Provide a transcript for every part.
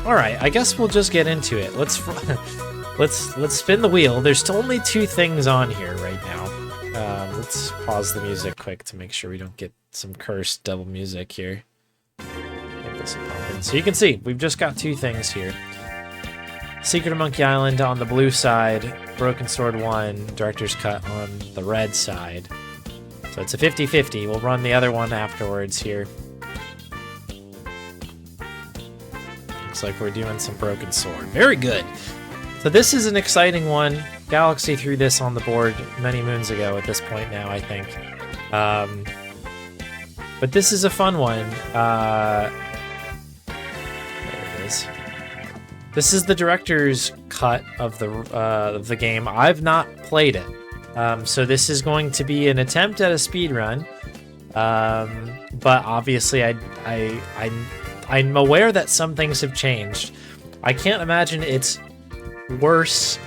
All right, I guess we'll just get into it. Let's spin the wheel. There's only 2 things on here right now. Let's pause the music quick to make sure we don't get some cursed double music here. So you can see we've just got 2 things here. Secret of Monkey Island on the blue side, Broken Sword 1, Director's Cut on the red side. So it's a 50-50. We'll run the other one afterwards here. Looks like we're doing some Broken Sword. Very good. So this is an exciting one. Galaxy threw this on the board many moons ago at this point now, I think. But this is a fun one. There it is. This is the director's cut of the game. I've not played it. So this is going to be an attempt at a speedrun. But obviously I'm aware that some things have changed. I can't imagine it's worse.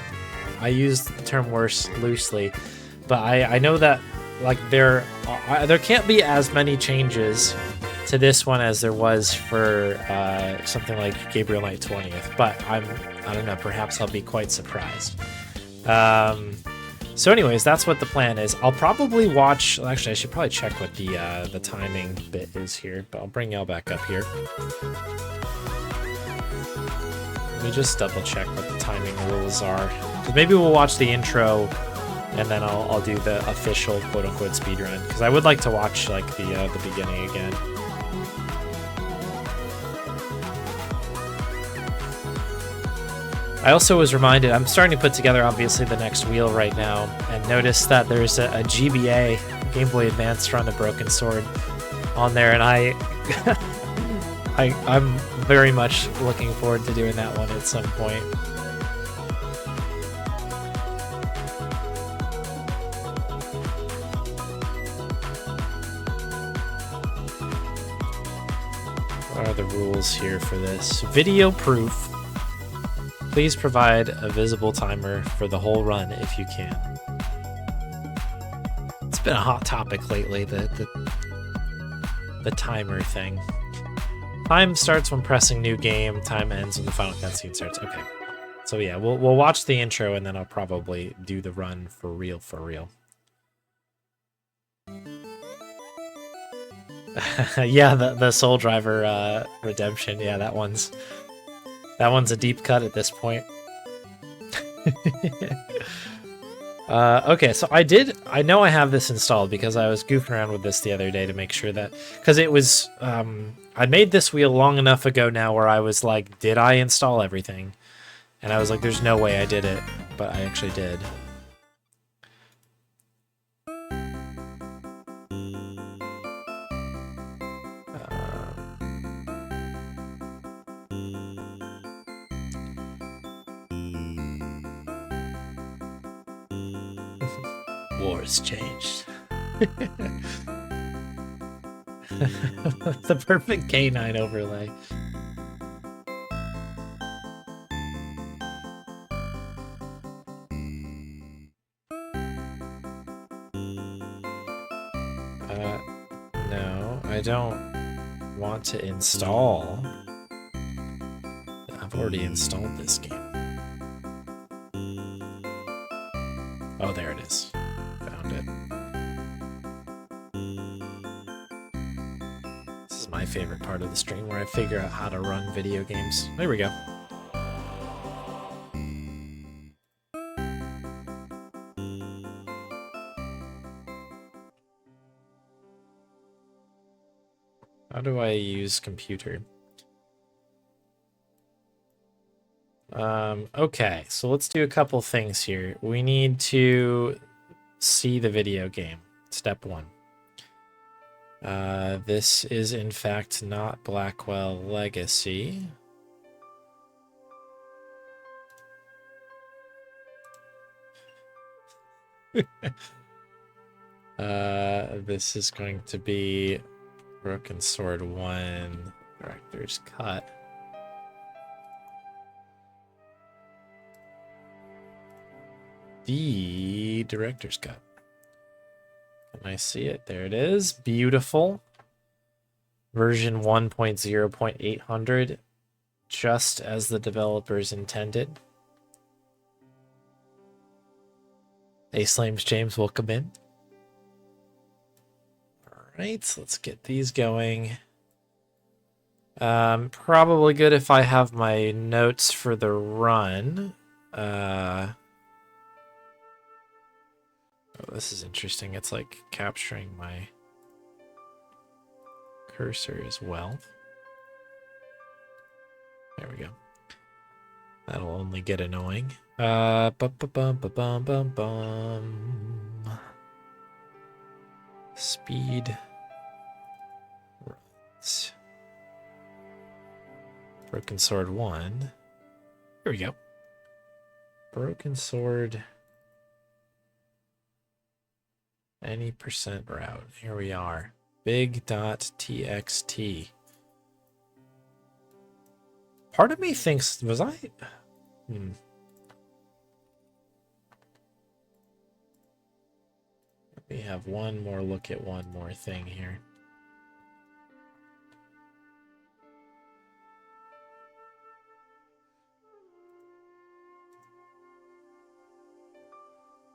I use the term worse loosely, but I know that like there can't be as many changes to this one as there was for something like Gabriel Knight 20th, but I don't know, perhaps I'll be quite surprised. So anyways, that's what the plan is. I'll probably watch, actually I should probably check what the timing bit is here, but I'll bring y'all back up here. Let me just double check what the timing rules are. Because maybe we'll watch the intro and then I'll do the official quote-unquote speedrun. Because I would like to watch like the beginning again. I also was reminded, I'm starting to put together obviously the next wheel right now, and notice that there's a GBA, Game Boy Advance run of Broken Sword on there, and I'm very much looking forward to doing that one at some point. What are the rules here for this? Video proof. Please provide a visible timer for the whole run if you can. It's been a hot topic lately, the timer thing. Time starts when pressing new game, time ends when the final cutscene starts. Okay. So yeah, we'll watch the intro and then I'll probably do the run for real. Yeah, the Soul Driver redemption. Yeah, that one's a deep cut at this point. Okay, so I know I have this installed because I was goofing around with this the other day to make sure that, because it was, I made this wheel long enough ago now where I was like, did I install everything? And I was like, there's no way I did it, but I actually did. Wars changed. The perfect K9 overlay. No, I don't want to install. I've already installed this game. Oh, there it is. Found it. This is my favorite part of the stream, where I figure out how to run video games. There we go. How do I use computer? Okay, so let's do a couple things here. We need to see the video game. Step 1. This is in fact not Blackwell Legacy. This is going to be Broken Sword 1 Director's Cut. The Director's Cut. Can I see it? There it is. Beautiful. Version 1.0.800. just as the developers intended. Ace Flames James, welcome in. Alright, let's get these going. Probably good if I have my notes for the run. Oh, this is interesting. It's like capturing my cursor as well. There we go. That'll only get annoying. Speed runs. Broken Sword 1. Here we go. Broken Sword. Any percent route. Here we are. Big.txt. Part of me thinks, was I? Let me have one more look at one more thing here.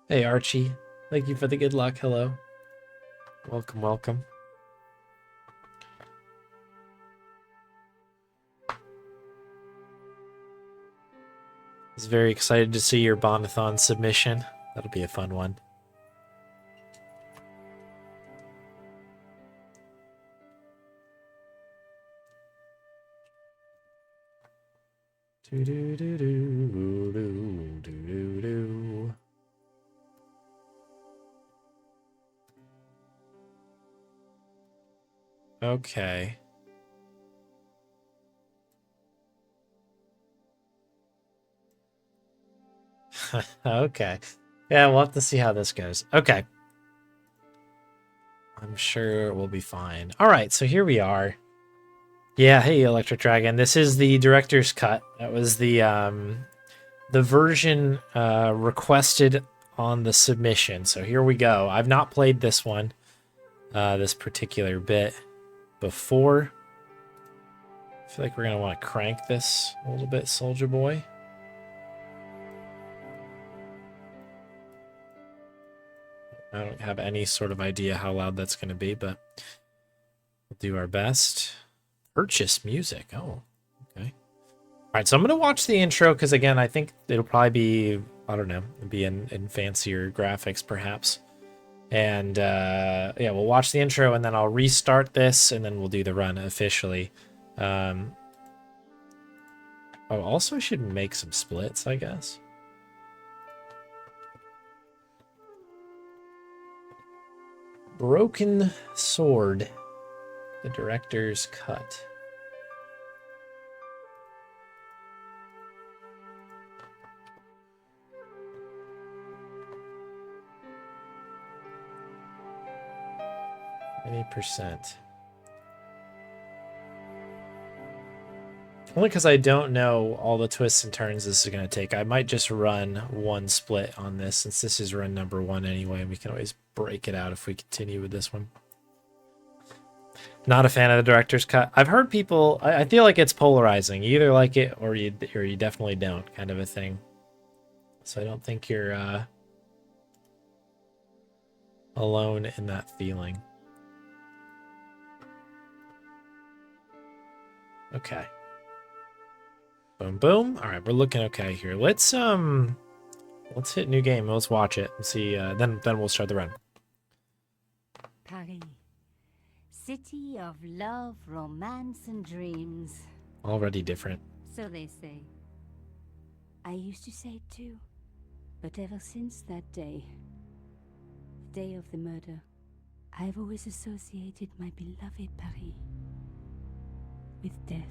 Hey, Archie. Thank you for the good luck. Hello. Welcome, welcome. I was very excited to see your Bonathon submission. That'll be a fun one. Okay. Okay. Yeah, we'll have to see how this goes. Okay. I'm sure we'll be fine. All right, so here we are. Yeah, hey, Electric Dragon. This is the director's cut. That was the version requested on the submission. So here we go. I've not played this one, this particular bit before. I feel like we're going to want to crank this a little bit, Soldier Boy. I don't have any sort of idea how loud that's going to be, but we'll do our best. Purchase music. Oh, okay. All right, so I'm going to watch the intro because, again, I think it'll probably be, I don't know, be in fancier graphics, perhaps. And, yeah, we'll watch the intro, and then I'll restart this, and then we'll do the run officially. Oh, also I should make some splits, I guess. Broken Sword, the director's cut. Any percent. Only because I don't know all the twists and turns this is going to take. I might just run one split on this, since this is run number 1 anyway, and we can always break it out if we continue with this one. Not a fan of the director's cut. I've heard people, I feel like it's polarizing. You either like it or you definitely don't, kind of a thing. So I don't think you're alone in that feeling. Okay. Boom, boom. All right, we're looking okay here. Let's hit new game. Let's watch it and see. Then we'll start the run. Paris, city of love, romance, and dreams. Already different. So they say. I used to say it too, but ever since that day, the day of the murder, I've always associated my beloved Paris with death.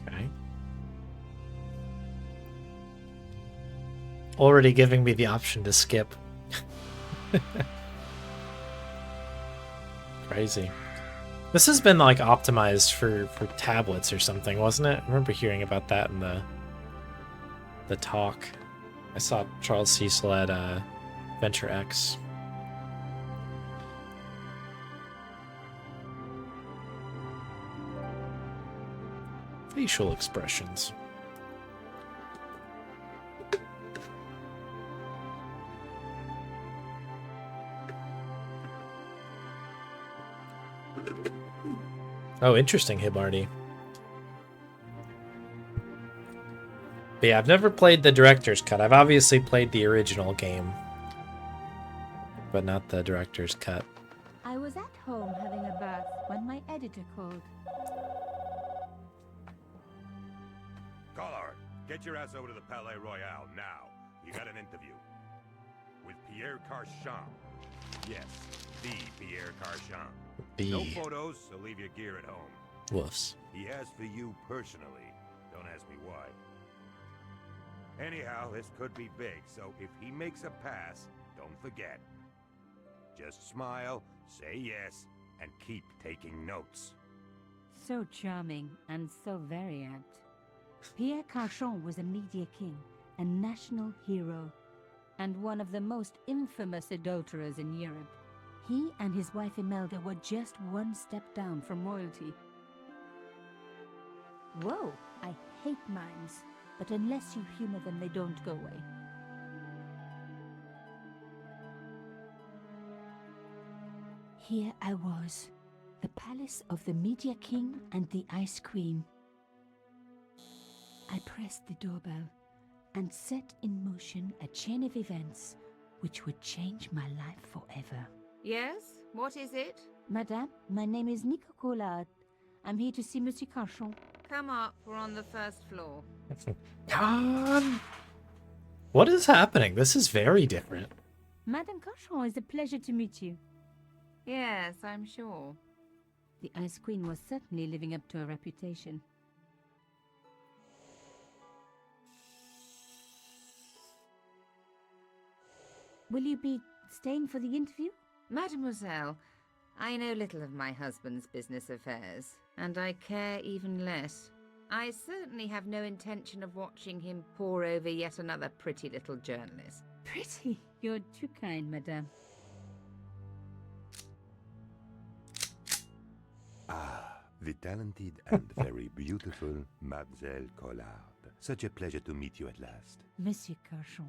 Okay. Already giving me the option to skip. Crazy. This has been like optimized for tablets or something, wasn't it? I remember hearing about that in the talk. I saw Charles Cecil at Venture X. Facial expressions. Oh, interesting, Hibardi. But yeah, I've never played the director's cut. I've obviously played the original game, but not the director's cut. I was at home having a bath when my editor called. Collard, get your ass over to the Palais Royal now. You got an interview. With Pierre Carchon. Yes, the Pierre Carchon. No photos, so leave your gear at home. Woofs. He asked for you personally. Don't ask me why. Anyhow, this could be big, so if he makes a pass, don't forget. Just smile, say yes, and keep taking notes. So charming and so very apt. Pierre Carchon was a media king, a national hero, and one of the most infamous adulterers in Europe. He and his wife Imelda were just one step down from royalty. Whoa, I hate mimes, but unless you humor them, they don't go away. Here I was, the palace of the Media King and the Ice Queen. I pressed the doorbell and set in motion a chain of events which would change my life forever. Yes? What is it? Madame, my name is Nico Collard. I'm here to see Monsieur Carchon. Come up, we're on the first floor. God. What is happening? This is very different. Madame Carchon, it's a pleasure to meet you. Yes, I'm sure. The Ice Queen was certainly living up to her reputation. Will you be staying for the interview? Mademoiselle, I know little of my husband's business affairs, and I care even less. I certainly have no intention of watching him pore over yet another pretty little journalist. Pretty? You're too kind, madame. Ah, the talented and very beautiful Mademoiselle Collard. Such a pleasure to meet you at last. Monsieur Carchon,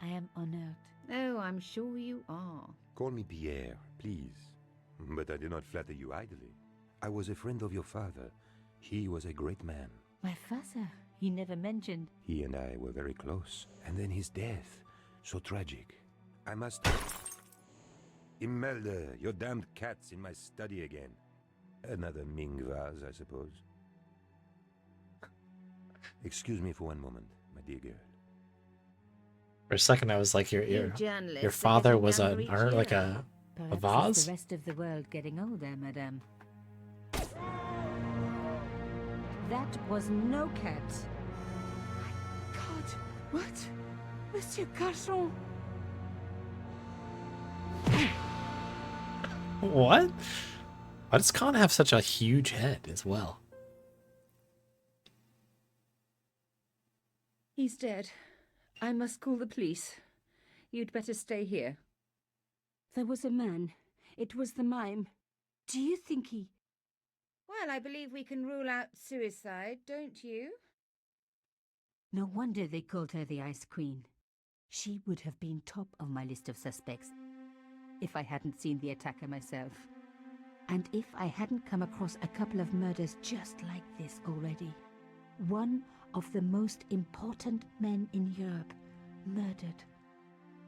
I am honored. Oh, I'm sure you are. Call me Pierre, please. But I do not flatter you idly. I was a friend of your father. He was a great man. My father, he never mentioned. He and I were very close. And then his death. So tragic. I must... Imelda, your damned cat's in my study again. Another Ming vase, I suppose. Excuse me for one moment, my dear girl. For a second, I was like, your father was like a vase? Is the rest of the world getting older, madame? That was no cat. My God, what? Monsieur Carchon? What? Why does Khan have such a huge head as well? He's dead. I must call the police. You'd better stay here. There was a man. It was the mime. Do you think he... Well, I believe we can rule out suicide, don't you? No wonder they called her the Ice Queen. She would have been top of my list of suspects if I hadn't seen the attacker myself. And if I hadn't come across a couple of murders just like this already. One of the most important men in Europe murdered.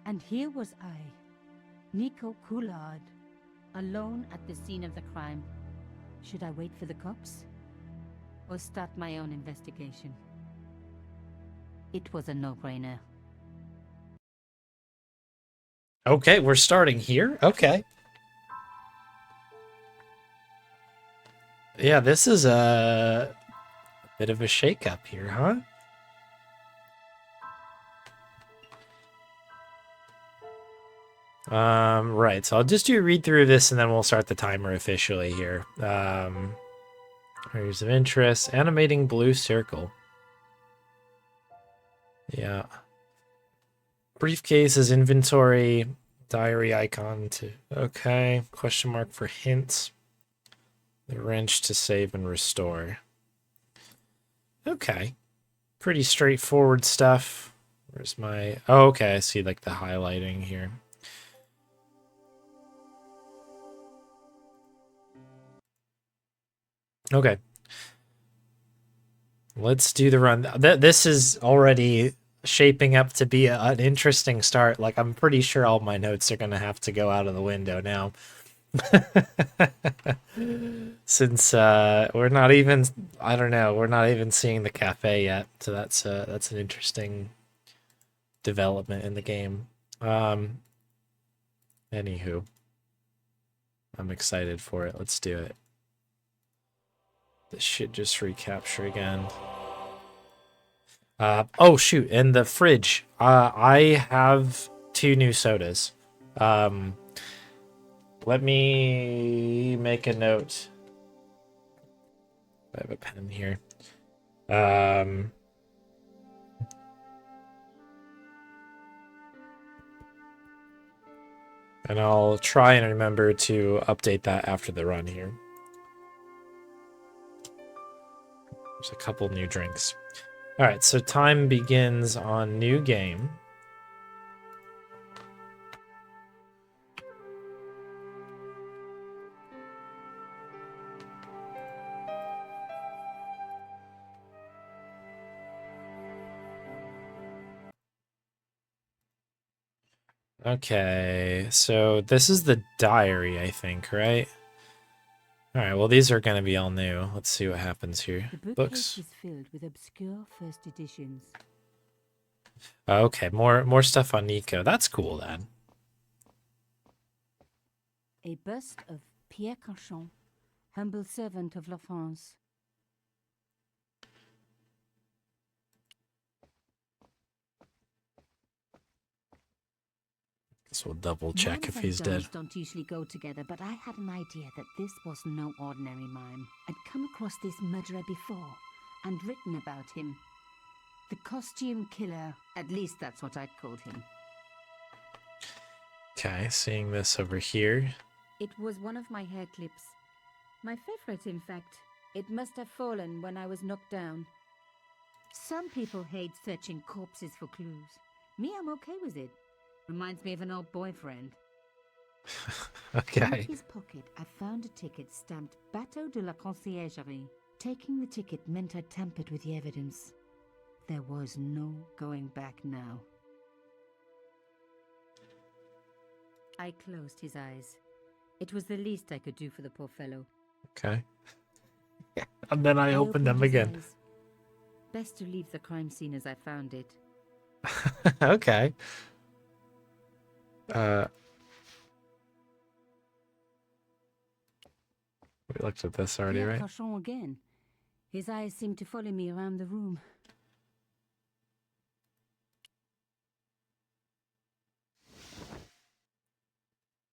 And here was I, Nico Collard, alone at the scene of the crime. Should I wait for the cops? Or start my own investigation? It was a no-brainer. Okay, we're starting here? Okay. Yeah, this is a bit of a shake-up here, huh? Right, so I'll just do a read through of this and then we'll start the timer officially here. Areas of interest, animating blue circle. Yeah. Briefcase is inventory, diary icon to, okay, question mark for hints. The wrench to save and restore. Okay. Pretty straightforward stuff. Where's my... Oh, okay, I see like the highlighting here. Okay. Let's do the run. This is already shaping up to be an interesting start. Like, I'm pretty sure all my notes are going to have to go out of the window now. Since we're not even, I don't know, we're not even seeing the cafe yet. So that's an interesting development in the game. Anywho, I'm excited for it. Let's do it. This should just recapture again. Oh shoot, in the fridge, I have 2 new sodas. Let me make a note. I have a pen here. And I'll try and remember to update that after the run here. There's a couple new drinks. All right, so time begins on new game. Okay, so this is the diary, I think, right? All right, well, these are going to be all new. Let's see what happens here. The bookcase Books. is filled with obscure first editions. Okay, more stuff on Nico. That's cool, then. A bust of Pierre Cauchon, humble servant of La France. Guess we'll double check Mimes if and he's guns dead. don't usually go together, but I had an idea that this was no ordinary mime. I'd come across this murderer before and written about him. The costume killer. At least that's what I'd called him. Okay, seeing this over here. It was one of my hair clips. My favorite, in fact. It must have fallen when I was knocked down. Some people hate searching corpses for clues. Me, I'm okay with it. Reminds me of an old boyfriend. Okay. In his pocket, I found a ticket stamped Bateau de la Conciergerie. Taking the ticket meant I tampered with the evidence. There was no going back now. I closed his eyes. It was the least I could do for the poor fellow. Okay. And then I opened them his again. eyes. Best to leave the crime scene as I found it. Okay. We looked at this already, Pierre right? Cauchon again. His eyes seemed to follow me around the room.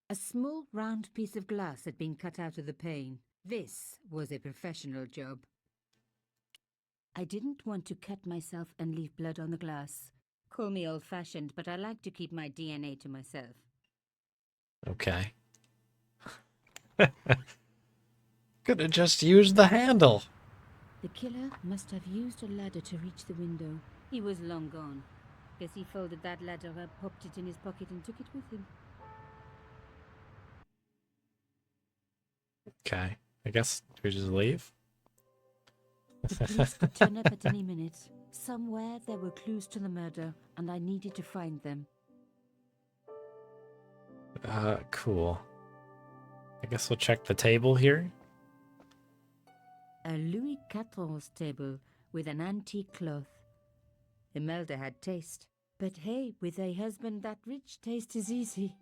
A small round piece of glass had been cut out of the pane. This was a professional job. I didn't want to cut myself and leave blood on the glass. Call me old-fashioned, but I like to keep my DNA to myself. Okay. Could have just used the handle. The killer must have used a ladder to reach the window. He was long gone. Guess he folded that ladder up, popped it in his pocket and took it with him. Okay. I guess we just leave. The police could turn up at any minute. Somewhere there were clues to the murder, and I needed to find them. Cool. I guess we'll check the table here. A Louis XIV's table with an antique cloth. Imelda had taste. But hey, with a husband that rich, taste is easy.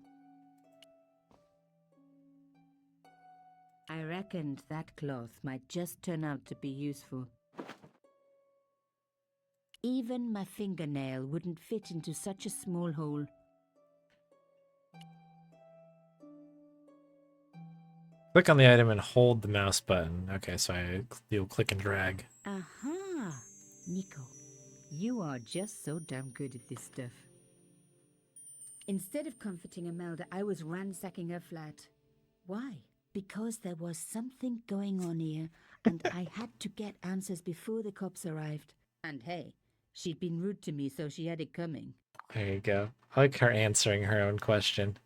I reckoned that cloth might just turn out to be useful. Even my fingernail wouldn't fit into such a small hole. Click on the item and hold the mouse button. Okay, so you'll click and drag. Aha! Nico, you are just so damn good at this stuff. Instead of comforting Imelda, I was ransacking her flat. Why? Because there was something going on here, and I had to get answers before the cops arrived. And hey, she'd been rude to me, so she had it coming. There you go. I like her answering her own question.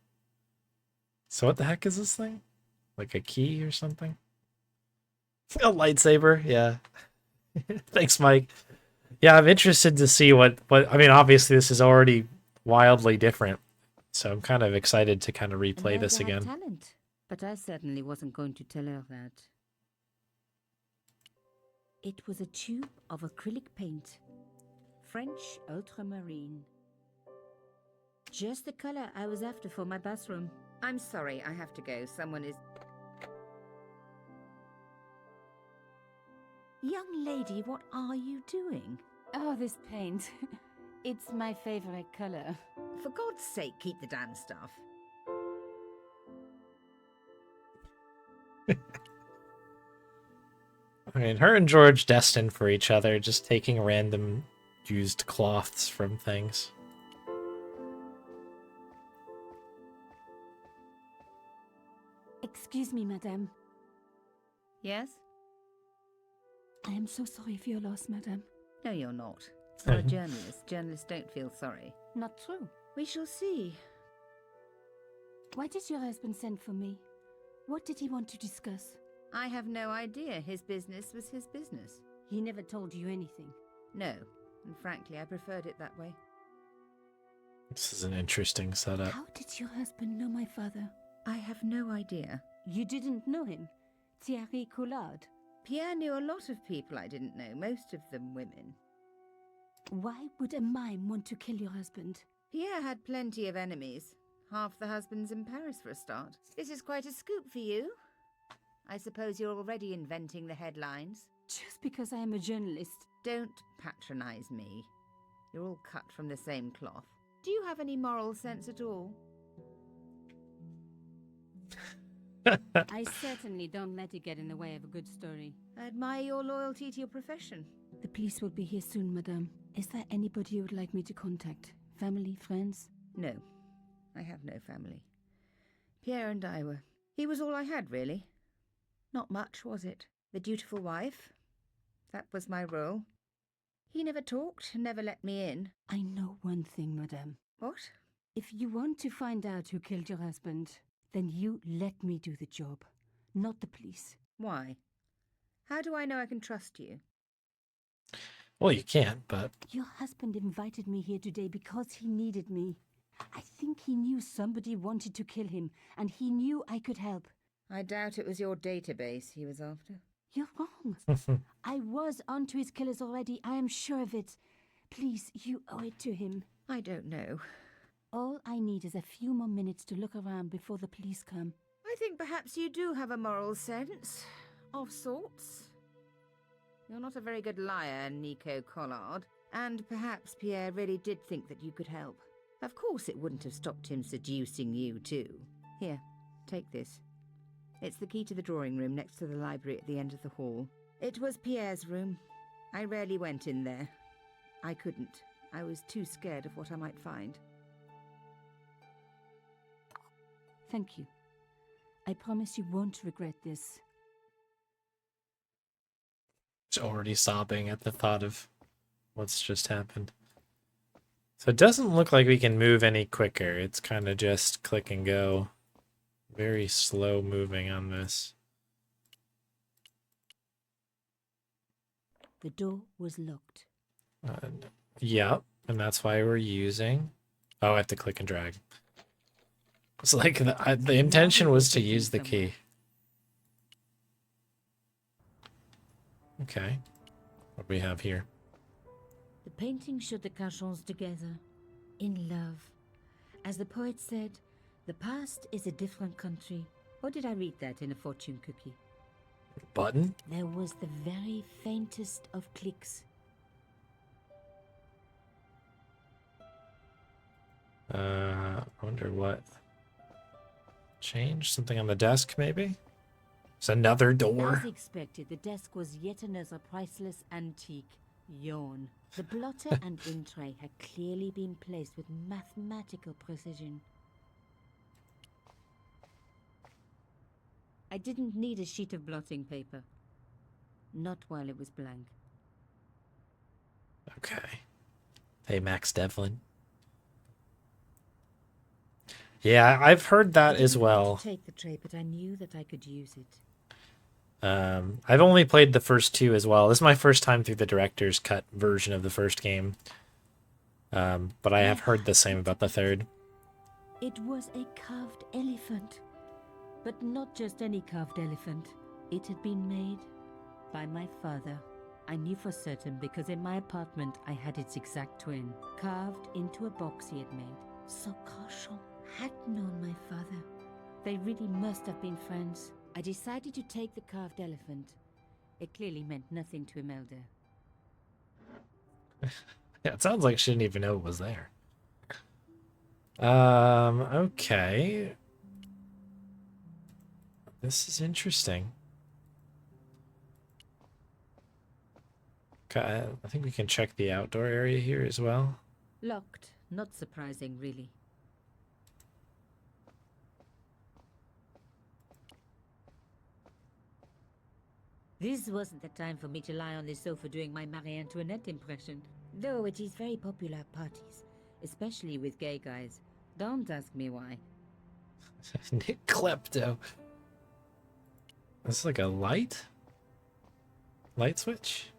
So what the heck is this thing? Like a key or something? A lightsaber? Yeah. Thanks, Mike. Yeah, I'm interested to see what I mean, obviously this is already wildly different. So I'm kind of excited to kind of replay this again. Talent, but I certainly wasn't going to tell her that. It was a tube of acrylic paint. French ultramarine. Just the color I was after for my bathroom. I'm sorry, I have to go. Someone is... Young lady, what are you doing? Oh, this paint. It's my favorite color. For God's sake, keep the damn stuff. I mean, her and George destined for each other, just taking random used cloths from things. Excuse me, madame. Yes? I am so sorry for your loss, madame. No, you're not. It's not a journalist. Journalists don't feel sorry. Not true. We shall see. Why did your husband send for me? What did he want to discuss? I have no idea. His business was his business. He never told you anything. No, and frankly, I preferred it that way. This is an interesting setup. How did your husband know my father? I have no idea. You didn't know him? Thierry Collard? Pierre knew a lot of people I didn't know, most of them women. Why would a mime want to kill your husband? Pierre had plenty of enemies. Half the husbands in Paris for a start. This is quite a scoop for you. I suppose you're already inventing the headlines. Just because I am a journalist. Don't patronize me. You're all cut from the same cloth. Do you have any moral sense at all? I certainly don't let it get in the way of a good story. I admire your loyalty to your profession. The police will be here soon, madame. Is there anybody you would like me to contact? Family, friends? No, I have no family. Pierre and I were... He was all I had, really. Not much, was it? The dutiful wife. That was my role. He never talked, never let me in. I know one thing, madame. What? If you want to find out who killed your husband, then you let me do the job, not the police. Why? How do I know I can trust you? Well, you can't, but... Your husband invited me here today because he needed me. I think he knew somebody wanted to kill him, and he knew I could help. I doubt it was your database he was after. You're wrong. I was onto his killers already, I am sure of it. Please, you owe it to him. I don't know. All I need is a few more minutes to look around before the police come. I think perhaps you do have a moral sense. Of sorts. You're not a very good liar, Nico Collard. And perhaps Pierre really did think that you could help. Of course it wouldn't have stopped him seducing you too. Here, take this. It's the key to the drawing room next to the library at the end of the hall. It was Pierre's room. I rarely went in there. I couldn't. I was too scared of what I might find. Thank you. I promise you won't regret this. She's already sobbing at the thought of what's just happened. So it doesn't look like we can move any quicker. It's kind of just click and go. Very slow moving on this. The door was locked. Yep, and that's why we're using... Oh, I have to click and drag. It's like the intention was to use the key. Okay. What do we have here? The painting showed the Cachons together, in love. As the poet said, the past is a different country. Or did I read that in a fortune cookie? Button? There was the very faintest of clicks. I wonder what... Change? Something on the desk, maybe? It's another door. As expected, the desk was yet another priceless antique. Yawn. The blotter and in tray had clearly been placed with mathematical precision. I didn't need a sheet of blotting paper. Not while it was blank. Okay. Hey, Max Devlin. Yeah, I've heard that as well. Take the tray, but I knew that I could use it. I've only played the first two as well. This is my first time through the director's cut version of the first game. But I have heard the same about the third. It was a carved elephant. But not just any carved elephant. It had been made by my father. I knew for certain because in my apartment I had its exact twin, carved into a box he had made. So Carchon had known my father. They really must have been friends. I decided to take the carved elephant. It clearly meant nothing to Imelda. Yeah, it sounds like she didn't even know it was there. Okay. This is interesting. Okay, I think we can check the outdoor area here as well. Locked. Not surprising, really. This wasn't the time for me to lie on the sofa doing my Marie Antoinette impression. Though it is very popular at parties, especially with gay guys. Don't ask me why. Nick Klepto. This is like a light? Light switch?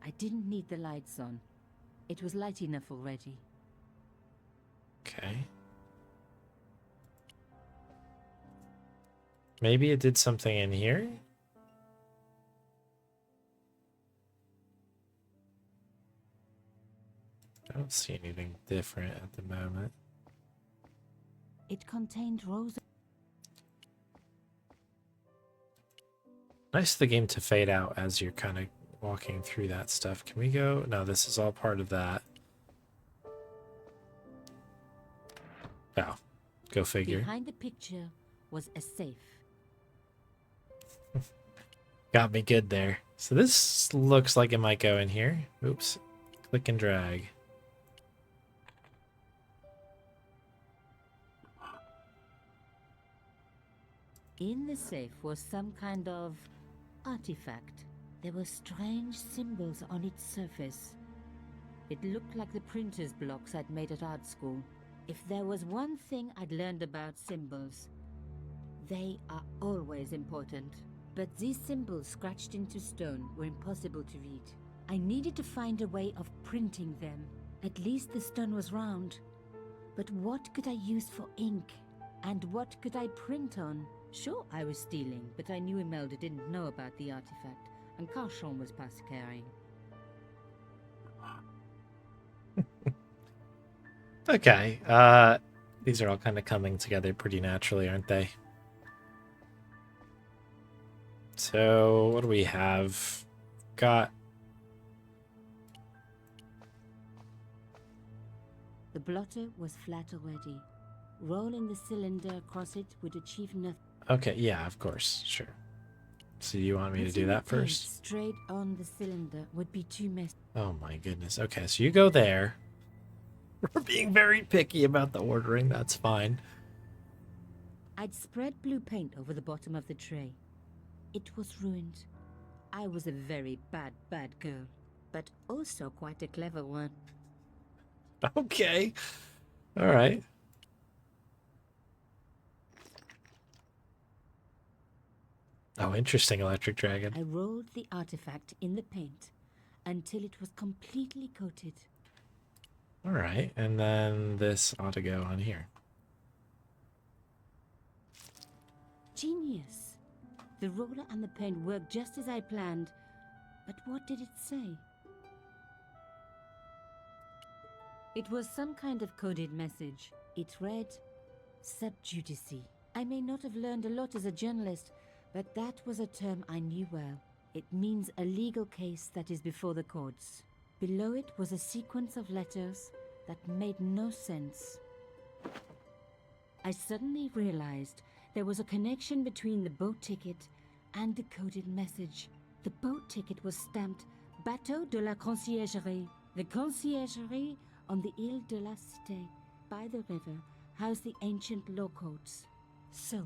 I didn't need the lights on. It was light enough already. Okay. Maybe it did something in here? I don't see anything different at the moment. It contained rows of... Nice of the game to fade out as you're kind of walking through that stuff. Can we go? No, this is all part of that. Oh, go figure. Behind the picture was a safe. Got me good there. So this looks like it might go in here. Oops. Click and drag. In the safe was some kind of artifact. There were strange symbols on its surface. It looked like the printer's blocks I'd made at art school. If there was one thing I'd learned about symbols, they are always important. But these symbols scratched into stone were impossible to read. I needed to find a way of printing them. At least the stone was round. But what could I use for ink? And what could I print on? Sure, I was stealing, but I knew Imelda didn't know about the artifact, and Carchon was past caring. Okay. These are all kind of coming together pretty naturally, aren't they? So, what do we have? Got... The blotter was flat already. Rolling the cylinder across it would achieve nothing. Okay, yeah, of course, sure. So you want me to do that first? Straight on the cylinder would be too messy. Oh my goodness. Okay, so you go there. We're being very picky about the ordering, that's fine. I'd spread blue paint over the bottom of the tray. It was ruined. I was a very bad girl, but also quite a clever one. Okay. All right. Oh, interesting, Electric Dragon. I rolled the artifact in the paint until it was completely coated. All right, and then this ought to go on here. Genius. The roller and the paint worked just as I planned. But what did it say? It was some kind of coded message. It read, "Sub judice." I may not have learned a lot as a journalist, but that was a term I knew well. It means a legal case that is before the courts. Below it was a sequence of letters that made no sense. I suddenly realized there was a connection between the boat ticket and the coded message. The boat ticket was stamped Bateau de la Conciergerie. The Conciergerie on the Ile de la Cité, by the river, housed the ancient law courts. So,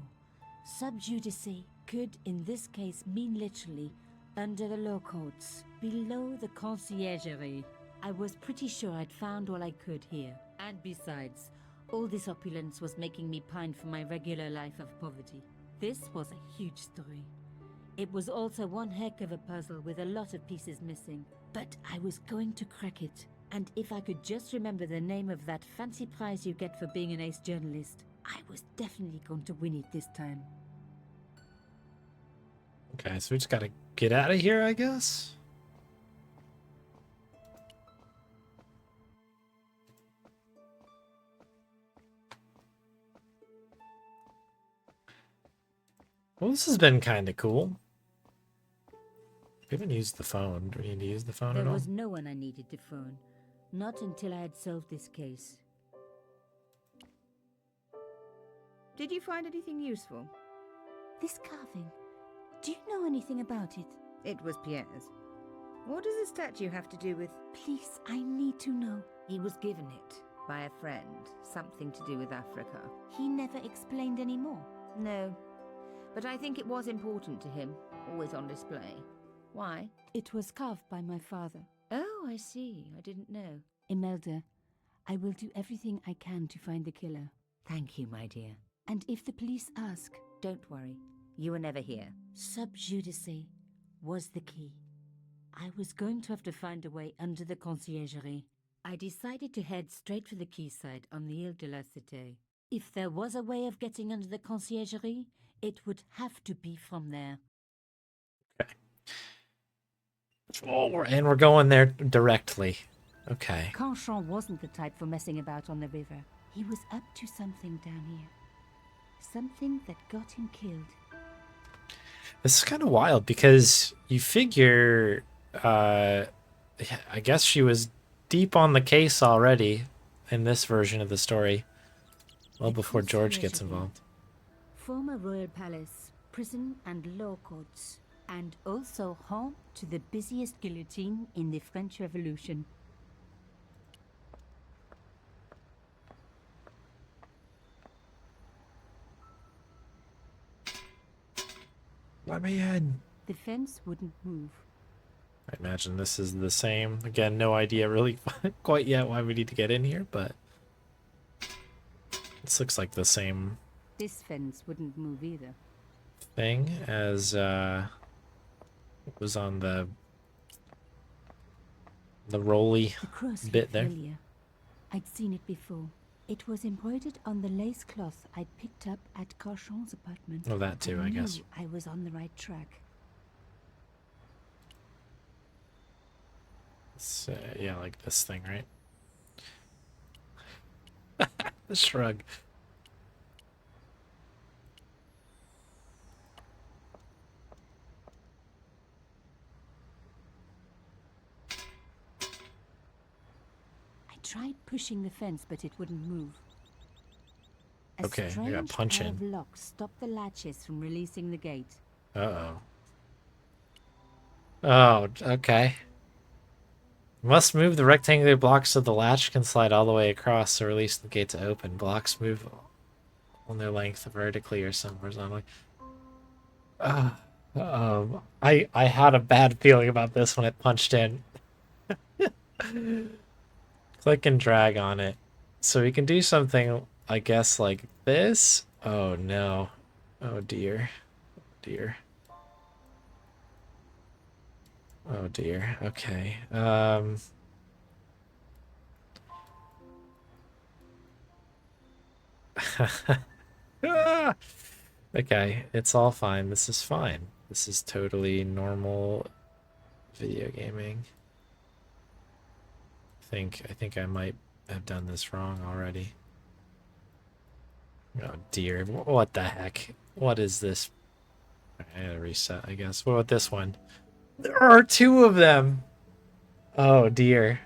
Sub judice could, in this case, mean literally under the law courts, below the conciergerie. I was pretty sure I'd found all I could here. And besides, all this opulence was making me pine for my regular life of poverty. This was a huge story. It was also one heck of a puzzle with a lot of pieces missing. But I was going to crack it. And if I could just remember the name of that fancy prize you get for being an ace journalist, I was definitely going to win it this time. Okay, so we just gotta get out of here, I guess? Well, this has been kind of cool. We haven't used the phone. Do we need to use the phone at all? There was no one I needed to phone. Not until I had solved this case. Did you find anything useful? This carving. Do you know anything about it? It was Pierre's. What does the statue have to do with... Please, I need to know. He was given it by a friend. Something to do with Africa. He never explained any more. No. But I think it was important to him. Always on display. Why? It was carved by my father. Oh, I see. I didn't know. Imelda, I will do everything I can to find the killer. Thank you, my dear. And if the police ask... Don't worry. You were never here. Sub judice was the key. I was going to have to find a way under the conciergerie. I decided to head straight for the quayside on the Ile de la Cité. If there was a way of getting under the conciergerie, it would have to be from there. Okay. Oh, and we're going there directly. Okay. Canchon wasn't the type for messing about on the river. He was up to something down here. Something that got him killed. This is kind of wild because you figure, I guess she was deep on the case already in this version of the story. Well, before George gets involved. Former royal palace, prison and law courts. And also home to the busiest guillotine in the French Revolution. Let me in. The fence wouldn't move. I imagine this is the same. Again, no idea really quite yet why we need to get in here, but this looks like the same This fence wouldn't move either. thing as was on the rolly The cross bit looked there. familiar. I'd seen it before. It was embroidered on the lace cloth I'd picked up at Carchon's apartment. Oh, that too, I guess. knew I was on the right track. It's, yeah, like this thing, right? The shrug. I tried pushing the fence, but it wouldn't move. A Okay, I got strange punch pair in. of locks stopped the latches from releasing the gate. Uh-oh. Oh, okay. Must move the rectangular blocks so the latch can slide all the way across to release the gate to open. Blocks move on their length vertically or some horizontally. I had a bad feeling about this when it punched in. Click and drag on it. So we can do something, I guess, like this. Oh no. Oh dear. Oh dear. Oh dear. Okay. Okay, it's all fine. This is fine. This is totally normal video gaming. I think I might have done this wrong already. Oh dear. What the heck? What is this? I gotta reset, I guess. What about this one? There are two of them. Oh dear.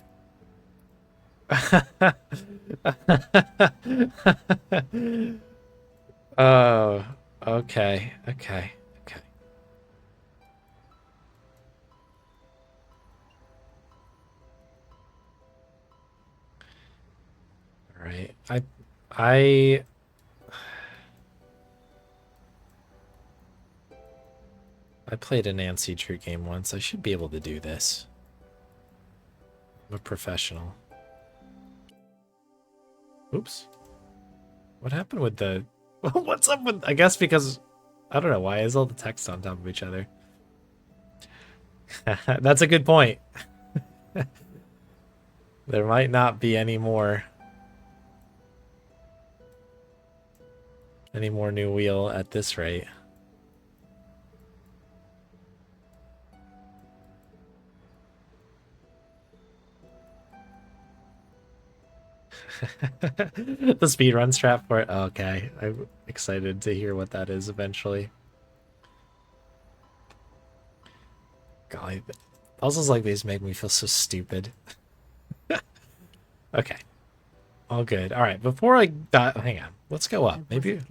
Oh, okay, okay, okay. All right. I I played a Nancy Drew game once. I should be able to do this. I'm a professional. Oops. What happened with the... What's up with... I guess because... I don't know why is all the text on top of each other. That's a good point. There might not be any more new wheel at this rate. The speedrun strap for it. Okay, I'm excited to hear what that is eventually. Golly, puzzles like these make me feel so stupid. Okay, all good. All right, before I hang on, let's go up. Maybe.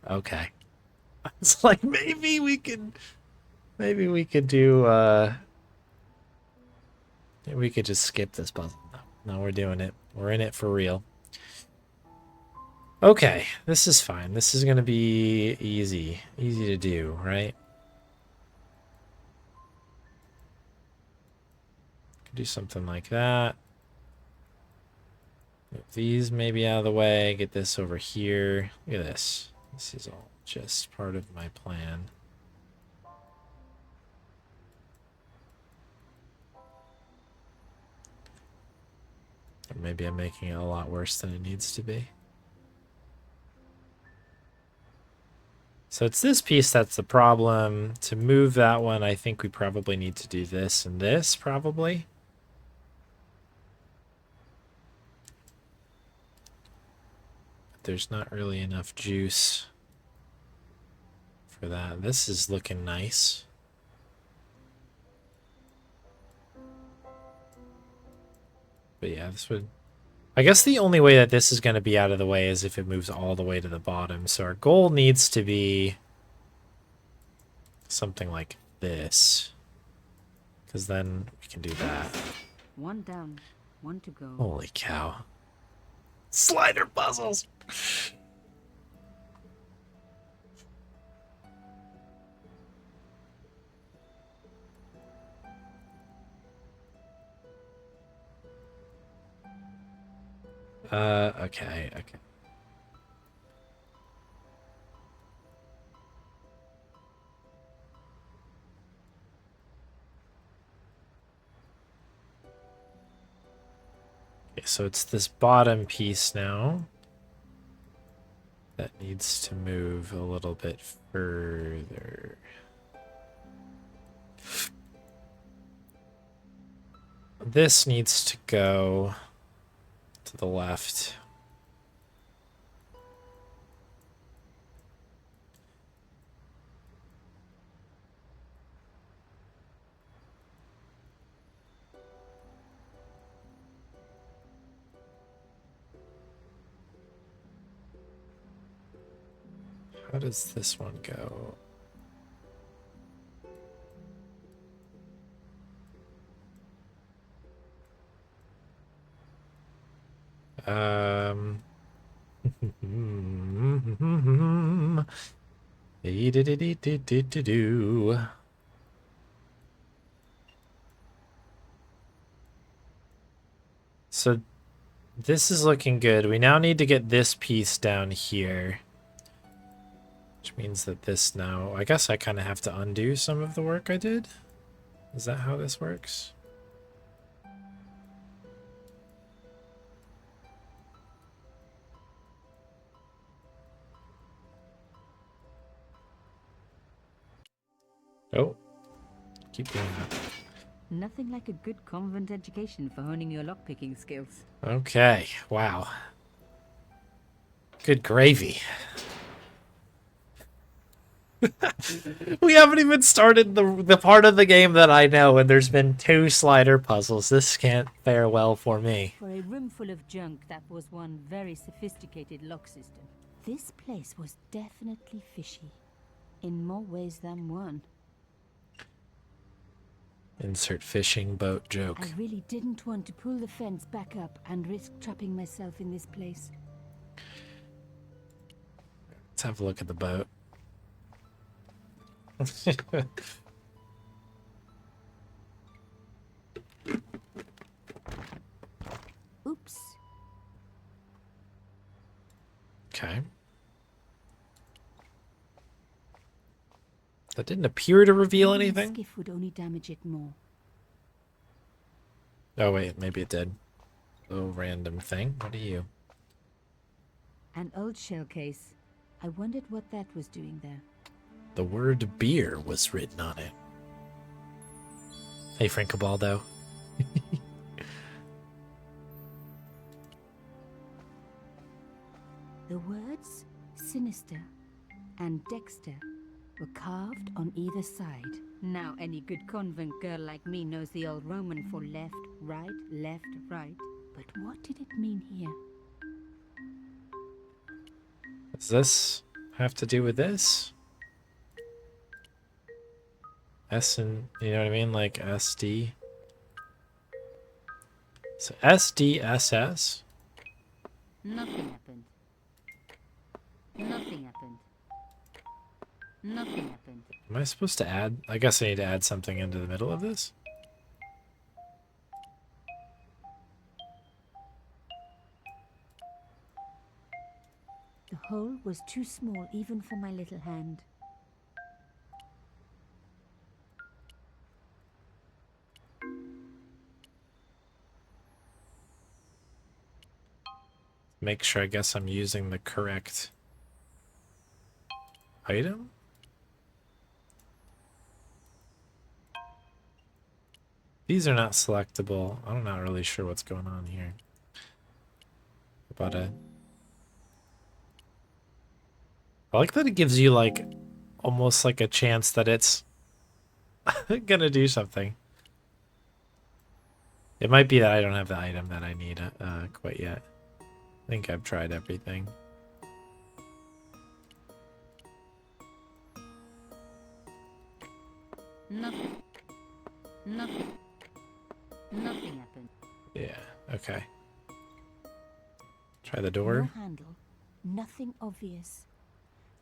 Okay. It's like maybe we could do. Maybe we could just skip this puzzle. No, we're doing it. We're in it for real. Okay, this is fine. This is gonna be easy to do, right? Could do something like that. Move these maybe out of the way. Get this over here. Look at this. This is all just part of my plan. Or maybe I'm making it a lot worse than it needs to be. So it's this piece that's the problem. To move that one, I think we probably need to do this and this, probably. But there's not really enough juice for that. This is looking nice. But yeah, this would... I guess the only way that this is going to be out of the way is if it moves all the way to the bottom. So our goal needs to be something like this. Because then we can do that. One down, one to go. Holy cow. Slider puzzles! Okay. Okay, so it's this bottom piece now that needs to move a little bit further. This needs to go to the left. How does this one go? So this is looking good. We now need to get this piece down here. Which means that this now... I guess I kind of have to undo some of the work I did. Is that how this works? Oh. Keep doing that. Nothing like a good convent education for honing your lockpicking skills. Okay. Wow. Good gravy. We haven't even started the part of the game that I know, and there's been 2 slider puzzles. This can't fare well for me. For a room full of junk, that was one very sophisticated lock system. This place was definitely fishy, in more ways than one. Insert fishing boat joke. I really didn't want to pull the fence back up and risk trapping myself in this place. Let's have a look at the boat. Oops. Okay. That didn't appear to reveal Moving the anything. skiff would only damage it more. Oh wait, maybe it did. Little random thing. What are you? An old shell case. I wondered what that was doing there. The word beer was written on it. Hey, Francobaldo. The words sinister and Dexter were carved on either side. Now any good convent girl like me knows the old Roman for left, right, left, right. But what did it mean here? Does this have to do with this? S and, you know what I mean? Like SD. So SDSS? Nothing happened. Nothing happened. Nothing happened. Am I supposed to add? I guess I need to add something into the middle of this. The hole was too small even for my little hand. Make sure, I guess I'm using the correct item. These are not selectable. I'm not really sure what's going on here. But I like that it gives you like almost like a chance that it's gonna do something. It might be that I don't have the item that I need quite yet. I think I've tried everything. Nothing. Nothing. Nothing happened. Yeah, okay. Try the door. No handle. Nothing obvious.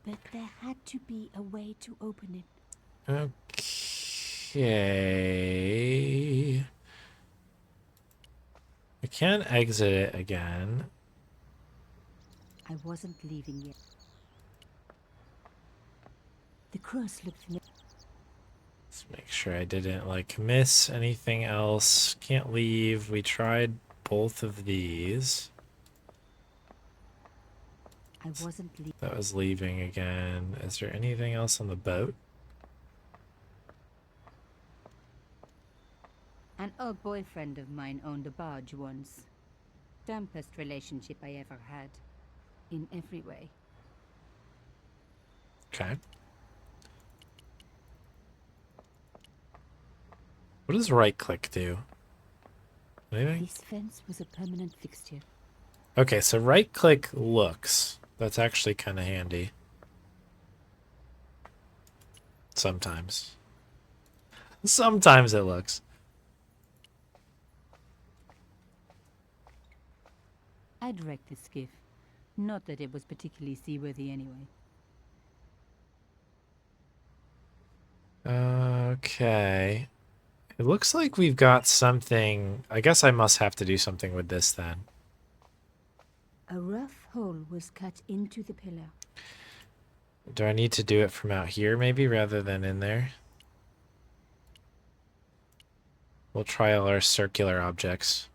But there had to be a way to open it. Okay. I can exit it again. I wasn't leaving yet. The cross looked familiar. Let's make sure I didn't like miss anything else. Can't leave. We tried both of these. I wasn't leaving. That was leaving again. Is there anything else on the boat? An old boyfriend of mine owned a barge once. Dampest relationship I ever had. In every way. Okay. What does right click do? Anything? This fence was a permanent fixture. Okay, so right click looks. That's actually kind of handy. Sometimes. Sometimes it looks. I'd wrecked the skiff. Not that it was particularly seaworthy anyway. Okay. It looks like we've got something. I guess I must have to do something with this then. A rough hole was cut into the pillar. Do I need to do it from out here maybe rather than in there? We'll try all our circular objects.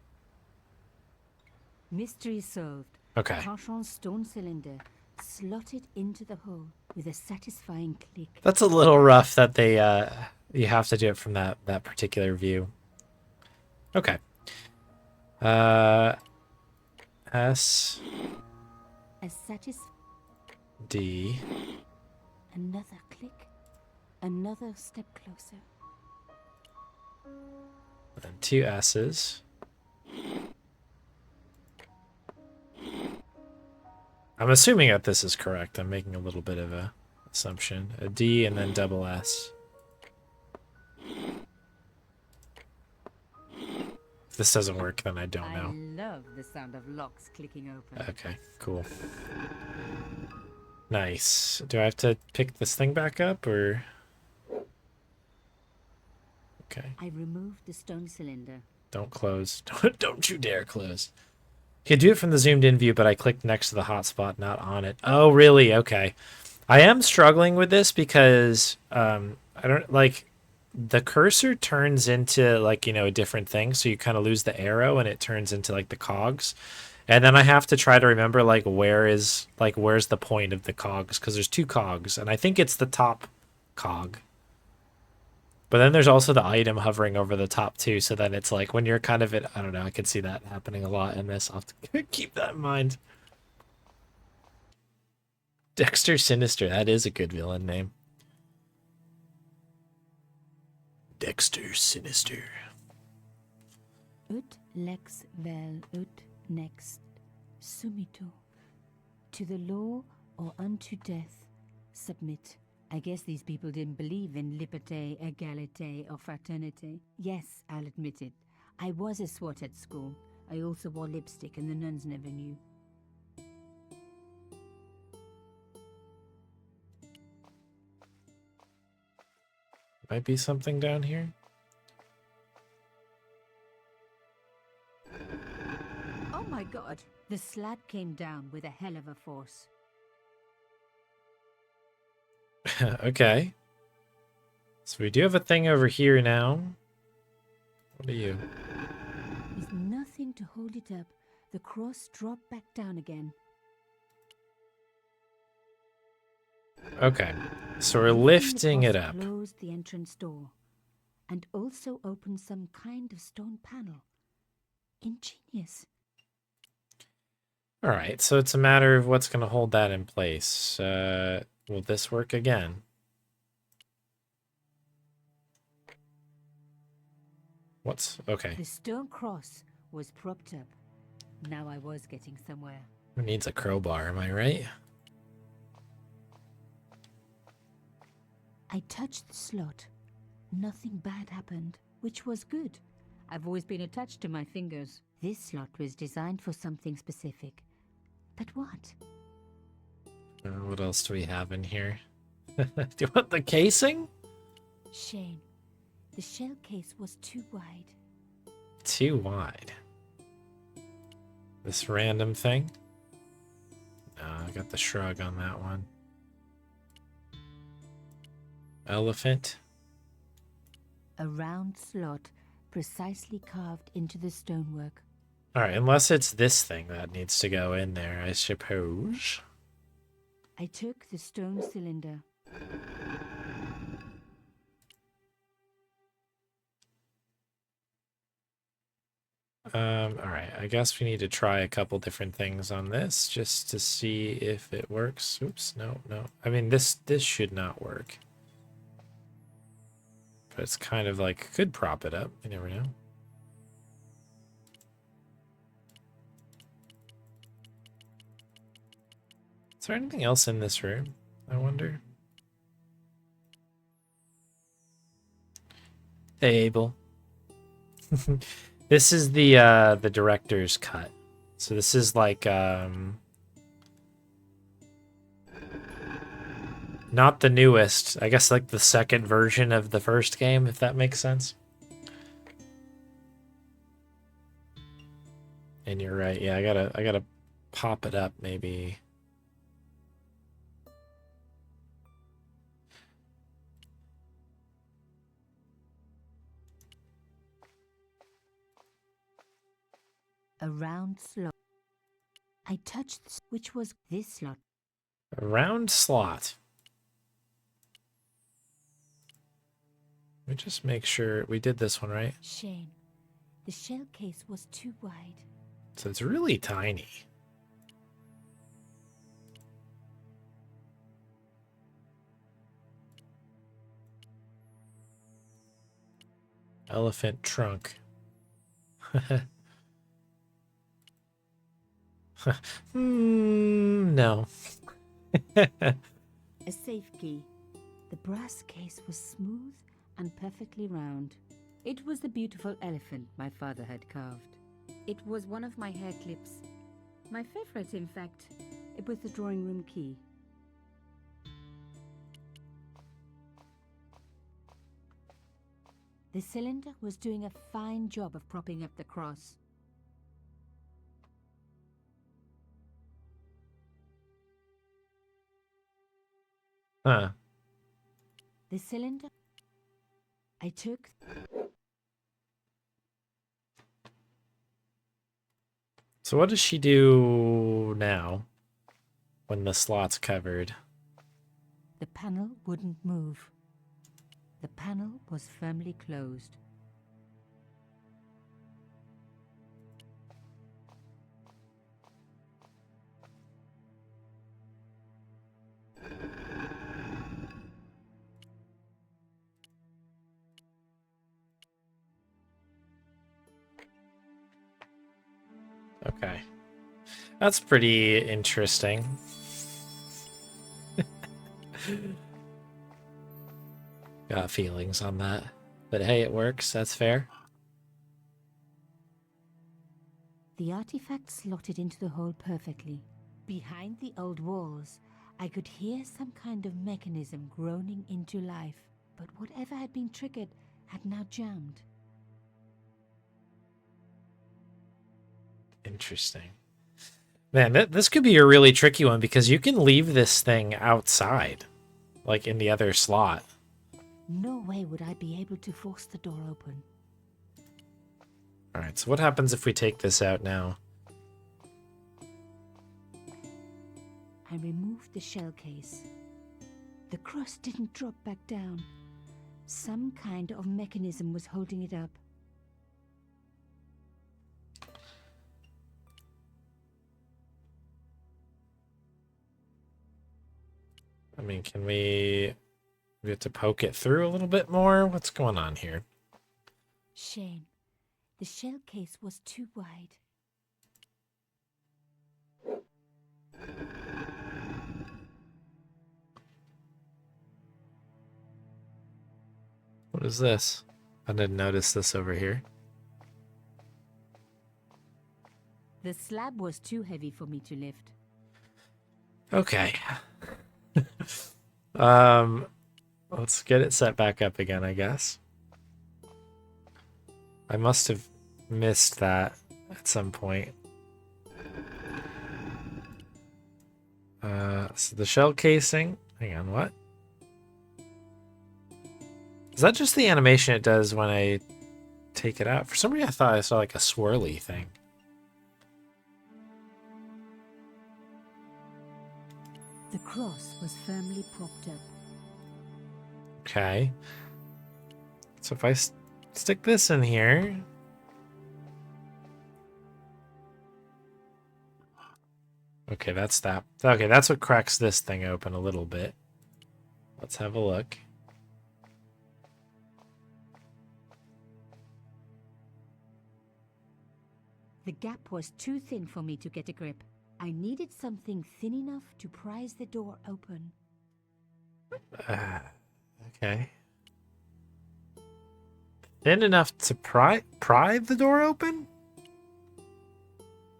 Mystery solved. Okay. Tranchant stone cylinder slotted into the hole with a satisfying click. That's a little rough that they you have to do it from that particular view. Okay. S A satis. D. Another click. Another step closer. And two S's. I'm assuming that this is correct. I'm making a little bit of a assumption. A D and then double S. If this doesn't work, then I don't know. I love the sound of locks clicking open. Okay, cool. Nice. Do I have to pick this thing back up, or? Okay. I removed the stone cylinder. Don't close. Don't you dare close. You can do it from the zoomed in view, but I clicked next to the hotspot, not on it. Oh, really? Okay. I am struggling with this because I don't like the cursor turns into like, you know, a different thing. So you kind of lose the arrow and it turns into like the cogs. And then I have to try to remember like where's the point of the cogs, because there's two cogs and I think it's the top cog. But then there's also the item hovering over the top too, so then it's like when you're kind of I don't know, I could see that happening a lot in this. I'll have to keep that in mind. Dexter Sinister, that is a good villain name. Dexter Sinister. Ut lex vel ut next sumito. To the law or unto death submit. I guess these people didn't believe in liberté, égalité, or fraternité. Yes, I'll admit it. I was a swot at school. I also wore lipstick and the nuns never knew. Might be something down here. Oh my god! The slat came down with a hell of a force. Okay. So we do have a thing over here now. What are you? With nothing to hold it up, the cross dropped back down again. Okay. So we're lifting it up. Closed the entrance door and also opened some kind of stone panel. Ingenious. All right, so it's a matter of what's going to hold that in place. Will this work again? What's... okay. The stone cross was propped up. Now I was getting somewhere. Who needs a crowbar, am I right? I touched the slot. Nothing bad happened, which was good. I've always been attached to my fingers. This slot was designed for something specific. But what? What else do we have in here? Do you want the casing? Shame. The shell case was too wide. Too wide. This random thing? I got the shrug on that one. Elephant. A round slot precisely carved into the stonework. Alright, unless it's this thing that needs to go in there, I suppose. I took the stone cylinder. Alright, I guess we need to try a couple different things on this just to see if it works. Oops, no. I mean, this should not work. But it's kind of like, could prop it up. You never know. Is there anything else in this room, I wonder? Hey, Abel. This is the director's cut. So this is like not the newest. I guess like the second version of the first game, if that makes sense. And you're right. Yeah, I gotta pop it up maybe. A round slot. I touched, which was this slot. A round slot. Let me just make sure we did this one right. Shame. The shell case was too wide. So it's really tiny. Elephant trunk. No. A safe key. The brass case was smooth and perfectly round. It was the beautiful elephant my father had carved. It was one of my hair clips. My favorite, in fact. It was the drawing room key. The cylinder was doing a fine job of propping up the cross. Huh. The cylinder... I took... So what does she do now when the slot's covered? The panel wouldn't move. The panel was firmly closed. Okay. That's pretty interesting. Got feelings on that. But hey, it works. That's fair. The artifact slotted into the hole perfectly. Behind the old walls, I could hear some kind of mechanism groaning into life, but whatever had been triggered had now jammed. Interesting. Man, this could be a really tricky one because you can leave this thing outside, like in the other slot. No way would I be able to force the door open. Alright, so what happens if we take this out now? I removed the shell case. The cross didn't drop back down. Some kind of mechanism was holding it up. I mean, can we have to poke it through a little bit more? What's going on here? Shame. The shell case was too wide. What is this? I didn't notice this over here. The slab was too heavy for me to lift. Okay. Let's get it set back up again, I guess. I must have missed that at some point. So the shell casing. Hang on, what? Is that just the animation it does when I take it out? For some reason, I thought I saw like a swirly thing. The cross was firmly propped up. Okay. So if I stick this in here. Okay, that's that. Okay, that's what cracks this thing open a little bit. Let's have a look. The gap was too thin for me to get a grip. I needed something thin enough to prise the door open. Okay. Thin enough to pry the door open?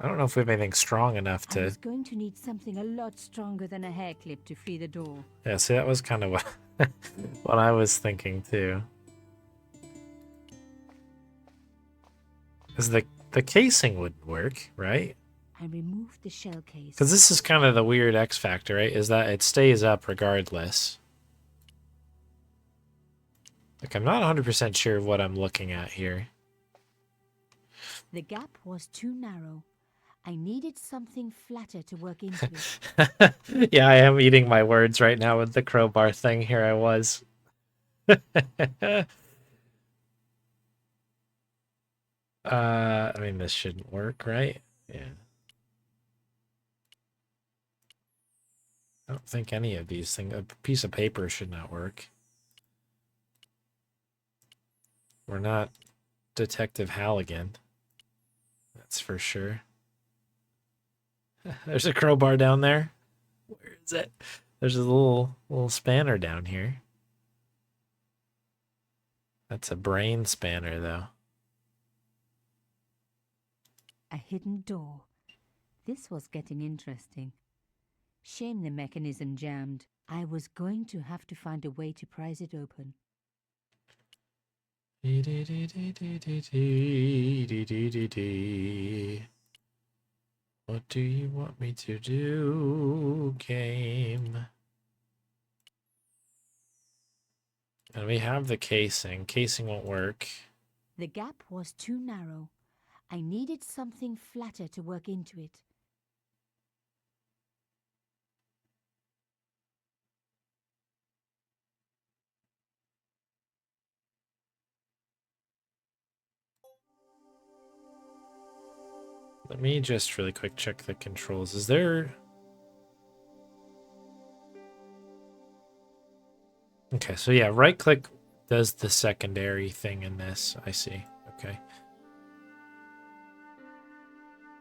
I don't know if we have anything strong enough I to... was going to need something a lot stronger than a hair clip to free the door. Yeah, see, that was kind of what, what I was thinking, too. Because the casing would work, right? I removed the shell case. Because this is kind of the weird X factor, right? Is that it stays up regardless. Like, I'm not 100% sure what I'm looking at here. The gap was too narrow. I needed something flatter to work into it. Yeah, I am eating my words right now with the crowbar thing. Here I was. I mean, this shouldn't work, right? Yeah. I don't think any of these things... A piece of paper should not work. We're not Detective Halligan. That's for sure. There's a crowbar down there. Where is it? There's a little spanner down here. That's a brain spanner, though. A hidden door. This was getting interesting. Shame the mechanism jammed. I was going to have to find a way to prise it open. What do you want me to do, game? And we have the casing. Casing won't work. The gap was too narrow. I needed something flatter to work into it. Let me just really quick check the controls. Is there... Okay, so yeah, right click does the secondary thing in this. I see. Okay.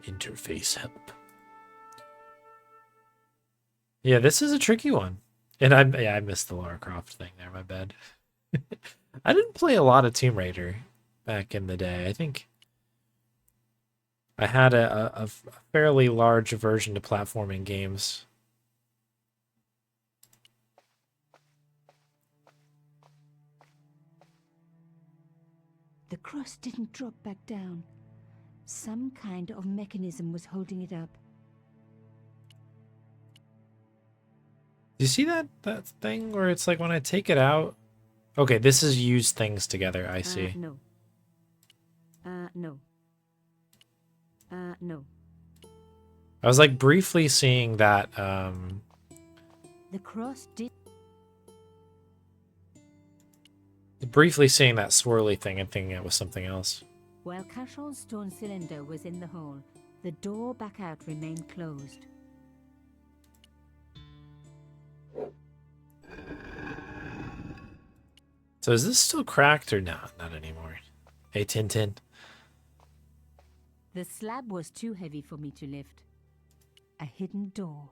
Interface help. Yeah, this is a tricky one. And I missed the Lara Croft thing there, my bad. I didn't play a lot of Tomb Raider back in the day. I think I had a fairly large aversion to platforming games. The cross didn't drop back down. Some kind of mechanism was holding it up. Do you see that thing where it's like when I take it out? Okay, this is use things together. I see. No. No. No. I was like briefly seeing that. The cross did. Briefly seeing that swirly thing and thinking it was something else. While Cashon's stone cylinder was in the hole, the door back out remained closed. So is this still cracked or not? Not anymore. Hey, Tintin. The slab was too heavy for me to lift. A hidden door.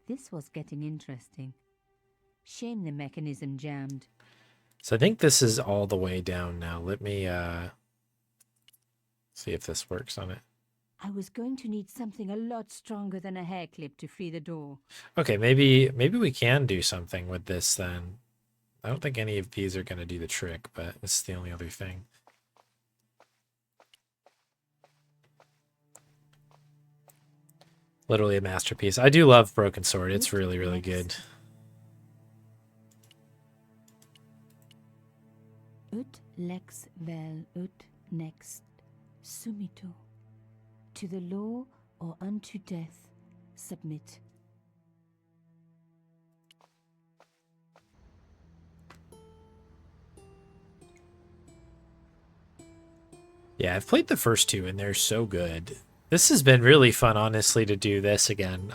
This was getting interesting. Shame the mechanism jammed. So I think this is all the way down now. Let me see if this works on it. I was going to need something a lot stronger than a hair clip to free the door. Okay, maybe we can do something with this then. I don't think any of these are going to do the trick, but it's the only other thing. Literally a masterpiece. I do love Broken Sword. It's really, really good. Ut lex vel ut next sumito. To the law or unto death submit. Yeah, I've played the first two and they're so good. This has been really fun, honestly, to do this again.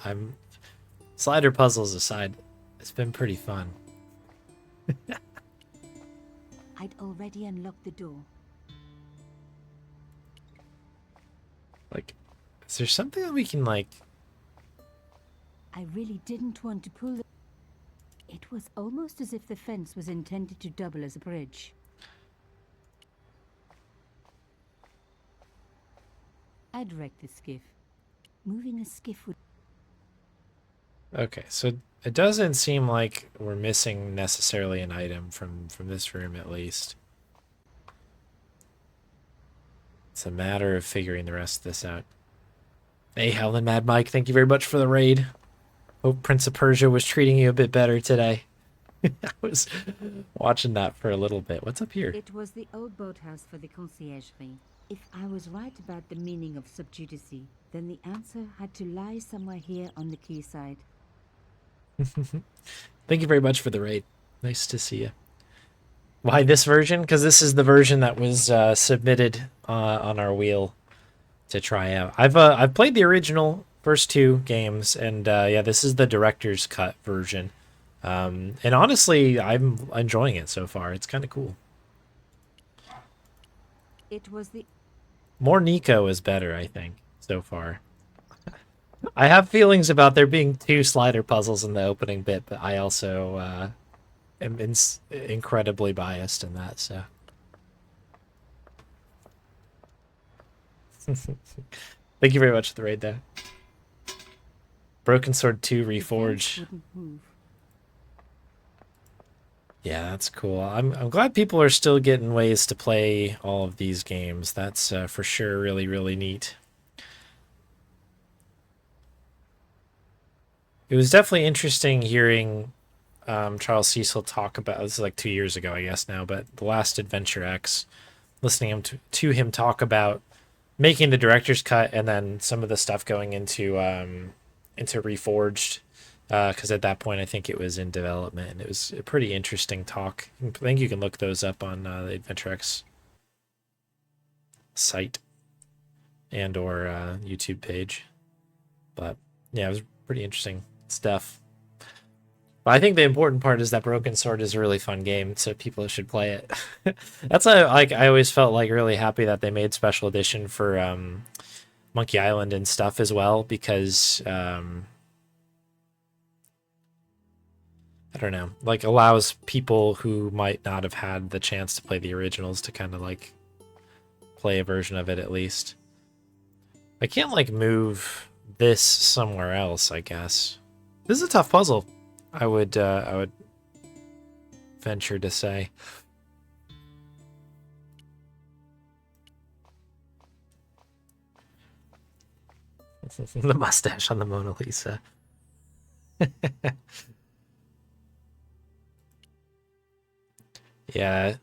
Slider puzzles aside, it's been pretty fun. I'd already unlocked the door. Like, is there something that we can, like... I really didn't want to pull the... It was almost as if the fence was intended to double as a bridge. I'd wrecked the skiff. Moving a skiff would... Okay, so it doesn't seem like we're missing necessarily an item from this room, at least. It's a matter of figuring the rest of this out. Hey, Helen Mad Mike, thank you very much for the raid. Hope Prince of Persia was treating you a bit better today. I was watching that for a little bit. What's up here? It was the old boathouse for the conciergerie. If I was right about the meaning of subjudice, then the answer had to lie somewhere here on the quayside. Thank you very much for the raid. Nice to see you. Why this version? Because this is the version that was submitted on our wheel to try out. I've played the original first two games, and yeah, this is the director's cut version. And honestly, I'm enjoying it so far. It's kind of cool. It was the... More Nico is better, I think, so far. I have feelings about there being 2 slider puzzles in the opening bit, but I also am incredibly biased in that, so. Thank you very much for the raid, though. Broken Sword 2 Reforged. Yeah, that's cool. I'm glad people are still getting ways to play all of these games. That's for sure really, really neat. It was definitely interesting hearing Charles Cecil talk about, this is like 2 years ago, I guess now, but the last Adventure X, listening to him talk about making the director's cut and then some of the stuff going into Reforged, because at that point I think it was in development, and it was a pretty interesting talk. I think you can look those up on the Adventure X site and or YouTube page. But yeah, it was pretty interesting stuff. But I think the important part is that Broken Sword is a really fun game, so people should play it. That's like I always felt like really happy that they made special edition for Monkey Island and stuff as well, because I don't know, like allows people who might not have had the chance to play the originals to kind of like play a version of it at least. I can't like move this somewhere else, I guess. This is a tough puzzle. I would venture to say. The mustache on the Mona Lisa. Yeah.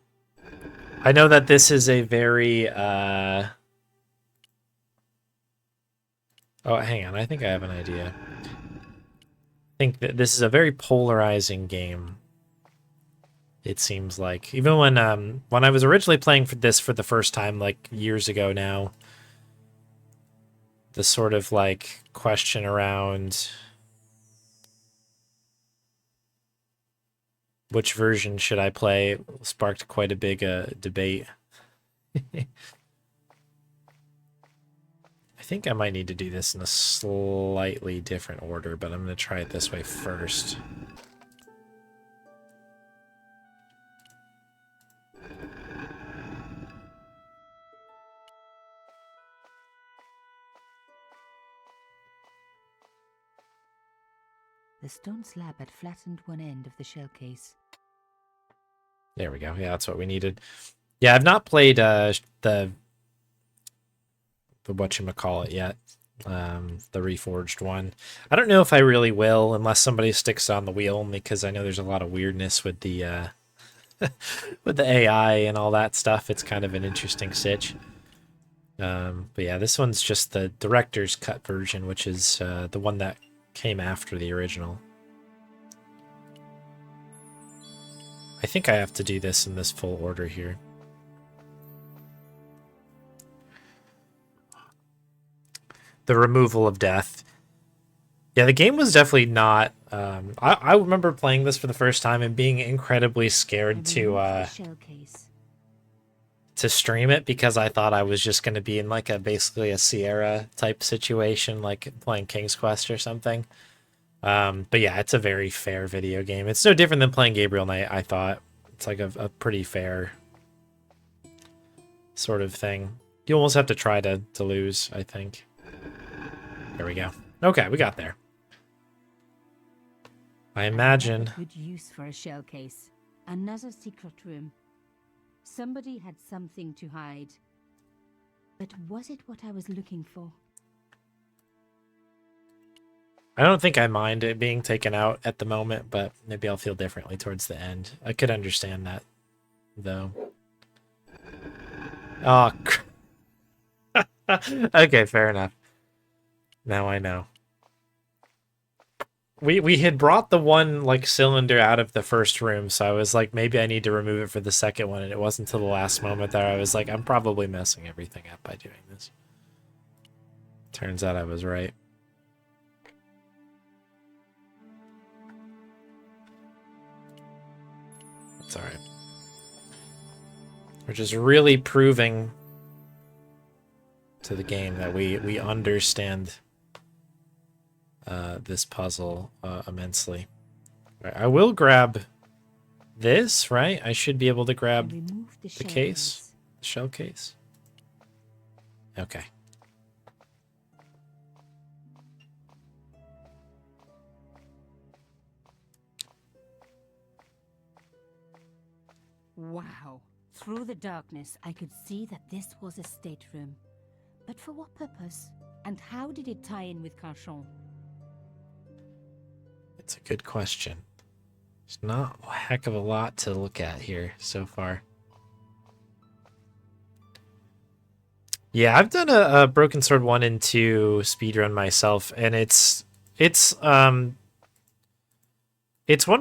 I know that this is a very oh, hang on. I think I have an idea. I think that this is a very polarizing game. It seems like, even when I was originally playing for this for the first time, like years ago now, the sort of like question around which version should I play sparked quite a big debate. I think I might need to do this in a slightly different order, but I'm going to try it this way first. The stone slab had flattened one end of the shell case. There we go. Yeah, that's what we needed. Yeah, I've not played the whatchamacallit yet. The Reforged one. I don't know if I really will unless somebody sticks on the wheel, only because I know there's a lot of weirdness with the with the AI and all that stuff. It's kind of an interesting sitch. But yeah, this one's just the director's cut version, which is the one that came after the original. I think I have to do this in this full order here. The removal of death. Yeah, the game was definitely not... I remember playing this for the first time and being incredibly scared to stream it, because I thought I was just going to be in like basically a Sierra type situation, like playing King's Quest or something. But yeah, it's a very fair video game. It's no different than playing Gabriel Knight, I thought. It's like a pretty fair sort of thing. You almost have to try to lose, I think. There we go. Okay, we got there. I imagine... Good use for a shell case. Another secret room. Somebody had something to hide. But was it what I was looking for? I don't think I mind it being taken out at the moment, but maybe I'll feel differently towards the end. I could understand that, though. Oh, okay, fair enough. Now I know. We had brought the one like cylinder out of the first room, so I was like, maybe I need to remove it for the second one, and it wasn't until the last moment that I was like, I'm probably messing everything up by doing this. Turns out I was right. It's alright. We're just really proving to the game that we understand this puzzle immensely. Right, I will grab this, right? I should be able to grab the case, the shell case. Okay. Wow. Through the darkness, I could see that this was a stateroom. But for what purpose? And how did it tie in with Carchon? It's a good question. There's not a heck of a lot to look at here so far. Yeah, I've done a Broken Sword 1 and 2 speedrun myself, and it's one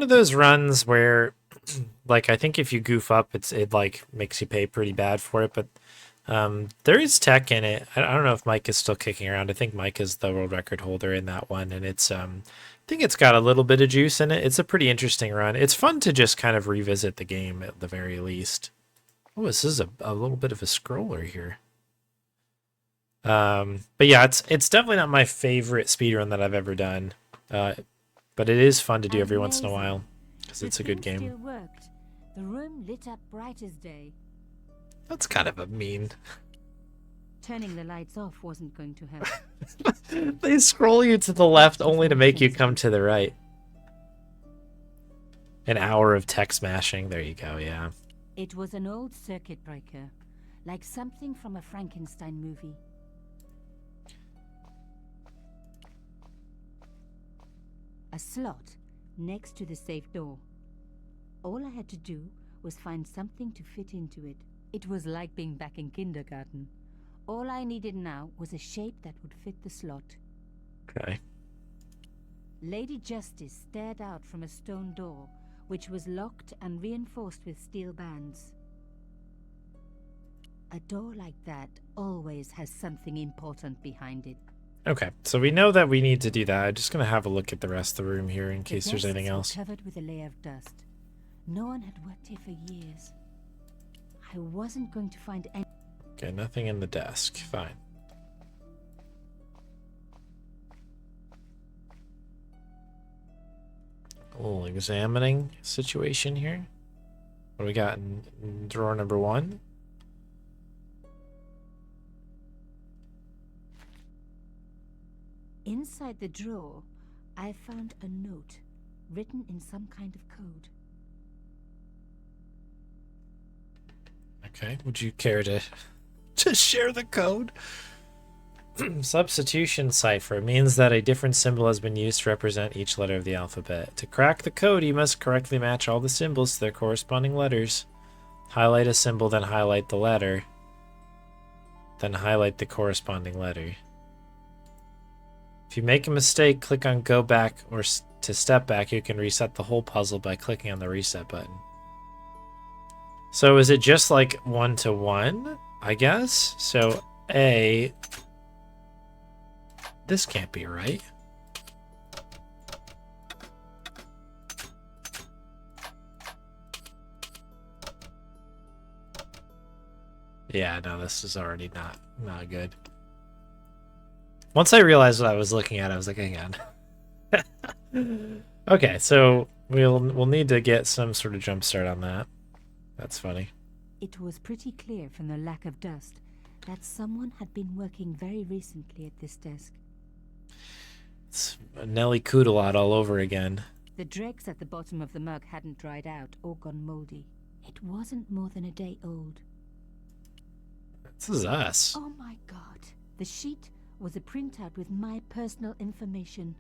of those runs where, like, I think if you goof up, it like makes you pay pretty bad for it, but there is tech in it. I don't know if Mike is still kicking around. I think Mike is the world record holder in that one, and it's I think it's got a little bit of juice in it. It's a pretty interesting run. It's fun to just kind of revisit the game at the very least. Oh, this is a little bit of a scroller here. But yeah, it's definitely not my favorite speedrun that I've ever done. But it is fun to do every once in a while because it's a good game. Still worked. The room lit up bright as day. That's kind of a mean. Turning the lights off wasn't going to help. They scroll you to the left only to make you come to the right. An hour of tech smashing. There you go, yeah. It was an old circuit breaker, like something from a Frankenstein movie. A slot next to the safe door. All I had to do was find something to fit into it. It was like being back in kindergarten. All I needed now was a shape that would fit the slot. Okay. Lady Justice stared out from a stone door, which was locked and reinforced with steel bands. A door like that always has something important behind it. Okay, so we know that we need to do that. I'm just going to have a look at the rest of the room here in case there's anything else. Covered with a layer of dust. No one had worked here for years. I wasn't going to find any... Okay, nothing in the desk. Fine. A little examining situation here. What do we got in drawer number 1? Inside the drawer, I found a note written in some kind of code. Okay, would you care to share the code? Substitution cipher means that a different symbol has been used to represent each letter of the alphabet. To crack the code, you must correctly match all the symbols to their corresponding letters. Highlight a symbol, then highlight the letter. Then highlight the corresponding letter. If you make a mistake, click on go back or to step back. You can reset the whole puzzle by clicking on the reset button. So is it just like 1-to-1, I guess? So A, this can't be right. Yeah, no, this is already not good. Once I realized what I was looking at, I was like, hang on. Okay, so we'll need to get some sort of jump start on that. That's funny. It was pretty clear from the lack of dust that someone had been working very recently at this desk. It's Nelly Coodalot all over again. The dregs at the bottom of the mug hadn't dried out or gone moldy. It wasn't more than a day old. This is us. Oh my god. The sheet was a printout with my personal information.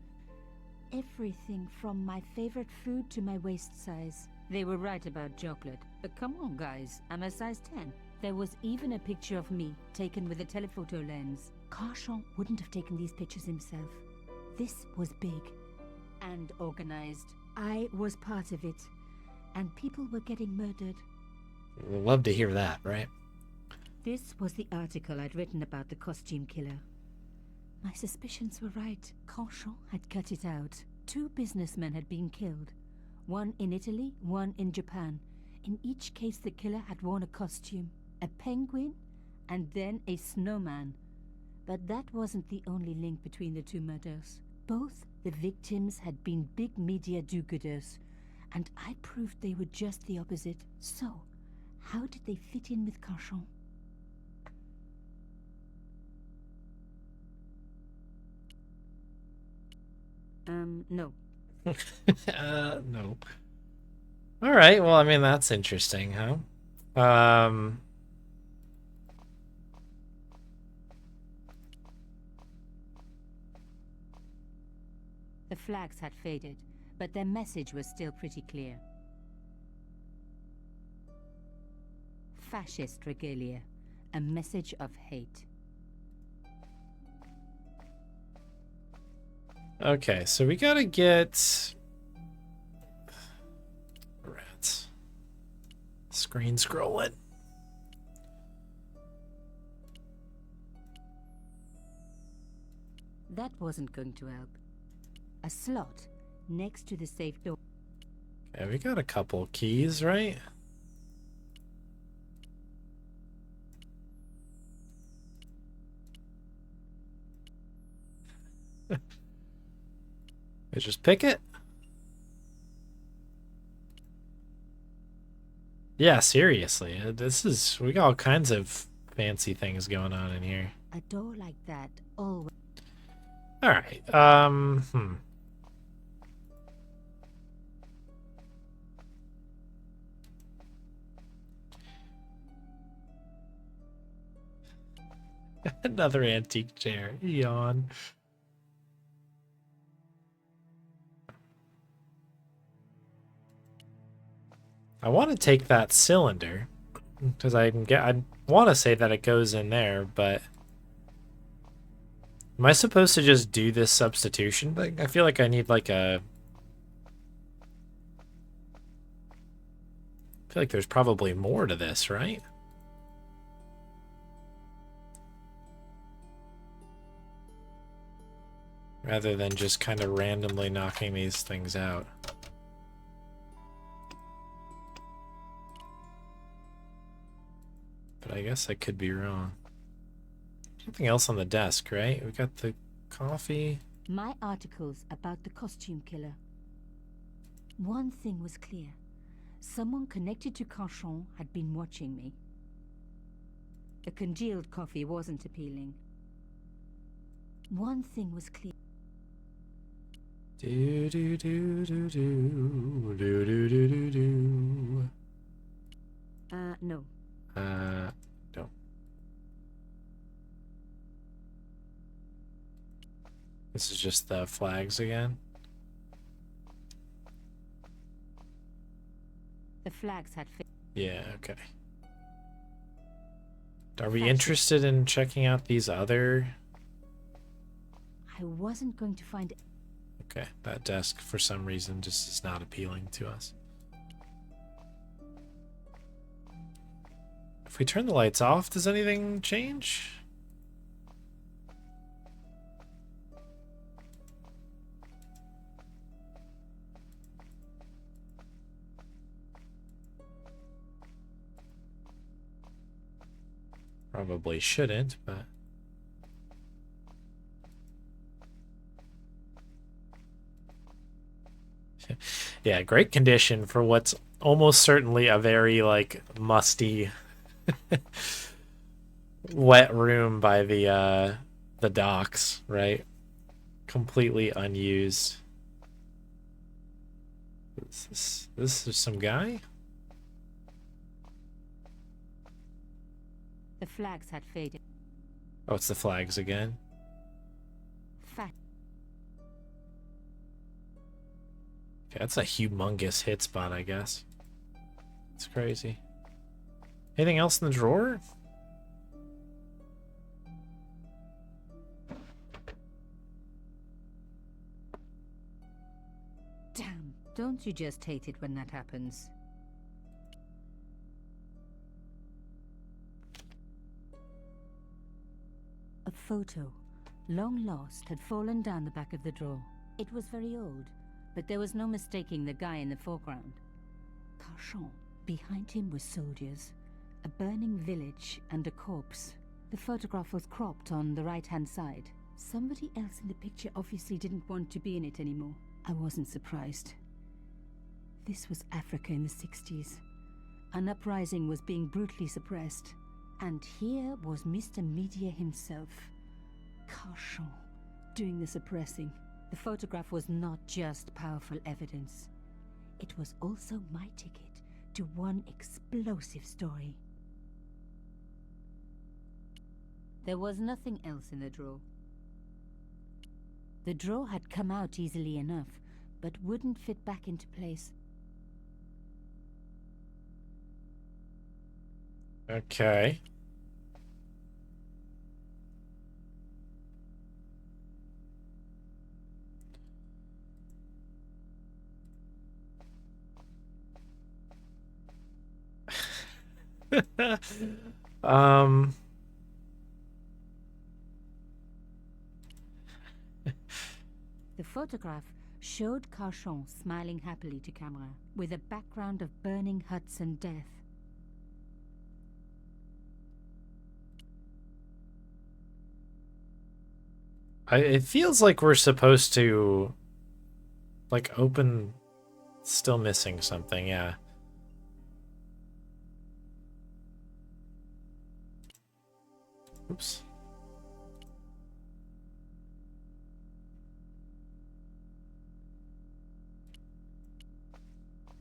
Everything from my favorite food to my waist size. They were right about chocolate. But come on, guys. I'm a size 10. There was even a picture of me, taken with a telephoto lens. Carchon wouldn't have taken these pictures himself. This was big and organized. I was part of it. And people were getting murdered. We'll love to hear that, right? This was the article I'd written about the costume killer. My suspicions were right. Carchon had cut it out. 2 businessmen had been killed. One in Italy, one in Japan. In each case, the killer had worn a costume. A penguin, and then a snowman. But that wasn't the only link between the 2 murders. Both the victims had been big media do-gooders, and I proved they were just the opposite. So, how did they fit in with Carchon? No. No. All right, well, I mean, that's interesting, huh? Um... The flags had faded, but their message was still pretty clear. Fascist regalia, a message of hate. Okay, so we gotta get... Rats. Screen scrolling. That wasn't going to help. A slot next to the safe door. Yeah, we got a couple keys, right? We just pick it? Yeah, seriously. We got all kinds of fancy things going on in here. A door like that always... Alright, Another antique chair. Yawn. I want to take that cylinder because I want to say that it goes in there, but am I supposed to just do this substitution thing? I feel like I need like a... I feel like there's probably more to this, right? Rather than just kind of randomly knocking these things out. But I guess I could be wrong. Something else on the desk, right? We got the coffee. My articles about the costume killer. One thing was clear. Someone connected to Cauchon had been watching me. The congealed coffee wasn't appealing. One thing was clear. Do do do do do do do do do do. No. No. This is just the flags again. The flags had Yeah, okay. Are we interested in checking out these other... I wasn't going to find... Okay, that desk for some reason just is not appealing to us. If we turn the lights off, does anything change? Probably shouldn't, but... Yeah, great condition for what's almost certainly a very, like, musty, wet room by the docks, right? Completely unused. This is some guy? The flags had faded. Oh, it's the flags again. Fat. Okay, that's a humongous hit spot, I guess. It's crazy. Anything else in the drawer? Damn, don't you just hate it when that happens? A photo, long lost, had fallen down the back of the drawer. It was very old, but there was no mistaking the guy in the foreground. Cauchon. Behind him were soldiers, a burning village, and a corpse. The photograph was cropped on the right-hand side. Somebody else in the picture obviously didn't want to be in it anymore. I wasn't surprised. This was Africa in the 60s. An uprising was being brutally suppressed. And here was Mr. Media himself, Cauchon, doing the suppressing. The photograph was not just powerful evidence. It was also my ticket to one explosive story. There was nothing else in the drawer. The drawer had come out easily enough, but wouldn't fit back into place. Okay. um The photograph showed Carchon smiling happily to camera, with a background of burning huts and death. it feels like we're supposed to like open. Still missing something, yeah. Oops.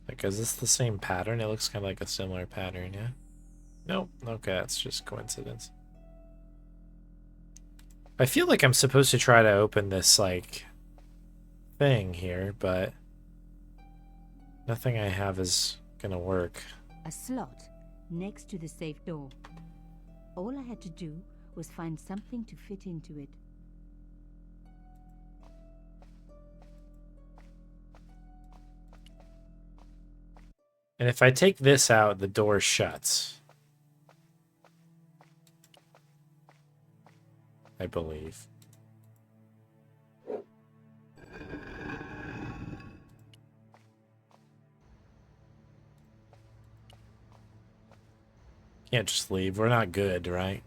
Like, is this the same pattern? It looks kind of like a similar pattern, yeah? Nope. Okay, that's just coincidence. I feel like I'm supposed to try to open this, like, thing here, but nothing I have is gonna work. A slot next to the safe door. All I had to do was find something to fit into it. And if I take this out, the door shuts. I believe. Can't just leave. We're not good, right?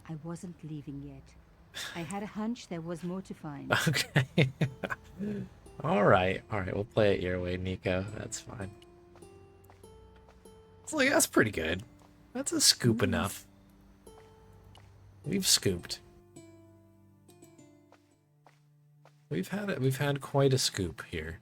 I wasn't leaving yet. I had a hunch there was more to find. Okay. All right. We'll play it your way, Nico. That's fine. It's like, that's pretty good. That's a scoop enough. We've scooped. We've had quite a scoop here.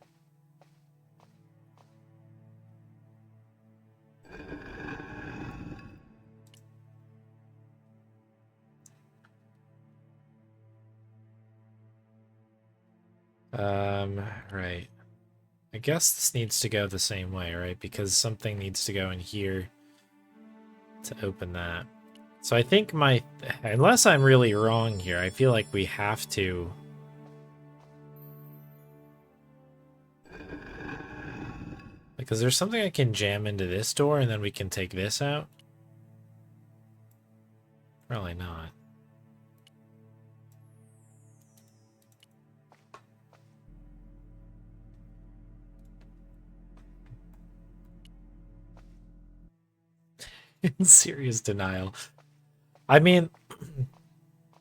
Right. I guess this needs to go the same way, right? Because something needs to go in here to open that. So I think unless I'm really wrong here, I feel like we have to... Like, is there something I can jam into this door and then we can take this out? Probably not. In serious denial. I mean,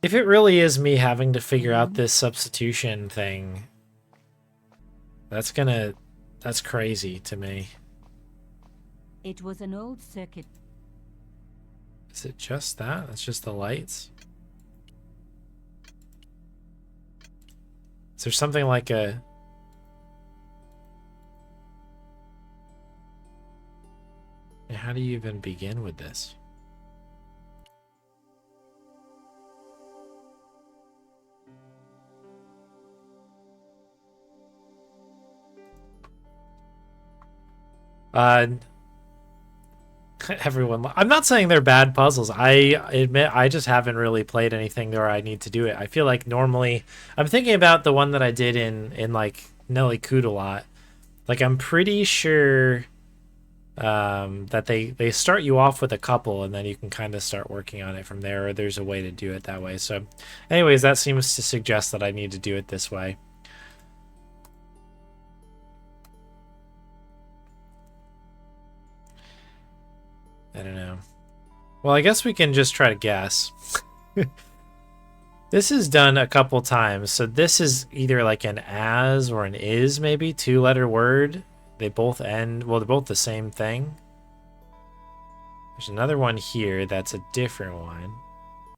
if it really is me having to figure out this substitution thing, that's crazy to me. It was an old circuit. Is it just that? That's just the lights? Is there something like a... How do you even begin with this? Everyone, I'm not saying they're bad puzzles. I admit I just haven't really played anything where I need to do it. I feel like normally I'm thinking about the one that I did in like Nelly Coot a lot. Like, I'm pretty sure that they start you off with a couple and then you can kind of start working on it from there, or there's a way to do it that way. So anyways, that seems to suggest that I need to do it this way. I don't know. Well, I guess we can just try to guess. This is done a couple times, so this is either like an as or an is, maybe, 2-letter word. They both end, well, they're both the same thing. There's another one here that's a different one,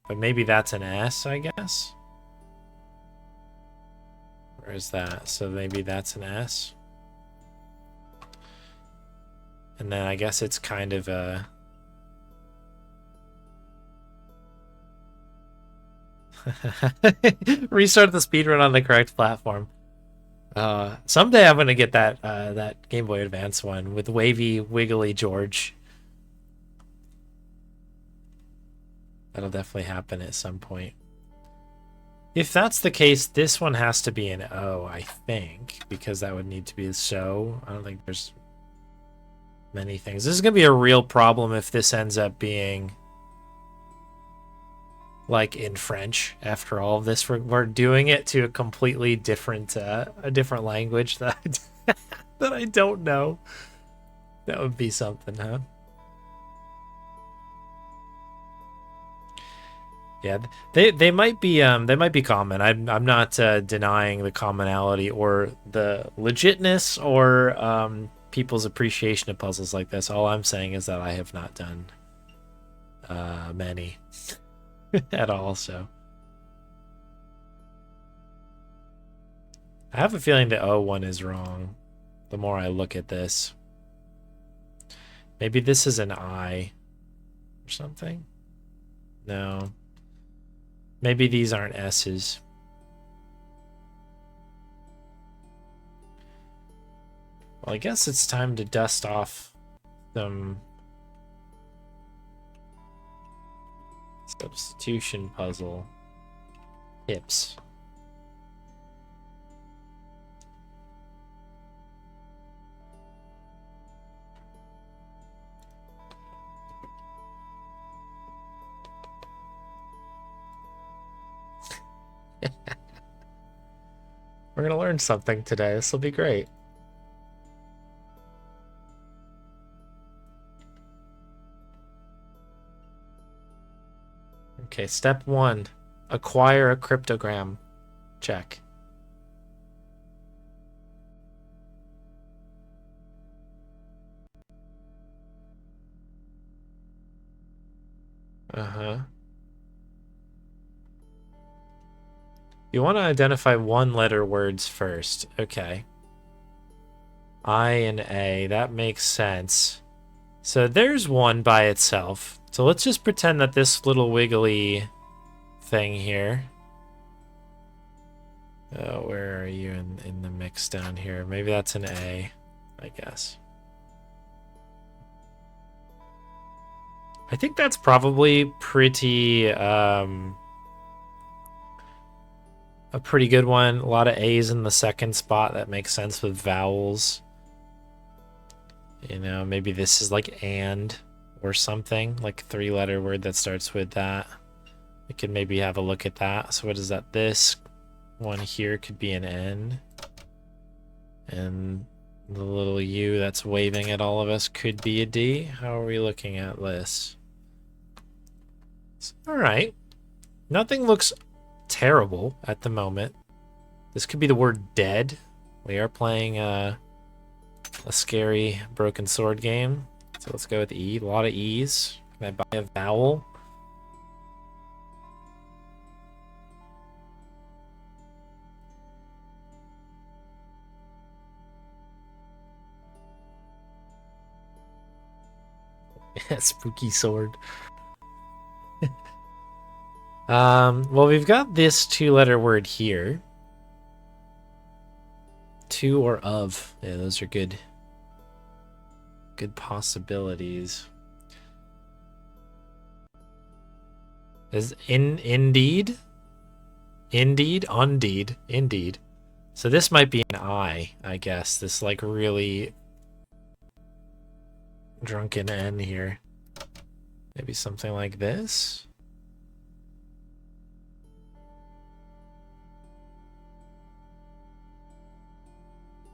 but maybe that's an S, I guess. Where is that? So maybe that's an S. And then I guess it's kind of a... Restart the speedrun on the correct platform. Someday I'm gonna get that that Game Boy Advance one with wavy, wiggly George. That'll definitely happen at some point. If that's the case, this one has to be an O, I think, because that would need to be the show. I don't think there's many things. This is gonna be a real problem if this ends up being like in French. After all of this, we're doing it to a completely different a different language that that I don't know. That would be something, huh? Yeah, they might be common. I'm not denying the commonality or the legitness or people's appreciation of puzzles like this. All I'm saying is that I have not done many at all. So I have a feeling the O one is wrong. The more I look at this, maybe this is an I or something. No. Maybe these aren't S's. Well, I guess it's time to dust off some substitution puzzle tips. We're gonna learn something today. This will be great. Okay, step 1. Acquire a cryptogram. Check. Uh-huh. You want to identify one-letter words first. Okay. I and A. That makes sense. So there's one by itself. So let's just pretend that this little wiggly thing here. Oh, where are you in the mix down here? Maybe that's an A, I guess. I think that's probably pretty... a pretty good one. A lot of A's in the second spot. That makes sense with vowels. You know, maybe this is like and or something. Like a 3-letter word that starts with that. We could maybe have a look at that. So what is that? This one here could be an N. And the little U that's waving at all of us could be a D. How are we looking at this? Alright. Nothing looks terrible at the moment. This could be the word dead. We are playing a scary broken sword game. So let's go with E. A lot of E's. Can I buy a vowel? Spooky sword. Well, we've got this 2-letter word here. To or of. Yeah, those are good possibilities. Is indeed? Indeed? Undeed. Indeed. So this might be an I guess. This like really drunken N here. Maybe something like this.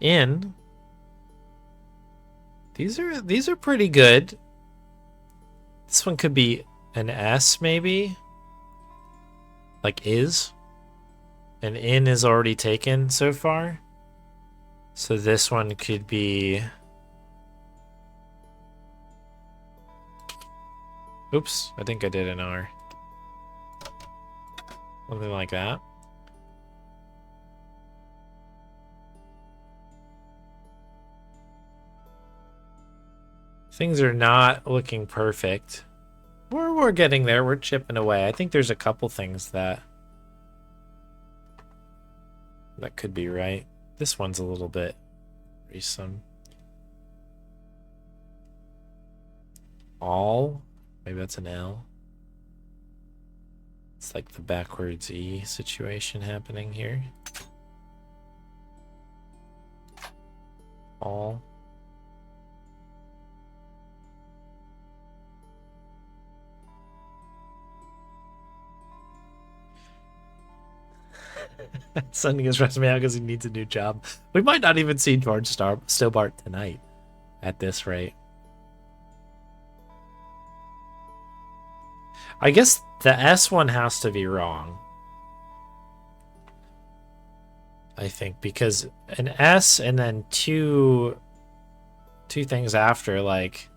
In. These are pretty good. This one could be an S maybe. Like is. And in is already taken so far. So this one could be... Oops, I think I did an R. Something like that. Things are not looking perfect. We're getting there. We're chipping away. I think there's a couple things that could be right. This one's a little bit worrisome. All? Maybe that's an L. It's like the backwards E situation happening here. All. Sending his resume out because he needs a new job. We might not even see George Stobart tonight at this rate. I guess the S one has to be wrong. I think because an S and then two things after, like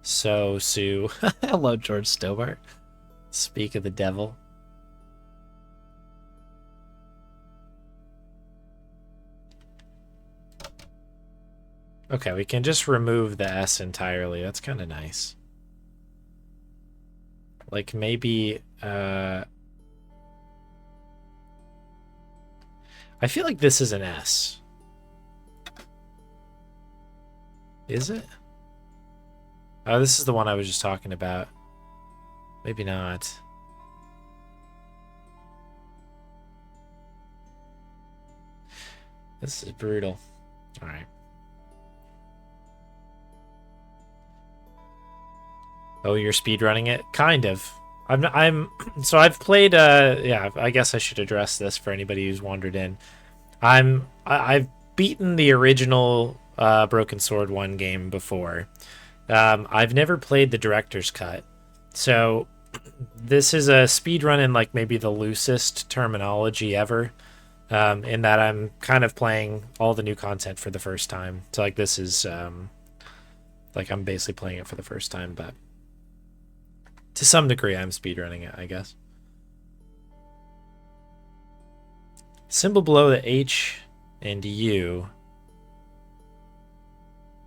Sue. Hello, George Stobart. Speak of the devil. Okay, we can just remove the S entirely. That's kind of nice. Like maybe I feel like this is an S. Is it? Oh, this is the one I was just talking about. Maybe not. This is brutal. All right. Oh, you're speedrunning it? Kind of. So I've played yeah, I guess I should address this for anybody who's wandered in. I've beaten the original Broken Sword 1 game before. I've never played the director's cut. So this is a speedrun in like maybe the loosest terminology ever. In that I'm kind of playing all the new content for the first time. So like this is like I'm basically playing it for the first time, but to some degree, I'm speedrunning it, I guess. Symbol below the H and U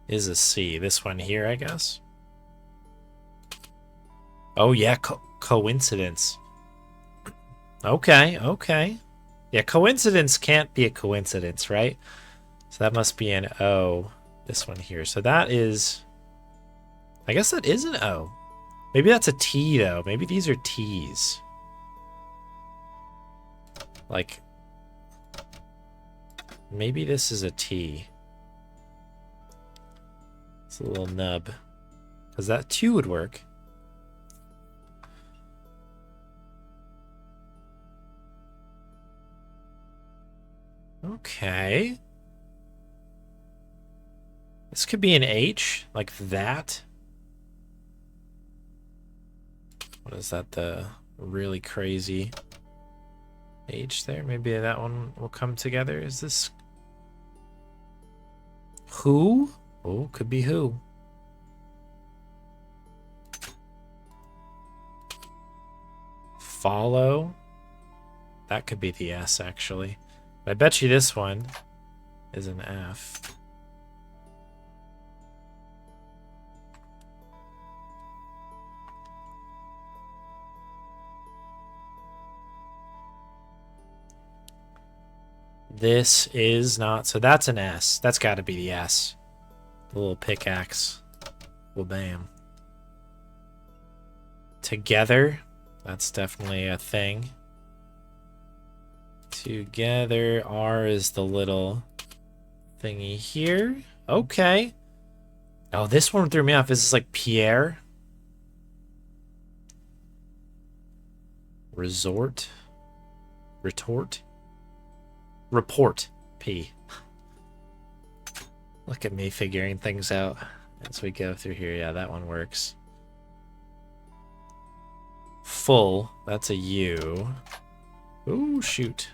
is a C. This one here, I guess. Oh, yeah, coincidence. Okay, okay. Yeah, coincidence can't be a coincidence, right? So that must be an O, this one here. So that is... I guess that is an O. Maybe that's a T, though. Maybe these are T's. Like, maybe this is a T. It's a little nub. Because that 2 would work. Okay. This could be an H, like that. What is that, the really crazy H there? Maybe that one will come together. Is this who? Oh, could be who. Follow. That could be the S, actually. But I bet you this one is an F. This is not... So that's an S. That's got to be the S. The little pickaxe. Well, bam. Together. That's definitely a thing. Together. R is the little thingy here. Okay. Oh, this one threw me off. Is this like Pierre? Resort? Retort? Report. P. Look at me figuring things out as we go through here. Yeah, that one works. Full. That's a U. Ooh, shoot.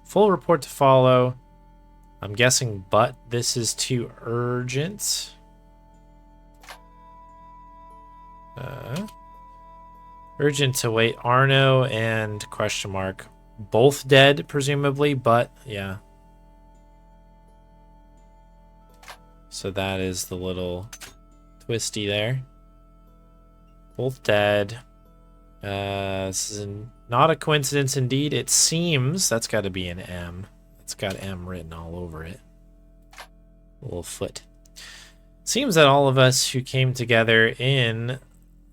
Full report to follow. I'm guessing, but this is too urgent. Urgent to wait. Arno and question mark. Both dead, presumably, but yeah. So that is the little twisty there. Both dead. This is not a coincidence indeed. It seems that's got to be an M. It's got M written all over it. Little foot. Seems that all of us who came together in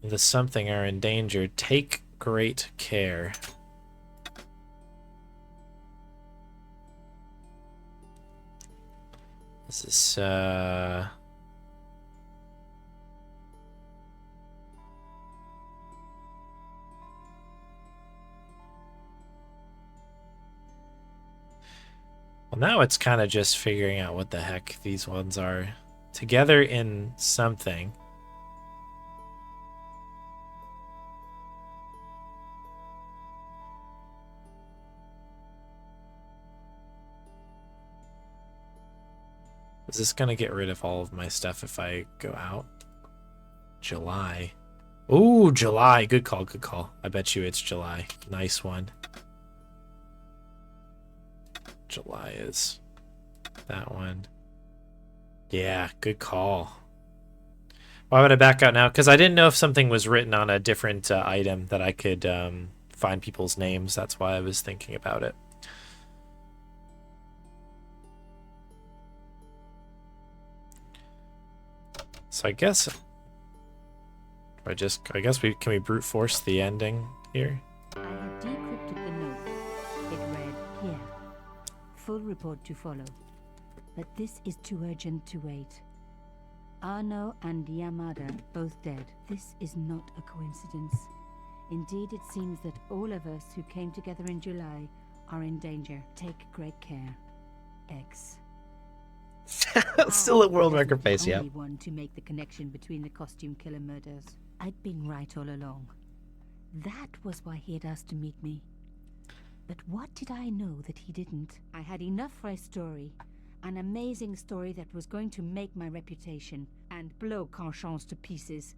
the something are in danger. Take great care. This is well, now it's kind of just figuring out what the heck these ones are. Together in something. Is this gonna get rid of all of my stuff if I go out? July. Ooh, July. Good call, good call. I bet you it's July. Nice one. July is that one. Yeah, good call. Why would I back out now? Because I didn't know if something was written on a different item that I could find people's names. That's why I was thinking about it. So I guess can we brute force the ending here? I have decrypted the note. It read, here. Full report to follow. But this is too urgent to wait. Arno and Yamada both dead. This is not a coincidence. Indeed, it seems that all of us who came together in July are in danger. Take great care. X. Still a world record face, yeah. I was the only one to make the connection between the costume killer murders. I'd been right all along. That was why he had asked to meet me. But what did I know that he didn't? I had enough for a story. An amazing story that was going to make my reputation and blow Carchance to pieces.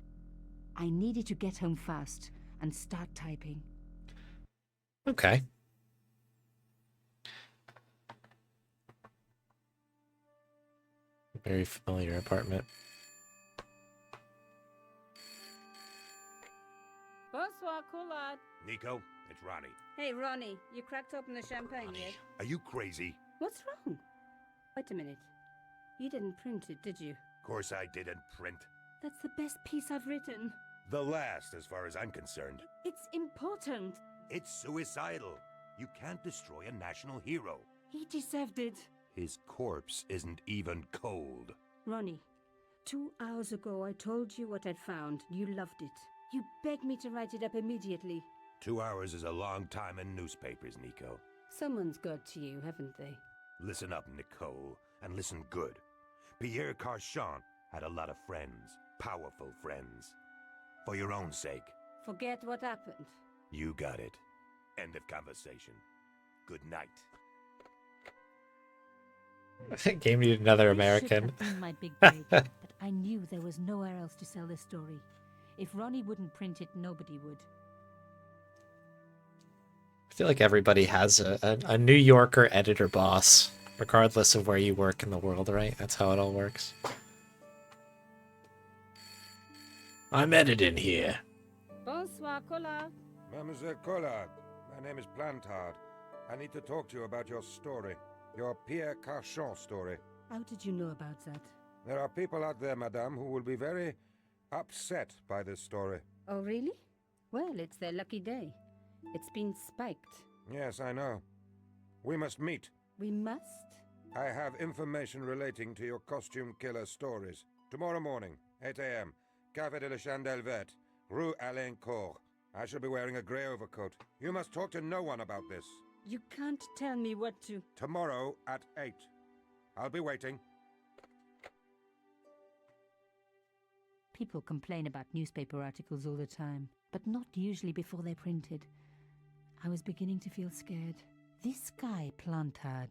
I needed to get home fast and start typing. Okay. Very familiar apartment. Bonsoir, Collard. Nico, it's Ronnie. Hey, Ronnie, you cracked open the champagne yet? Are you crazy? What's wrong? Wait a minute. You didn't print it, did you? Of course I didn't print. That's the best piece I've written. The last, as far as I'm concerned. It's important. It's suicidal. You can't destroy a national hero. He deserved it. His corpse isn't even cold. Ronnie, 2 hours ago I told you what I'd found. You loved it. You begged me to write it up immediately. 2 hours is a long time in newspapers, Nico. Someone's got to you, haven't they? Listen up, Nicole, and listen good. Pierre Carchant had a lot of friends, powerful friends. For your own sake. Forget what happened. You got it. End of conversation. Good night. Game needed another This American. should have been my big break, but I knew there was nowhere else to sell this story. If Ronnie wouldn't print it, nobody would. I feel like everybody has a New Yorker editor boss, regardless of where you work in the world, right? That's how it all works. I'm editing here. Bonsoir, Collard. Mademoiselle Collard, my name is Plantard. I need to talk to you about your story. Your Pierre Carchant story. How did you know about that? There are people out there, madame, who will be very upset by this story. Oh, really? Well, it's their lucky day. It's been spiked. Yes, I know. We must meet. We must? I have information relating to your costume killer stories. Tomorrow morning, 8 a.m., Café de la Chandelle Verte, Rue Alain Court. I shall be wearing a grey overcoat. You must talk to no one about this. You can't tell me what to... Tomorrow at 8. I'll be waiting. People complain about newspaper articles all the time, but not usually before they're printed. I was beginning to feel scared. This guy, Plantard,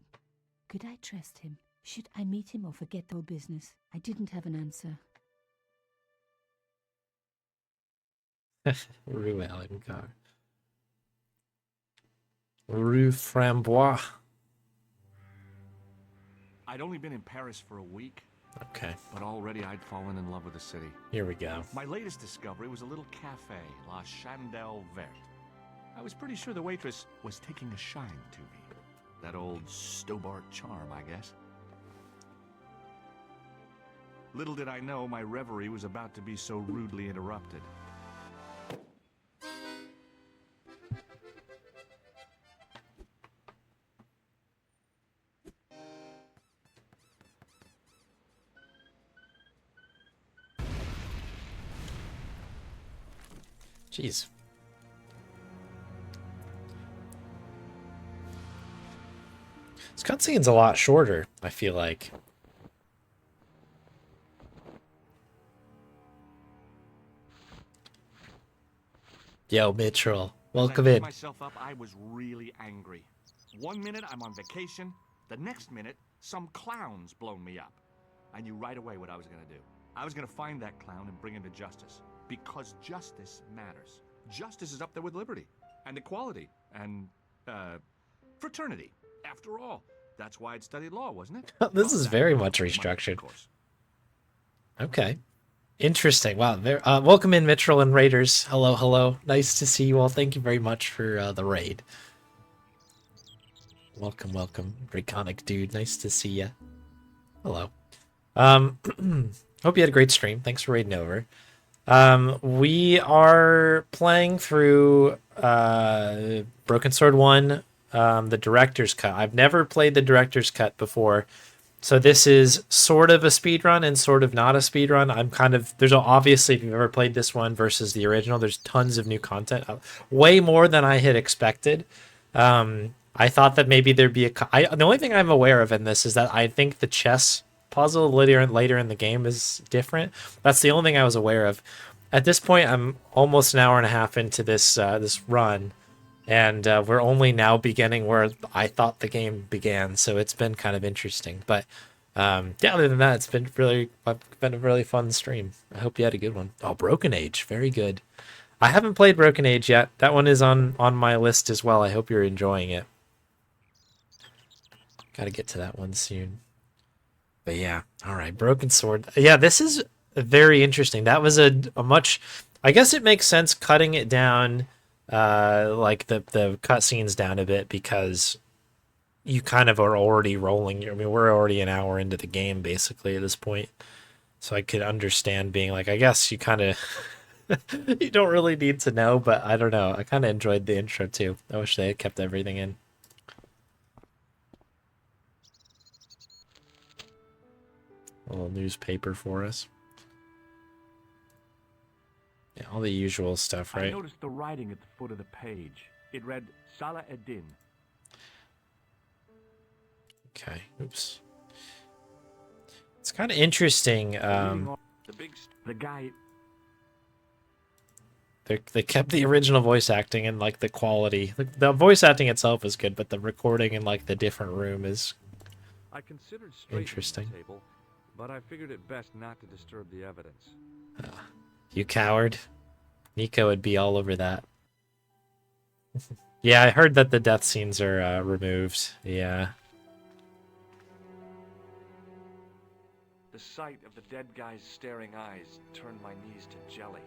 could I trust him? Should I meet him or forget the whole business? I didn't have an answer. Rue Alencar. Rue Frambois. I'd only been in Paris for a week. Okay. But already I'd fallen in love with the city. Here we go. My latest discovery was a little cafe, La Chandelle Verte. I was pretty sure the waitress was taking a shine to me. That old Stobart charm, I guess. Little did I know my reverie was about to be so rudely interrupted. Jeez. This cutscene's a lot shorter, I feel like. Yo, Mitchell. Welcome in. Myself up, I was really angry. 1 minute I'm on vacation, the next minute some clown's blown me up. I knew right away what I was gonna do. I was gonna find that clown and bring him to justice. Because justice matters. Justice is up there with liberty and equality and fraternity. After all, that's why I'd studied law, wasn't it? This is very much restructured. Okay. Interesting. Wow. Welcome in, Mitchell and Raiders. Hello, hello. Nice to see you all. Thank you very much for the raid. Welcome, welcome. Draconic dude. Nice to see ya. Hello. Hope you had a great stream. Thanks for raiding over. We are playing through Broken Sword 1, the director's cut. I've never played the director's cut before. So this is sort of a speedrun and sort of not a speedrun. There's obviously, if you've ever played this one versus the original, there's tons of new content. Way more than I had expected. I thought that maybe there'd be the only thing I'm aware of in this is that I think the chess puzzle later in the game is different. That's the only thing I was aware of. At this point, I'm almost an hour and a half into this run. And we're only now beginning where I thought the game began, so it's been kind of interesting. But yeah, other than that, it's been a really fun stream. I hope you had a good one. Oh, Broken Age, very good. I haven't played Broken Age yet. That one is on my list as well. I hope you're enjoying it. Got to get to that one soon. But yeah, all right, Broken Sword. Yeah, this is very interesting. That was a much. I guess it makes sense cutting it down. Like the cutscenes down a bit because you kind of are already rolling. I mean, we're already an hour into the game basically at this point, so I could understand being like, I guess you kind of you don't really need to know, but I don't know. I kind of enjoyed the intro too. I wish they had kept everything in. A little newspaper for us. Yeah, all the usual stuff, right? I noticed the writing at the foot of the page. It read Salah Eddin. Okay, oops. It's kind of interesting. The guy. They kept the original voice acting and like the quality. The voice acting itself is good, but the recording in like the different room is interesting. The table, but I figured it best not to disturb the evidence. You coward. Nico would be all over that. Yeah, I heard that the death scenes are removed. Yeah. The sight of the dead guy's staring eyes turned my knees to jelly.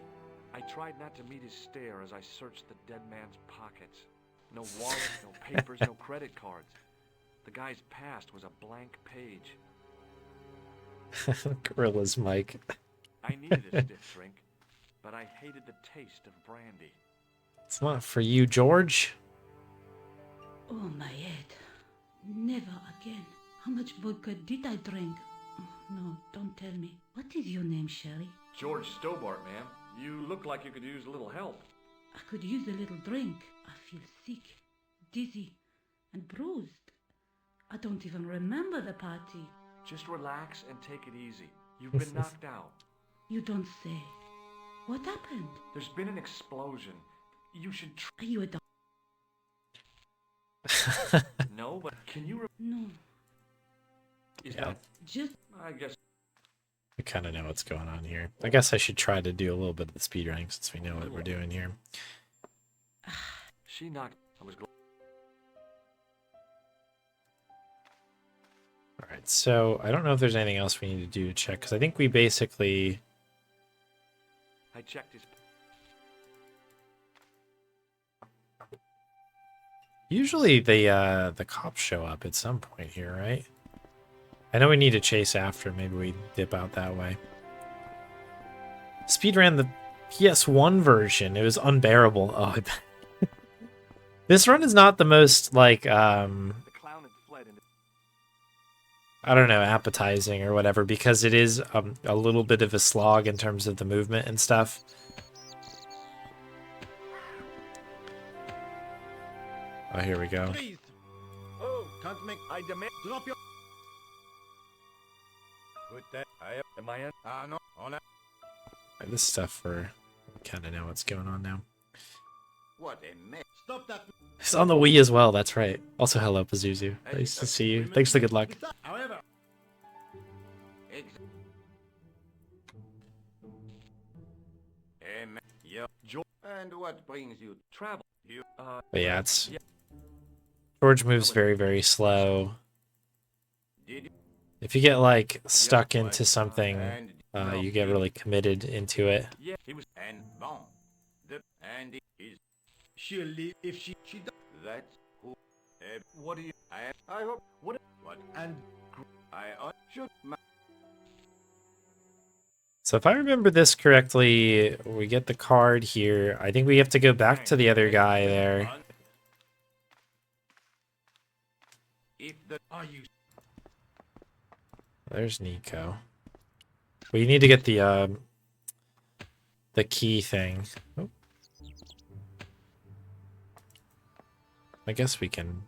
I tried not to meet his stare as I searched the dead man's pockets. No wallet, no papers, no credit cards. The guy's past was a blank page. Gorilla's Mike. I needed a stiff drink, but I hated the taste of brandy. It's not for you, George. Oh, my head. Never again. How much vodka did I drink? Oh, no, don't tell me. What is your name, Sherry? George Stobart, ma'am. You look like you could use a little help. I could use a little drink. I feel sick, dizzy, and bruised. I don't even remember the party. Just relax and take it easy. You've been knocked out. You don't say. What happened? There's been an explosion. You should Are you a doctor? No, but can you... No. Is Yeah. that... Just... I guess... I kind of know what's going on here. I guess I should try to do a little bit of the speedrunning since we know what we're doing here. She knocked... I was... Alright, so I don't know if there's anything else we need to do to check, because I think we basically... I checked his. Usually the cops show up at some point here, right? I know we need to chase after. Maybe we dip out that way. Speedran the PS1 version. It was unbearable. Oh, I bet. This run is not the most, like, The clown had fled into. I don't know, appetizing or whatever, because it is a little bit of a slog in terms of the movement and stuff. Oh, here we go. Please. Oh, can't make. I demand. Drop your. With that, Am I in? no, on that. This stuff, we kind of know what's going on now. What a mess. Stop that. It's on the Wii as well, that's right. Also, hello, Pazuzu. Nice to see you. Thanks for the good luck. However. Yeah. And what brings you Travel. You. But yeah, it's... Yeah. George moves very, very slow. Did you? If you get, like, stuck into something, And you get really committed into it. Yeah. He was. and bon. And it is surely if she does that's who. What do you? I hope what and I should. So if I remember this correctly, we get the card here. I think we have to go back to the other guy there. If the are you There's Nico. We need to get the key thing. Oh. I guess we can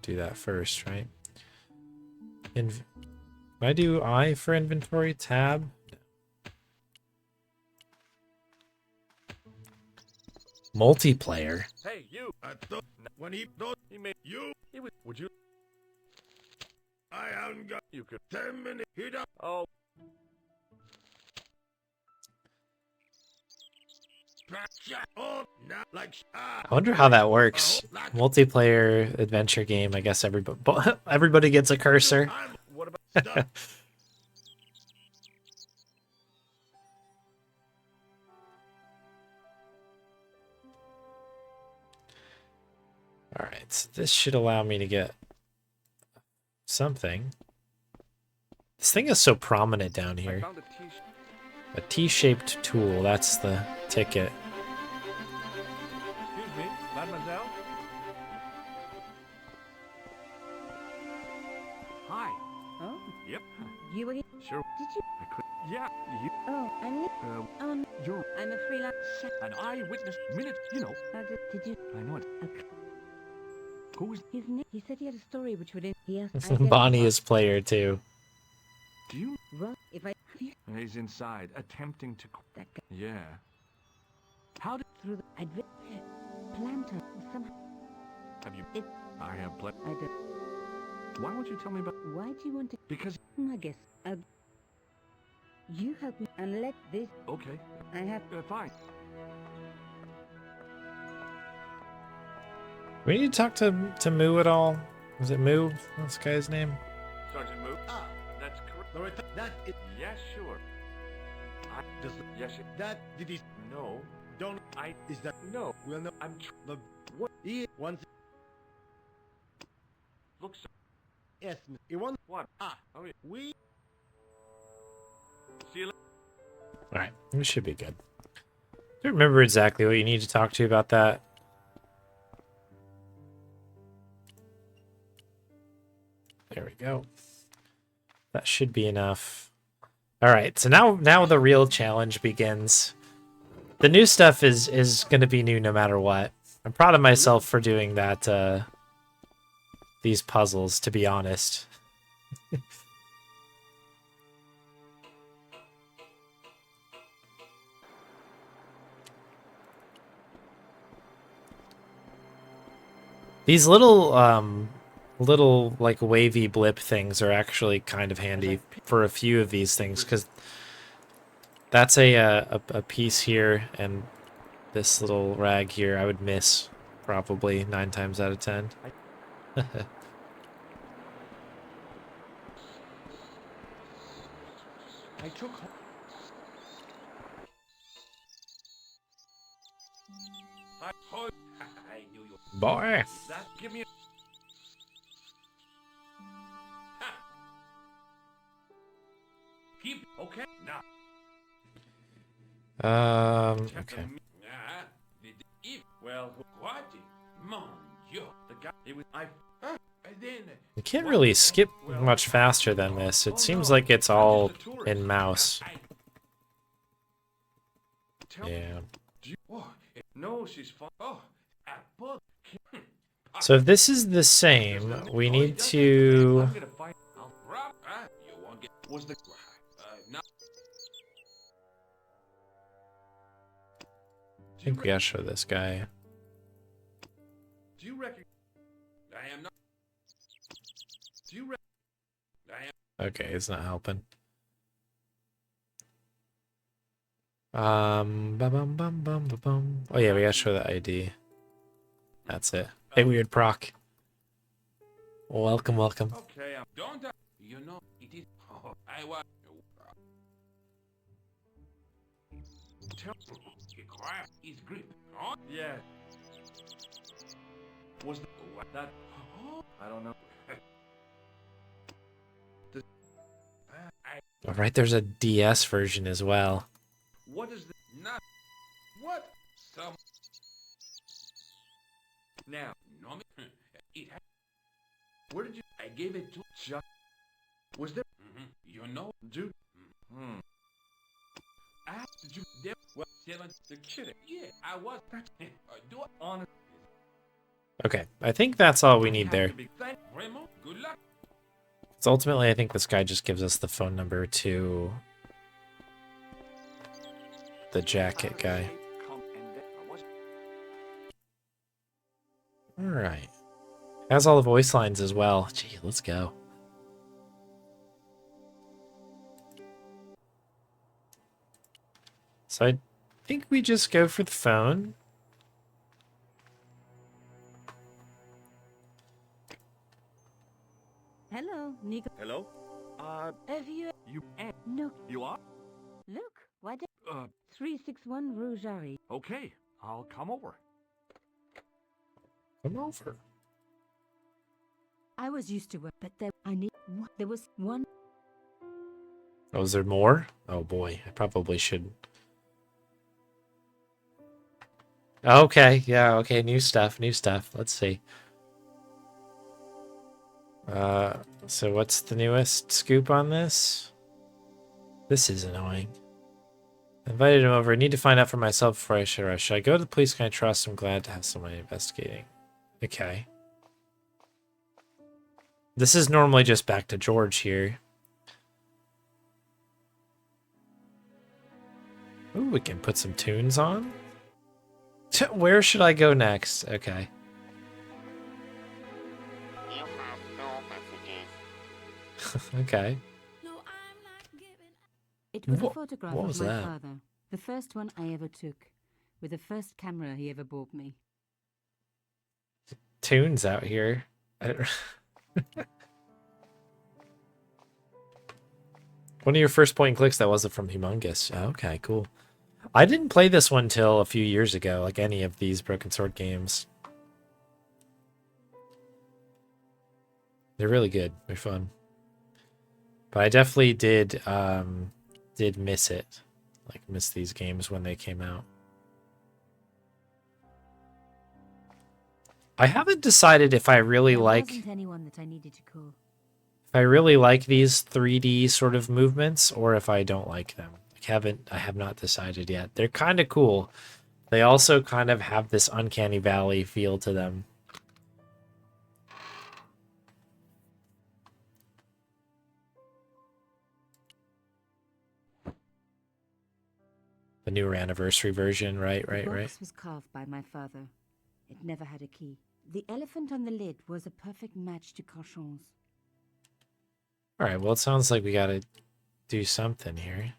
do that first, right? Can I do I for inventory? Tab? Multiplayer? Hey, you. I thought when he thought He made. you He was. Would you? I haven't got You could. 10 minutes. He does. Oh. Oh, now like I wonder how that works. Multiplayer adventure game. I guess everybody gets a cursor. What about stuff? All right, so this should allow me to get something. This thing is so prominent down I here. found a T-shirt. A T-shaped tool. That's the ticket. Excuse me, mademoiselle. Hi. Oh, Yep. you were here? Sure. Did you? I could. Yeah. You. Oh, I'm You're I'm a freelance. an eyewitness. Minute. You know. Did you? I know it. Who is? His name? He said he had a story which would. He asked. Bonnie is player too. Do you? Well, if I He's inside, attempting to. that guy Yeah. How did? through the planter somehow. Have you? It- I have plenty. I don't. Why won't you tell me about? Why do you want to? Because. I guess. You help me and let this. Okay. I have. Fine. We need to talk to Moo at all. Was it Moo? What's this guy's name? Sergeant Moot. That's correct. That is Yes, sure. just Yes. that did he No. don't I. is that No. well no I'm. the what he wants Look. Sir. yes he wants What? ah Oh yeah. we See you later. All right, we should be good. I don't remember exactly what you need to talk to about that. There we go. That should be enough. All right, so now the real challenge begins. The new stuff is going to be new no matter what. I'm proud of myself for doing that. These puzzles, to be honest. These little like wavy blip things are actually kind of handy for a few of these things, because that's a piece here, and this little rag here I would miss probably 9 times out of 10. I took. I knew you. Boy. That give me. Keep okay now. Okay. Well, what? Mon Dieu, the guy. It was I. Then. You can't really skip much faster than this. It seems like it's all in mouse. Yeah. No, she's fine. Oh, apple. So if this is the same, we need to... I think we gotta show this guy. Do you reckon I am not? Do you reckon I am? Okay, it's not helping. Oh yeah, we gotta show the ID. That's it. Hey, weird proc. Welcome, welcome. Okay, don't you know it is? Oh, I was. Tell his grip. Oh, yeah. Was that? Oh, I don't know. All right, there's a DS version as well. What is the not? What? Some. Now, no, it. Where did you? I gave it to Chuck. Was there? You know, dude. Did you? There, well, the kidding. Yeah, I was. Do it on. Okay, I think that's all we need there. Good luck. So ultimately, I think this guy just gives us the phone number to the jacket guy. All right. Has all the voice lines as well. Gee, let's go. So I think we just go for the phone. Hello, Nico. Hello? Have you? No. You are? Look, why the 361 Rue Jarry. Okay, I'll come over. Come over. I was used to it, but there was one. Oh, is there more? Oh boy, I probably should. Okay, yeah, okay, new stuff, new stuff. Let's see. So what's the newest scoop on this? This is annoying. I invited him over. I need to find out for myself before I should rush. Should I go to the police? Can I trust? I'm glad to have someone investigating. Okay. This is normally just back to George here. Ooh, we can put some tunes on. Where should I go next? Okay. You have no messages. Okay. It was a photograph what was of my that? father. The first one I ever took. With the first camera he ever bought me. Tunes out here. One of your first point and clicks that wasn't from Humongous. Oh, okay, cool. I didn't play this one till a few years ago, like any of these Broken Sword games. They're really good. They're fun. But I definitely did miss it. Like, miss these games when they came out. I haven't decided if I really like... There wasn't anyone that I needed to call. If I really like these 3D sort of movements, or if I don't like them. I have not decided yet. They're kind of cool. They also kind of have this uncanny valley feel to them. The newer anniversary version, right. The box was carved by my father. It never had a key. The elephant on the lid was a perfect match to Carchon's. Alright, well, it sounds like we gotta do something here.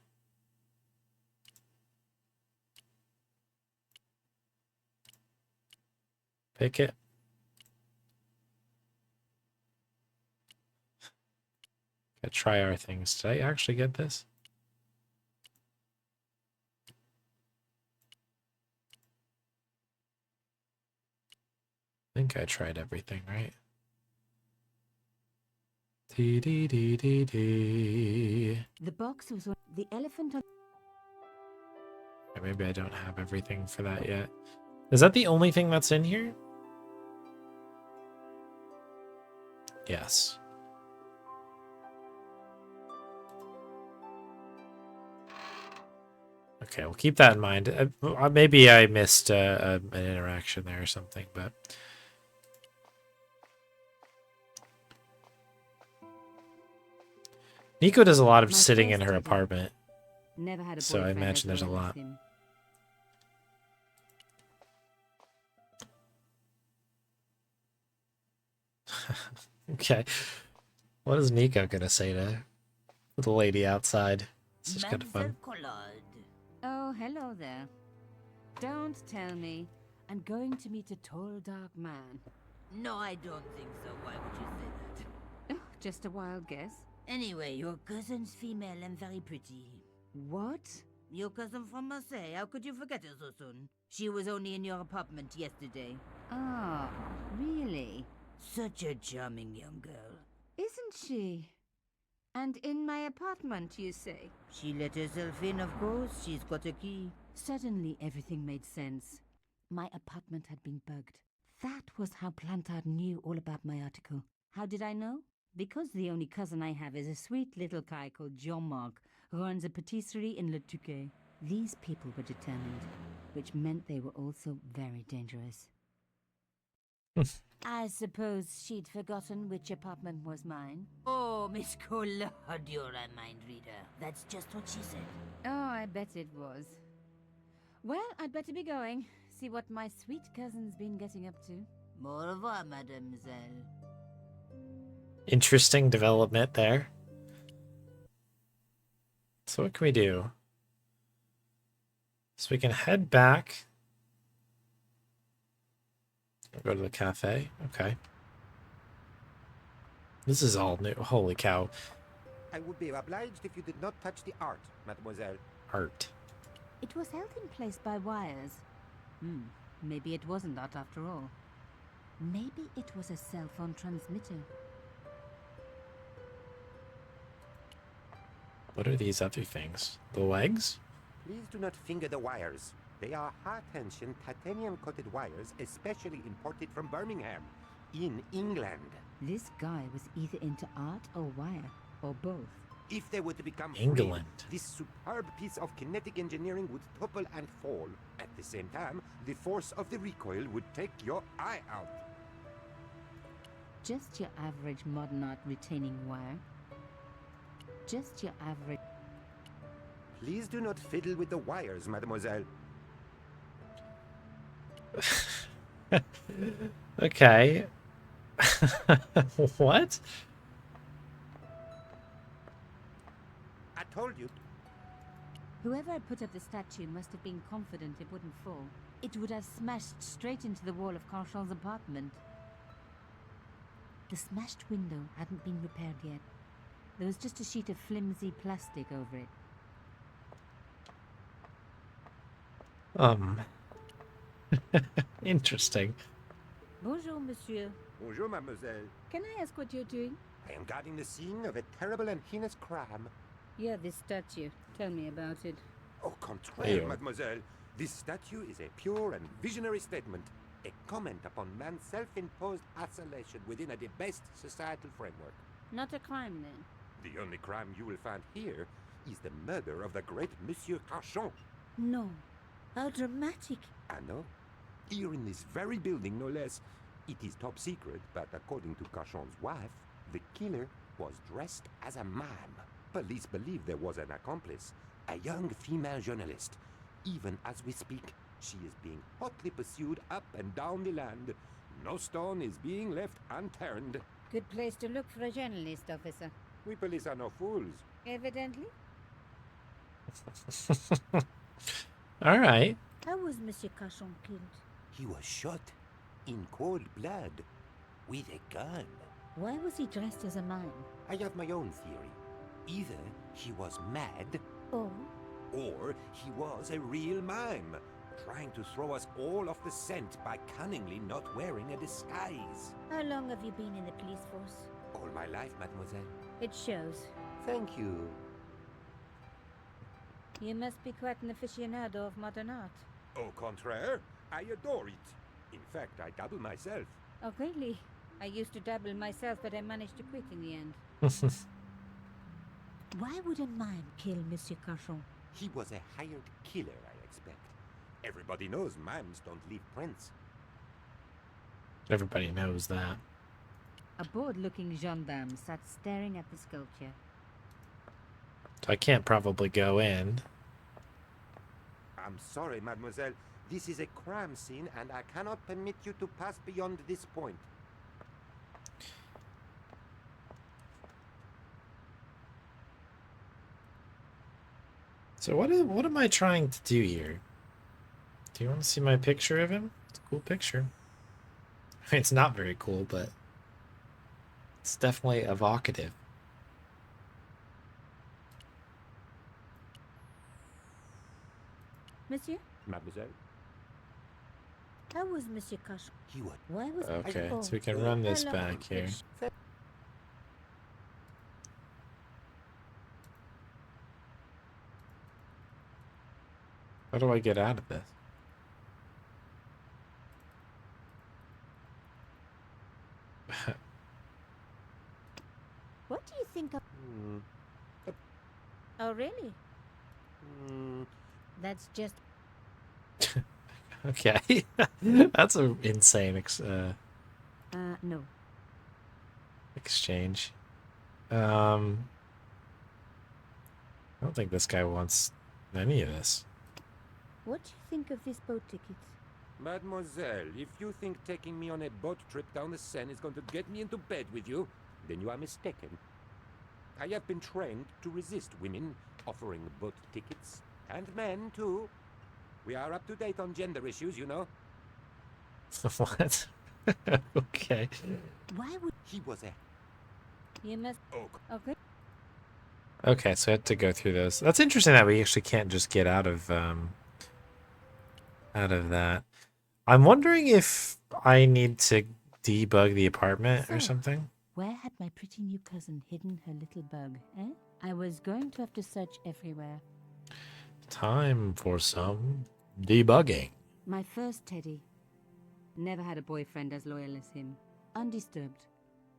Pick it. Gotta try our things. Did I actually get this? I think I tried everything, right? Dee dee dee dee dee. The box was on the elephant on... Okay, maybe I don't have everything for that yet. Is that the only thing that's in here? Yes. Okay, we'll keep that in mind. Maybe I missed an interaction there or something, but... Nico does a lot of My sitting in first her ever. apartment, Never had a so I boyfriend imagine as there's a loyal as lot. him. Okay. What is Nico gonna say to the lady outside? This is kind of fun. Oh, hello there. Don't tell me. I'm going to meet a tall, dark man. No, I don't think so. Why would you say that? Oh, just a wild guess. Anyway, your cousin's female and very pretty. What? Your cousin from Marseille. How could you forget her so soon? She was only in your apartment yesterday. Ah, really? Such a charming young girl. Isn't she? And in my apartment, you say? She let herself in, of course. She's got a key. Suddenly, everything made sense. My apartment had been bugged. That was how Plantard knew all about my article. How did I know? Because the only cousin I have is a sweet little guy called Jean-Marc, who runs a patisserie in Le Touquet. These people were determined, which meant they were also very dangerous. I suppose she'd forgotten which apartment was mine. Oh, Miss Collard, you're a mind reader. That's just what she said. Oh, I bet it was. Well, I'd better be going. See what my sweet cousin's been getting up to. Au revoir, mademoiselle. Interesting development there. So what can we do? So we can head back. Go to the cafe. Okay. This is all new. Holy cow. I would be obliged if you did not touch the art, mademoiselle. Art. It was held in place by wires. Maybe it wasn't art after all. Maybe it was a cell phone transmitter. What are these other things? The legs? Please do not finger the wires. They are high-tension titanium-coated wires, especially imported from Birmingham, in England. This guy was either into art or wire, or both. If they were to become England. free, this superb piece of kinetic engineering would topple and fall. At the same time, the force of the recoil would take your eye out. Just your average modern art retaining wire. Just your average... Please do not fiddle with the wires, mademoiselle. Okay. What? I told you. Whoever had put up the statue must have been confident it wouldn't fall. It would have smashed straight into the wall of Carchon's apartment. The smashed window hadn't been repaired yet. There was just a sheet of flimsy plastic over it. Interesting. Bonjour, monsieur. Bonjour, mademoiselle. Can I ask what you're doing? I am guarding the scene of a terrible and heinous crime. Yeah, this statue. Tell me about it. Au contraire, Ayo. mademoiselle. This statue is a pure and visionary statement, a comment upon man's self-imposed isolation within a debased societal framework. Not a crime, then? The only crime you will find here is the murder of the great Monsieur Carchon. No. How dramatic. I know. Here in this very building, no less. It is top secret, but according to Carchon's wife, the killer was dressed as a mime. Police believe there was an accomplice, a young female journalist. Even as we speak, she is being hotly pursued up and down the land. No stone is being left unturned. Good place to look for a journalist, officer. We police are no fools. Evidently. All right. How was Monsieur Carchon killed? He was shot in cold blood with a gun. Why was he dressed as a mime? I have my own theory. Either he was mad, Or or he was a real mime. trying to throw us all off the scent by cunningly not wearing a disguise. How long have you been in the police force? All my life, mademoiselle. It shows. Thank you. You must be quite an aficionado of modern art. Au contraire, I adore it. In fact, I dabble myself. Oh, really? I used to dabble myself, but I managed to quit in the end. Why would a mime kill Monsieur Cachon? He was a hired killer, I expect. Everybody knows mimes don't leave prints. Everybody knows that. A bored-looking gendarme sat staring at the sculpture. So I can't probably go in. I'm sorry, mademoiselle. This is a crime scene, and I cannot permit you to pass beyond this point. So what am I trying to do here? Do you want to see my picture of him? It's a cool picture. I mean, it's not very cool, but it's definitely evocative. Monsieur? Mademoiselle? How was Monsieur Cachon? He was. Why was Okay, so we can run this back here. How do I get out of this? What do you think of... Oh, really? That's just... Okay. That's an insane no. exchange. I don't think this guy wants any of this. What do you think of this boat ticket? Mademoiselle, if you think taking me on a boat trip down the Seine is going to get me into bed with you, then you are mistaken. I have been trained to resist women offering boat tickets, and men too. We are up to date on gender issues, you know. What? Okay. Why would... He was a... You must... Okay. Okay, so I had to go through those. That's interesting that we actually can't just get out of that. I'm wondering if I need to debug the apartment or something. Where had my pretty new cousin hidden her little bug, eh? I was going to have to search everywhere. Time for some debugging. My first teddy. Never had a boyfriend as loyal as him. Undisturbed.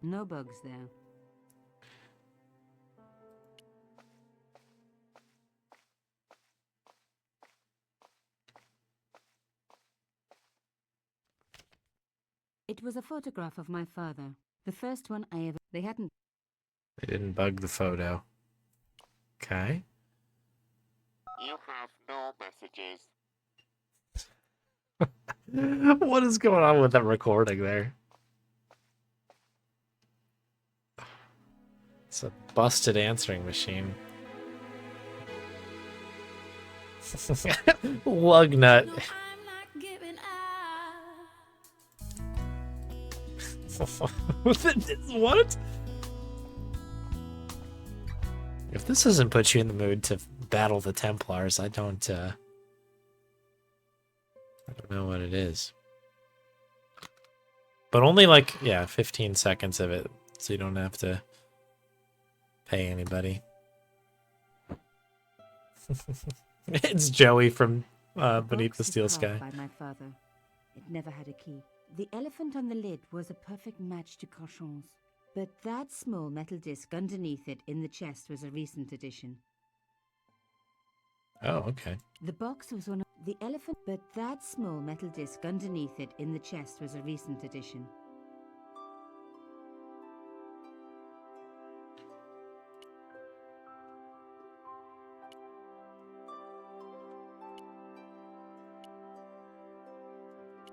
No bugs there. It was a photograph of my father. The first one I ever... They hadn't... They didn't bug the photo. Okay. You have no messages. What is going on with that recording there? It's a busted answering machine. Lugnut. What? If this doesn't put you in the mood to battle the Templars, I don't know what it is. But only like, yeah, 15 seconds of it, so you don't have to pay anybody. It's Joey from Beneath the Steel Sky. By my father. It never had a key. The elephant on the lid was a perfect match to Cauchon's. But that small metal disc underneath it in the chest was a recent addition. Oh, okay. The box was one of the elephant, but that small metal disc underneath it in the chest was a recent addition.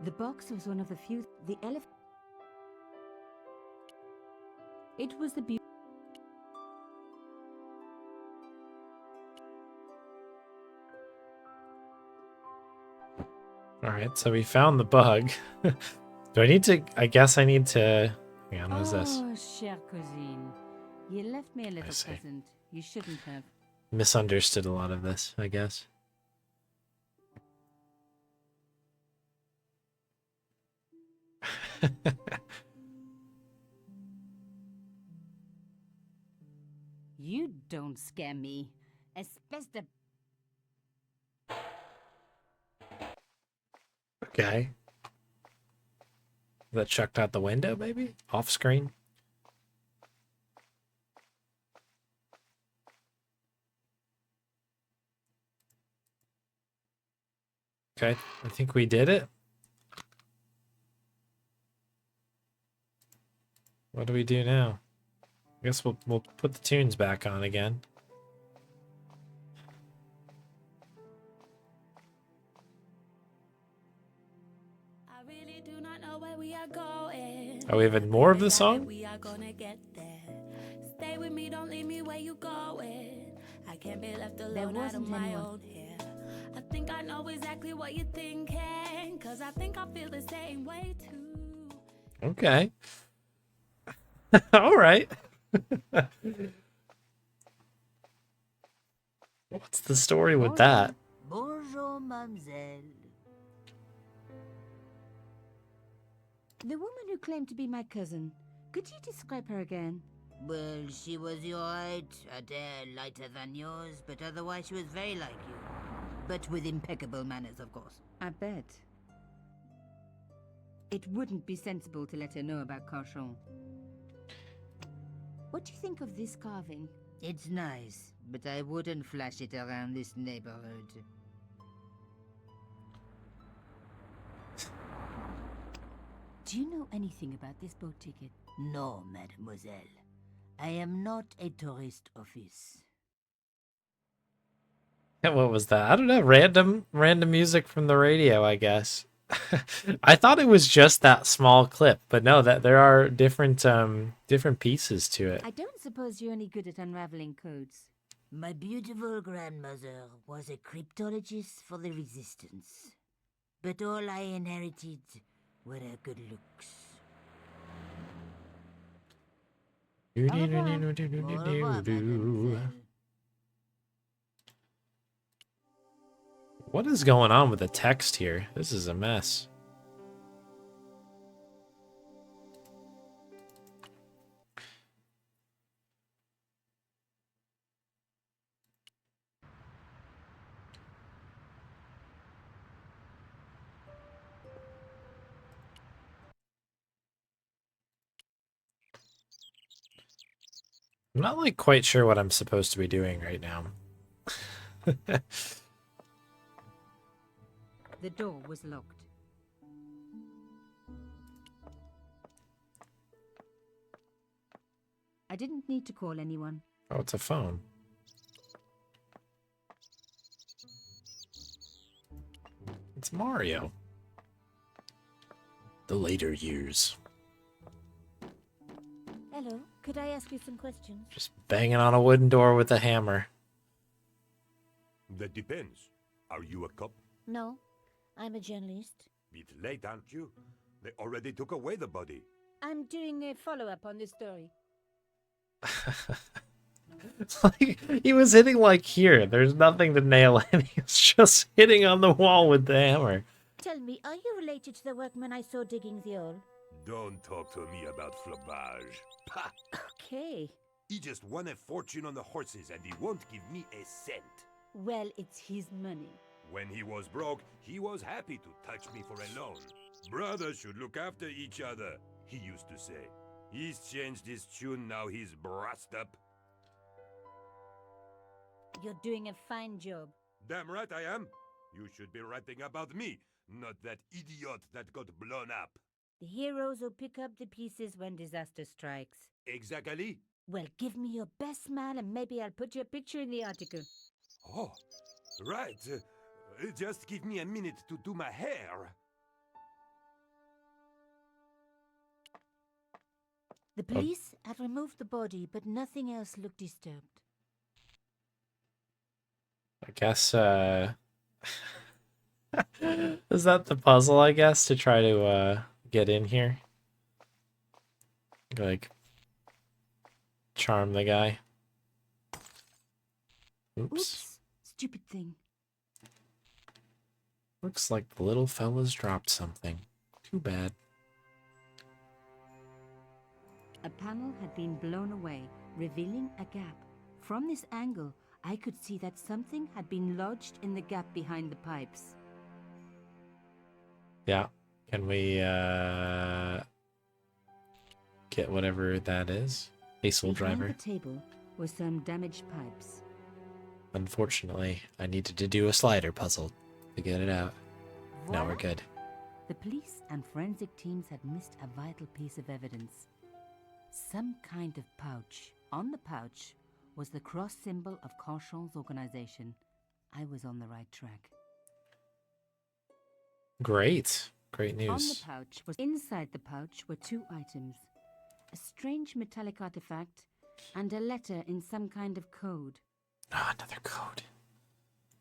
The box was one of the few... The elephant... It was the beauty... Alright, so we found the bug. Do I need to... I guess I need to... Hang on, what is this? Oh, chère cousine. You left me a little present. You shouldn't have. Misunderstood a lot of this, I guess. You don't scare me. Especially. Okay. That chucked out the window, maybe? Off screen? Okay, I think we did it. What do we do now? I guess we'll put the tunes back on again. I really do not know where we are going. Oh, we have more of the song? We are gonna get there. Stay with me, don't leave me where you going. I can't be left alone out of my own here. I think I know exactly what you're thinking, cause I think I feel the same way too. Okay. All right. What's the story with that? Bonjour, mademoiselle. The woman who claimed to be my cousin. Could you describe her again? Well, she was your height, a hair lighter than yours, but otherwise she was very like you. But with impeccable manners, of course. I bet. It wouldn't be sensible to let her know about Carchon. What do you think of this carving? It's nice, but I wouldn't flash it around this neighborhood. Do you know anything about this boat ticket? No, mademoiselle. I am not a tourist office. What was that? I don't know. Random music from the radio, I guess. I thought it was just that small clip, but no, that there are different pieces to it. I don't suppose you're any good at unraveling codes. My beautiful grandmother was a cryptologist for the Resistance. But all I inherited were her good looks. What is going on with the text here? This is a mess. I'm not like quite sure what I'm supposed to be doing right now. The door was locked. I didn't need to call anyone. Oh, it's a phone. It's Mario. The later years. Hello, could I ask you some questions? Just banging on a wooden door with a hammer. That depends. Are you a cop? No, I'm a journalist. Bit late, aren't you? They already took away the body. I'm doing a follow-up on this story. Like, he was hitting like here. There's nothing to nail in. He was just hitting on the wall with the hammer. Tell me, are you related to the workman I saw digging the hole? Don't talk to me about flobage. Pah! Okay. He just won a fortune on the horses and he won't give me a cent. Well, it's his money. When he was broke, he was happy to touch me for a loan. Brothers should look after each other, he used to say. He's changed his tune, now he's brassed up. You're doing a fine job. Damn right I am. You should be writing about me, not that idiot that got blown up. The heroes who pick up the pieces when disaster strikes. Exactly. Well, give me your best smile and maybe I'll put your picture in the article. Oh, right. Just give me a minute to do my hair. The police had removed the body, but nothing else looked disturbed. I guess, is that the puzzle, I guess, to try to, get in here? Like, charm the guy. Oops. Stupid thing. Looks like the little fella's dropped something. Too bad. A panel had been blown away, revealing a gap. From this angle, I could see that something had been lodged in the gap behind the pipes. Yeah. Can we get whatever that is? Diesel driver. Behind the table were some damaged pipes. Unfortunately, I needed to do a slider puzzle to get it out. Now we're good. The police and forensic teams had missed a vital piece of evidence. Some kind of pouch. On the pouch was the cross symbol of Carchon's organization. I was on the right track. Great. Great news. On the pouch was inside the pouch were two items. A strange metallic artifact and a letter in some kind of code. Oh, another code.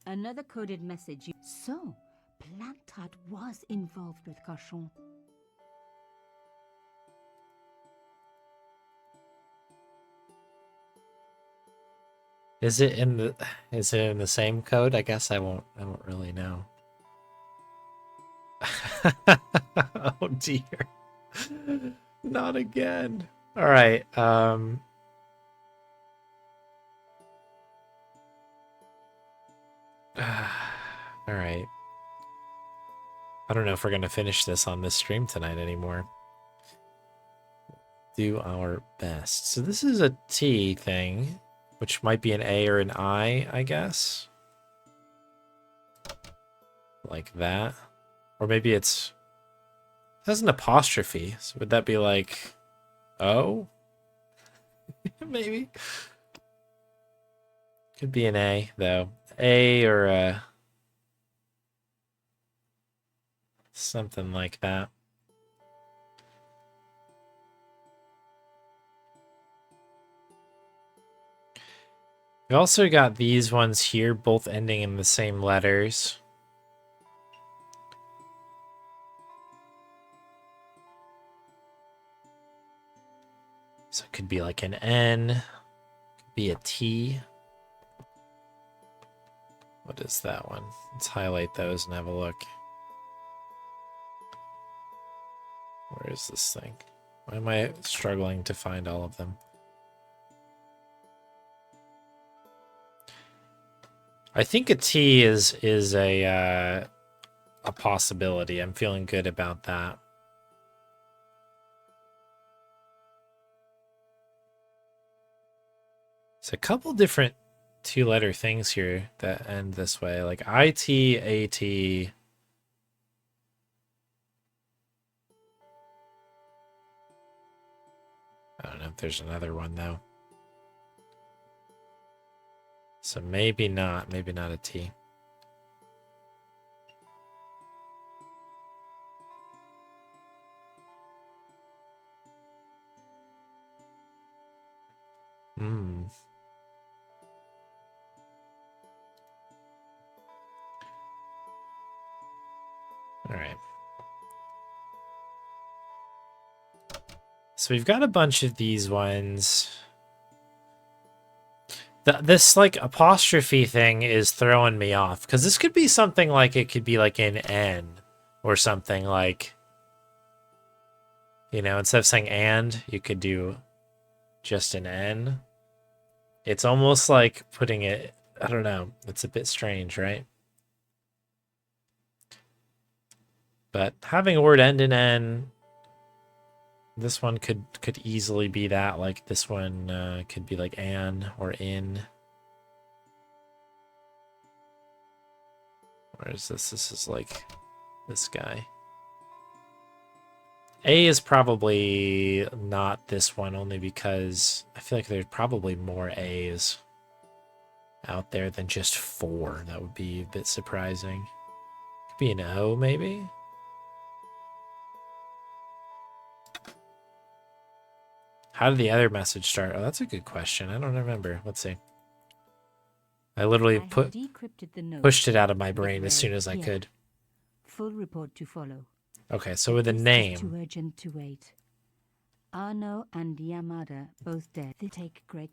Another coded message. So, Plantard was involved with Carchon. Is it in the same code? I guess I won't really know. Oh dear. Not again. All right. All right. I don't know if we're going to finish this on this stream tonight anymore. Do our best. So this is a T thing, which might be an A or an I guess. Like that. Or maybe it has an apostrophe. So would that be like O? Maybe. Could be an A, though. A or a... something like that. We also got these ones here, both ending in the same letters. So it could be like an N, could be a T. What is that one? Let's highlight those and have a look. Where is this thing? Why am I struggling to find all of them? I think a T is a possibility. I'm feeling good about that. There's a couple different two-letter things here that end this way, like IT, AT. I don't know if there's another one though. So maybe not a T. All right. So we've got a bunch of these ones. This like apostrophe thing is throwing me off because this could be something like it could be like an N or something like, you know, instead of saying and, you could do just an N. It's almost like putting it, I don't know, it's a bit strange, right? But having a word end in N, this one could easily be that. Like this one could be like an or in. Where is this? This is like this guy. A is probably not this one, only because I feel like there's probably more A's out there than just 4. That would be a bit surprising. Could be an O, maybe? How did the other message start? Oh, that's a good question. I don't remember. Let's see. I literally pushed it out of my brain as soon as I could. Full report to follow. Okay, so with a name. Too urgent to wait. Arno and Yamada both dead. They take great.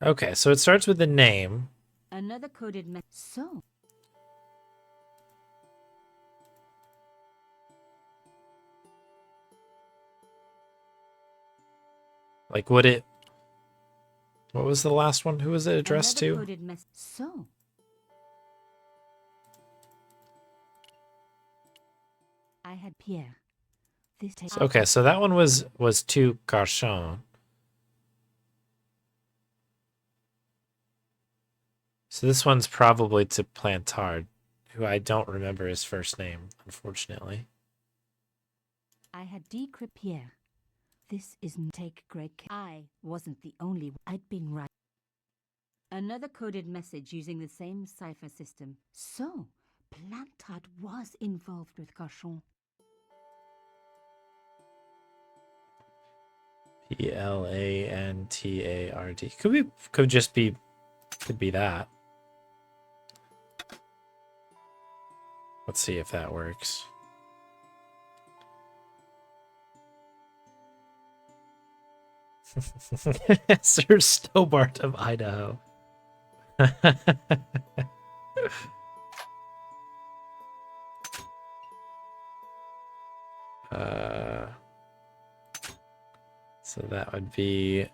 Okay, so it starts with the name. Another coded message. So. Like, would it... What was the last one? Who was it addressed to? So. I had Pierre. This Okay, so that one was to Carchon. So this one's probably to Plantard, who I don't remember his first name, unfortunately. I had decrypt Pierre. This isn't take great care. I wasn't the only one. I'd been right. Another coded message using the same cipher system. So, Plantard was involved with Carchon. Plantard. Could be that. Let's see if that works. Sir Stobart of Idaho. So that would be...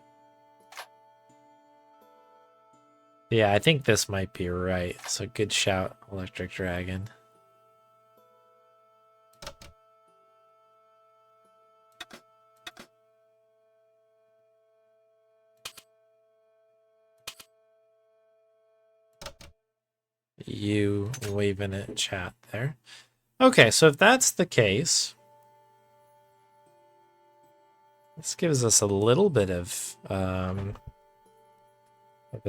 Yeah, I think this might be right. So good shout, Electric Dragon. You waving at chat there. Okay, so if that's the case, this gives us a little bit of a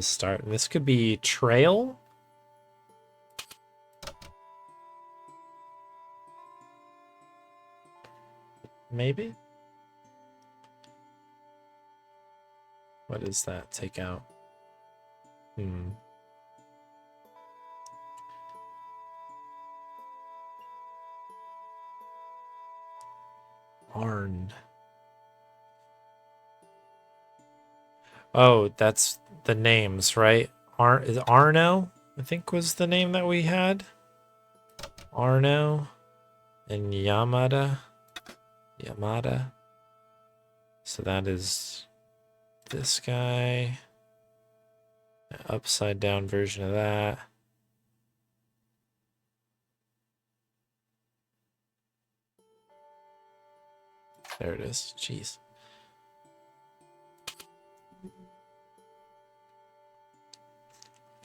start. This could be trail. Maybe. What does that take out? Arn. Oh, that's the names, right? Is Arno, I think, was the name that we had. Arno and Yamada. So that is this guy. An upside down version of that. There it is. Jeez.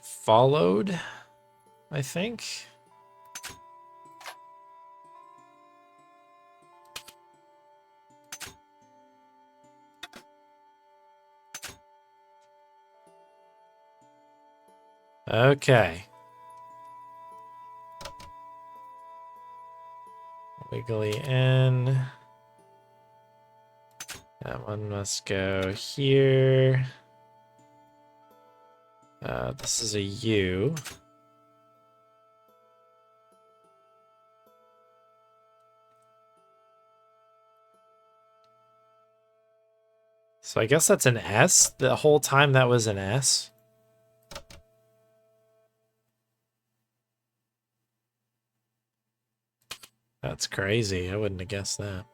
Followed, I think. Okay. Wiggly in. That one must go here. This is a U. So I guess that's an S. The whole time that was an S. That's crazy. I wouldn't have guessed that.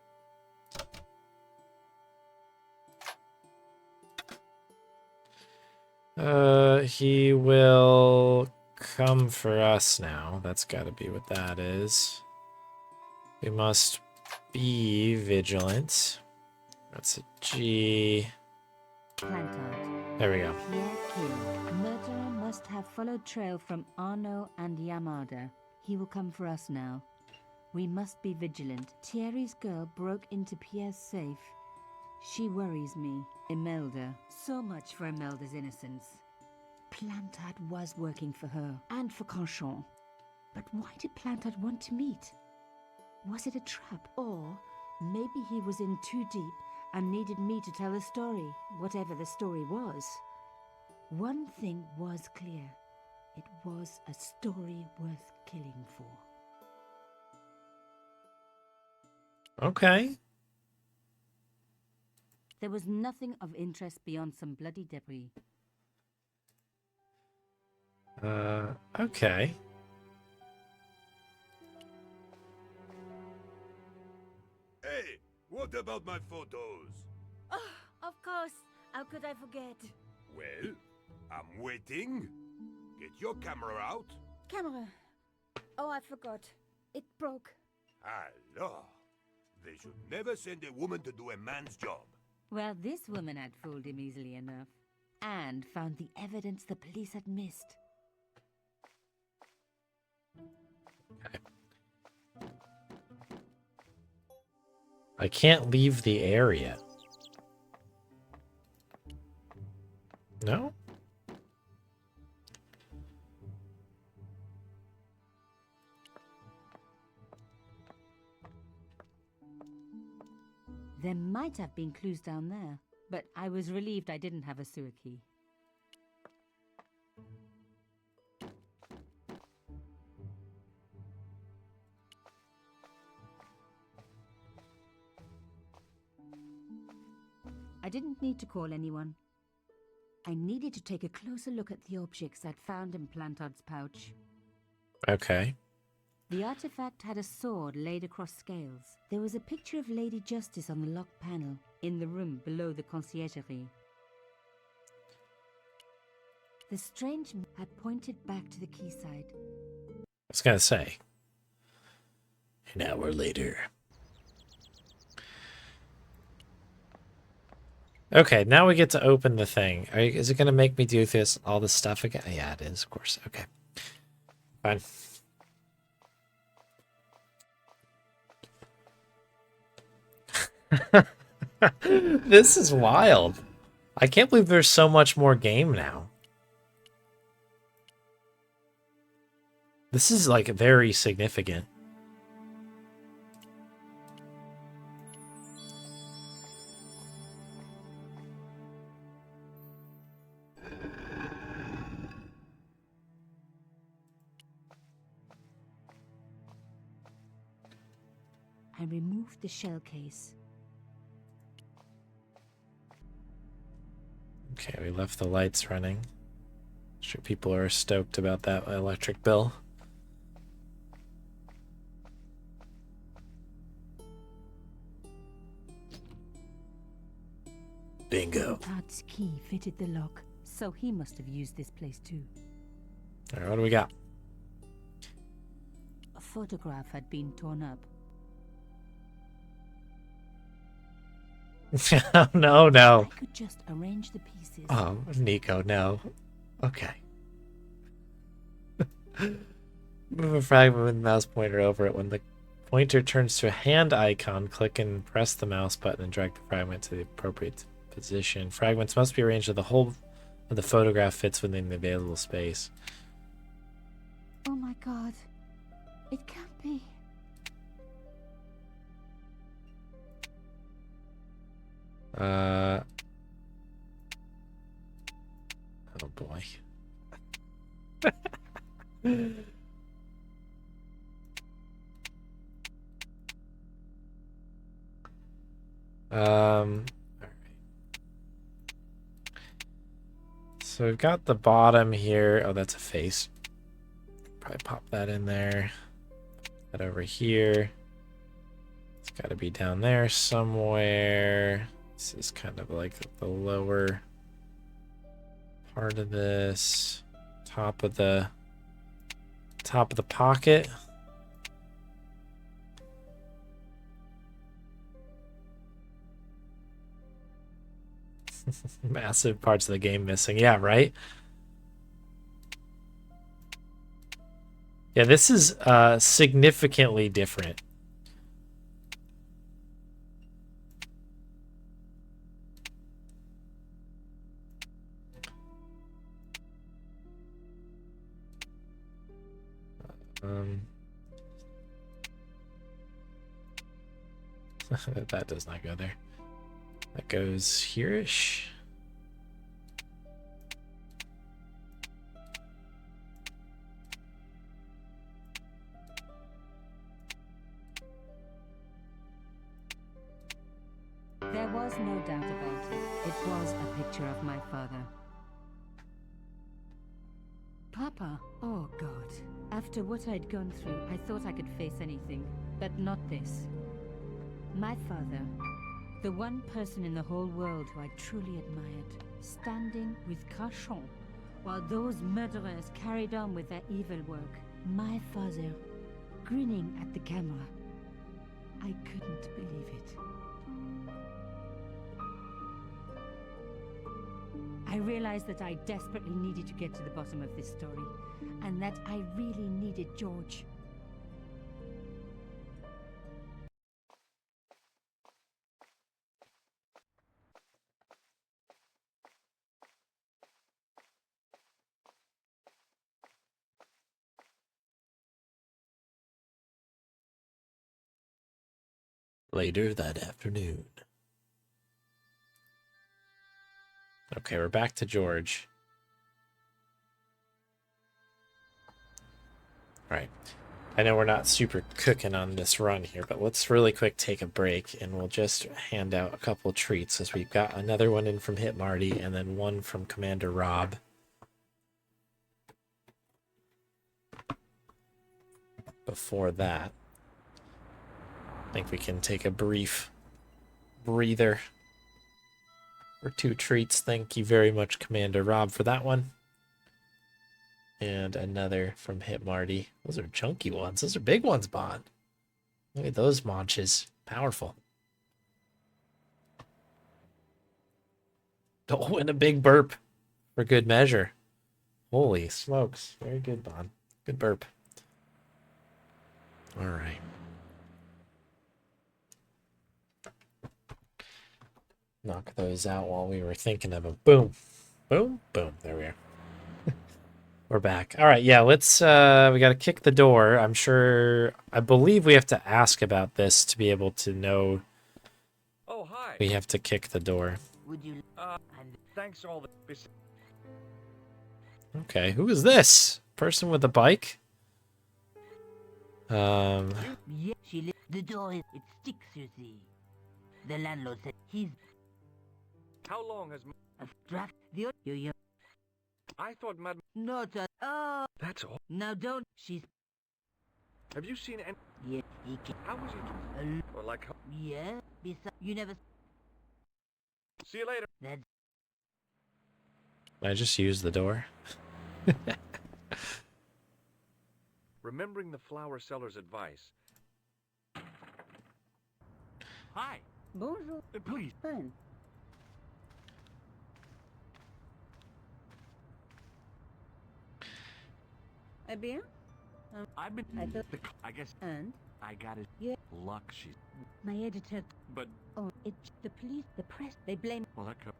He will come for us now. That's got to be what that is. We must be vigilant. That's a G. Plantard. There we go. Pierre killed. Murderer must have followed trail from Arno and Yamada. He will come for us now. We must be vigilant. Thierry's girl broke into Pierre's safe. She worries me. Imelda. So much for Imelda's innocence. Plantard was working for her and for Carchon. But why did Plantard want to meet? Was it a trap? Or maybe he was in too deep and needed me to tell a story, whatever the story was. One thing was clear. It was a story worth killing for. Okay. There was nothing of interest beyond some bloody debris. Okay. Hey, what about my photos? Of course. How could I forget? Well, I'm waiting. Get your camera out. Camera. Oh, I forgot. It broke. Alors, they should never send a woman to do a man's job. Well, this woman had fooled him easily enough. And found the evidence the police had missed. I can't leave the area. No? There might have been clues down there, but I was relieved I didn't have a sewer key. I didn't need to call anyone. I needed to take a closer look at the objects I'd found in Plantard's pouch. Okay. The artifact had a sword laid across scales. There was a picture of Lady Justice on the locked panel in the room below the conciergerie. The strange man had pointed back to the quayside. I was gonna say. An hour later. Okay, now we get to open the thing. Is it gonna make me do all this stuff again? Yeah, it is, of course. Okay. Fine. This is wild. I can't believe there's so much more game now. This is like very significant. I removed the shell case. Okay, we left the lights running. I'm sure people are stoked about that electric bill. Bingo. Todd's key fitted the lock, so he must have used this place too. All right, what do we got? A photograph had been torn up. No. I could just arrange the pieces. Oh, Nico, no. Okay. Move a fragment with the mouse pointer over it. When the pointer turns to a hand icon, click and press the mouse button and drag the fragment to the appropriate position. Fragments must be arranged so the whole of the photograph fits within the available space. Oh my god. It can't be. Oh boy. All right. So we've got the bottom here. Oh, that's a face. Probably pop that in there. That over here. It's got to be down there somewhere. This is kind of like the lower part of this. Top of the pocket. Massive parts of the game missing. Yeah, right? Yeah, this is significantly different. That does not go there. That goes here-ish. There was no doubt about it. It was a picture of my father. Papa? Oh, God. After what I'd gone through, I thought I could face anything, but not this. My father, The one person in the whole world who I truly admired, standing with Cachon, while those murderers carried on with their evil work. My father, grinning at the camera. I couldn't believe it. I realized that I desperately needed to get to the bottom of this story, and that I really needed George. Later that afternoon. Okay, we're back to George. All right. I know we're not super cooking on this run here, but let's really quick take a break and we'll just hand out a couple treats as we've got another one in from Hit Marty and then one from Commander Rob. Before that, I think we can take a brief breather for 2 treats. Thank you very much, Commander Rob, for that one. And another from Hit Marty. Those are chunky ones. Those are big ones, Bond. Look at those munches. Powerful. Don't win a big burp for good measure. Holy smokes. Very good, Bond. Good burp. All right. Knock those out while we were thinking of them. Boom. Boom. Boom. There we are. We're back. All right. Yeah, let's, we got to kick the door. I believe we have to ask about this to be able to know. Oh, hi. We have to kick the door. Would you, and thanks all the... Okay. Who is this? Person with a bike? Yeah, the door is, it sticks, you see. The landlord said he's... How long has... A draft, you. I thought Madam... Not a... Oh! That's all. Now don't... She's... Have you seen any... Yeah, he can... How was he... Or like... Yeah, besides... You never... See you later. That's... I just used the door. Remembering the flower seller's advice. Hi. Bonjour. Please. Fine. Eh bien? I've been... I guess... And? I got it. Yeah. Luck, she's... My editor... But... Oh, it's the police, the press, they blame... Well, that could...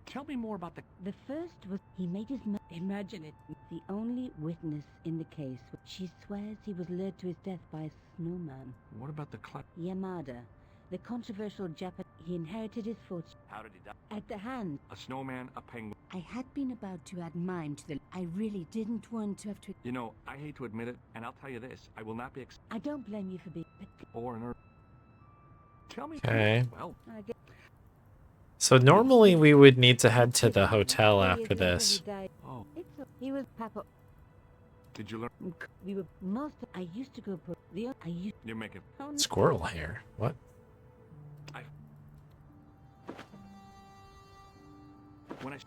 Tell me more about the... The first was he made his... Imagine it. The only witness in the case. She swears he was lured to his death by a snowman. What about the Yamada. The controversial Japanese. He inherited his fortune. How did he die? At the hand. A snowman, a penguin. I had been about to add mine to the... I really didn't want to have to... You know, I hate to admit it, and I'll tell you this. I will not be... I don't blame you for being... Or an... Tell me... Okay. Well... So normally we would need to head to the hotel after this. Oh. He was Papa. Did you learn? We were most... I used to go... I used... You're making... Squirrel hair. What?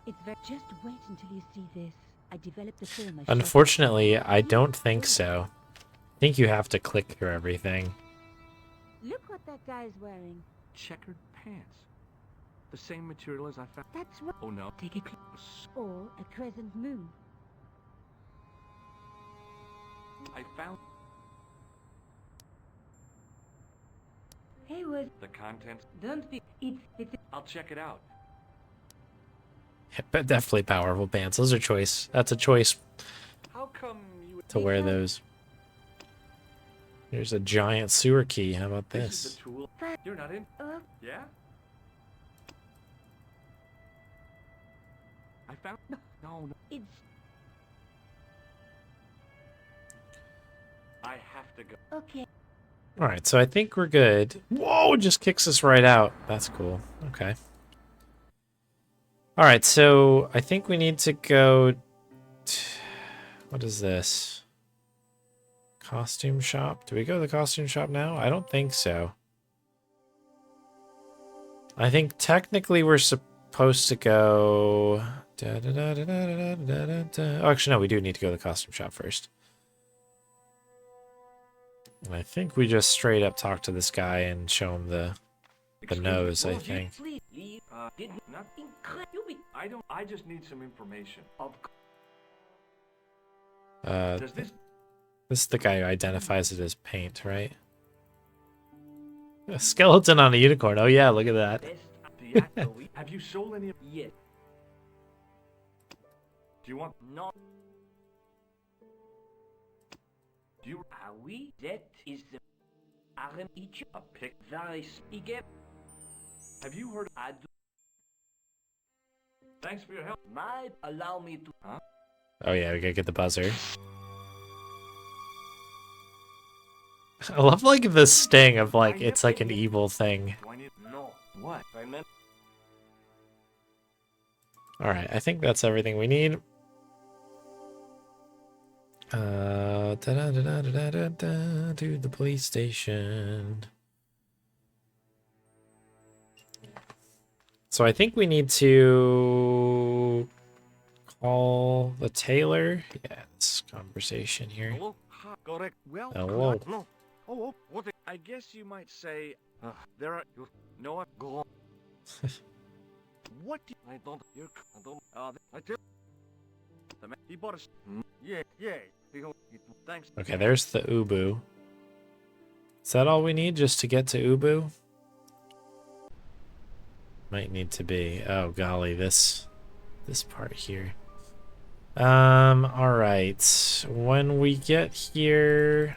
It's very... Just wait until you see this. I developed the film. Unfortunately, I don't think so. I think you have to click through everything. Look what that guy's wearing. Checkered pants. The same material as I found. That's right. Oh no. Take a click. Or a crescent moon. I found... Haywood. The contents. Don't be... It's... I'll check it out. But definitely powerful pants. Those are choice. That's a choice How come you... to wear those. Here's a giant sewer key. How about This this? is the tool. You're not in... Yeah? I found... No. It's... I have to go. Okay. All right, so I think we're good. Whoa, it just kicks us right out. That's cool. Okay. All right, so I think we need to go... What is this? Costume shop? Do we go to the costume shop now? I don't think so. I think technically we're supposed to go... Oh, actually, no, we do need to go to the costume shop first. And I think we just straight up talk to this guy and show him the nose, I think. I just need some information. This is the guy who identifies it as paint, right? A skeleton on a unicorn. Oh yeah, look at that. Have you sold any? Yes. Do you want? No. Do you? Are we? That is the. Each a pick very speak. Have you heard? I do. Thanks for your help. Might allow me to. Huh? Oh yeah, we gotta get the buzzer. I love like the sting of like it's like an evil thing. No. What? I meant. All right, I think that's everything we need. To the police station. So I think we need to call the tailor. Yeah, this conversation here. Hello. Correct. Well. Hello. No. Oh, what? I guess you might say there are. No, what? Go on. What? I don't. I don't. I tell. The man, he bought us. Yeah. Thanks. Okay, there's the Ubu. Is that all we need just to get to Ubu? Might need to be. Oh golly, this part here. All right. When we get here,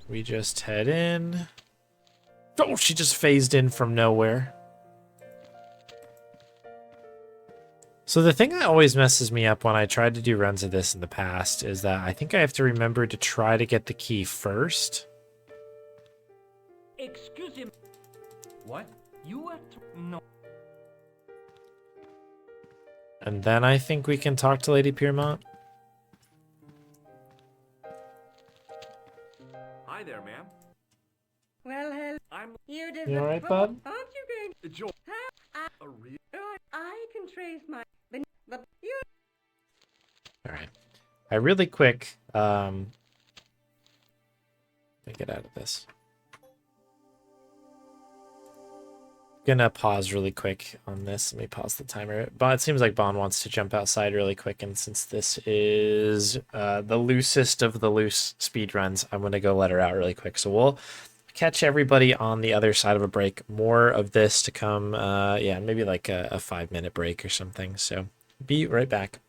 we just head in. Oh, she just phased in from nowhere. So the thing that always messes me up when I tried to do runs of this in the past is that I think I have to remember to try to get the key first. Excuse him. What? You were no. And then I think we can talk to Lady Piermont. Hi there, ma'am. Well, hello. You You alright, bud? Aren't you going to Joe? a real? I can trace my the you. All right. I really quick. Let me get out of this. Gonna pause really quick on this. Let me pause the timer. But it seems like Bon wants to jump outside really quick, and since this is the loosest of the loose speed runs, I'm gonna go let her out really quick. So we'll catch everybody on the other side of a break. More of this to come. Yeah, maybe like a 5-minute break or something. So be right back.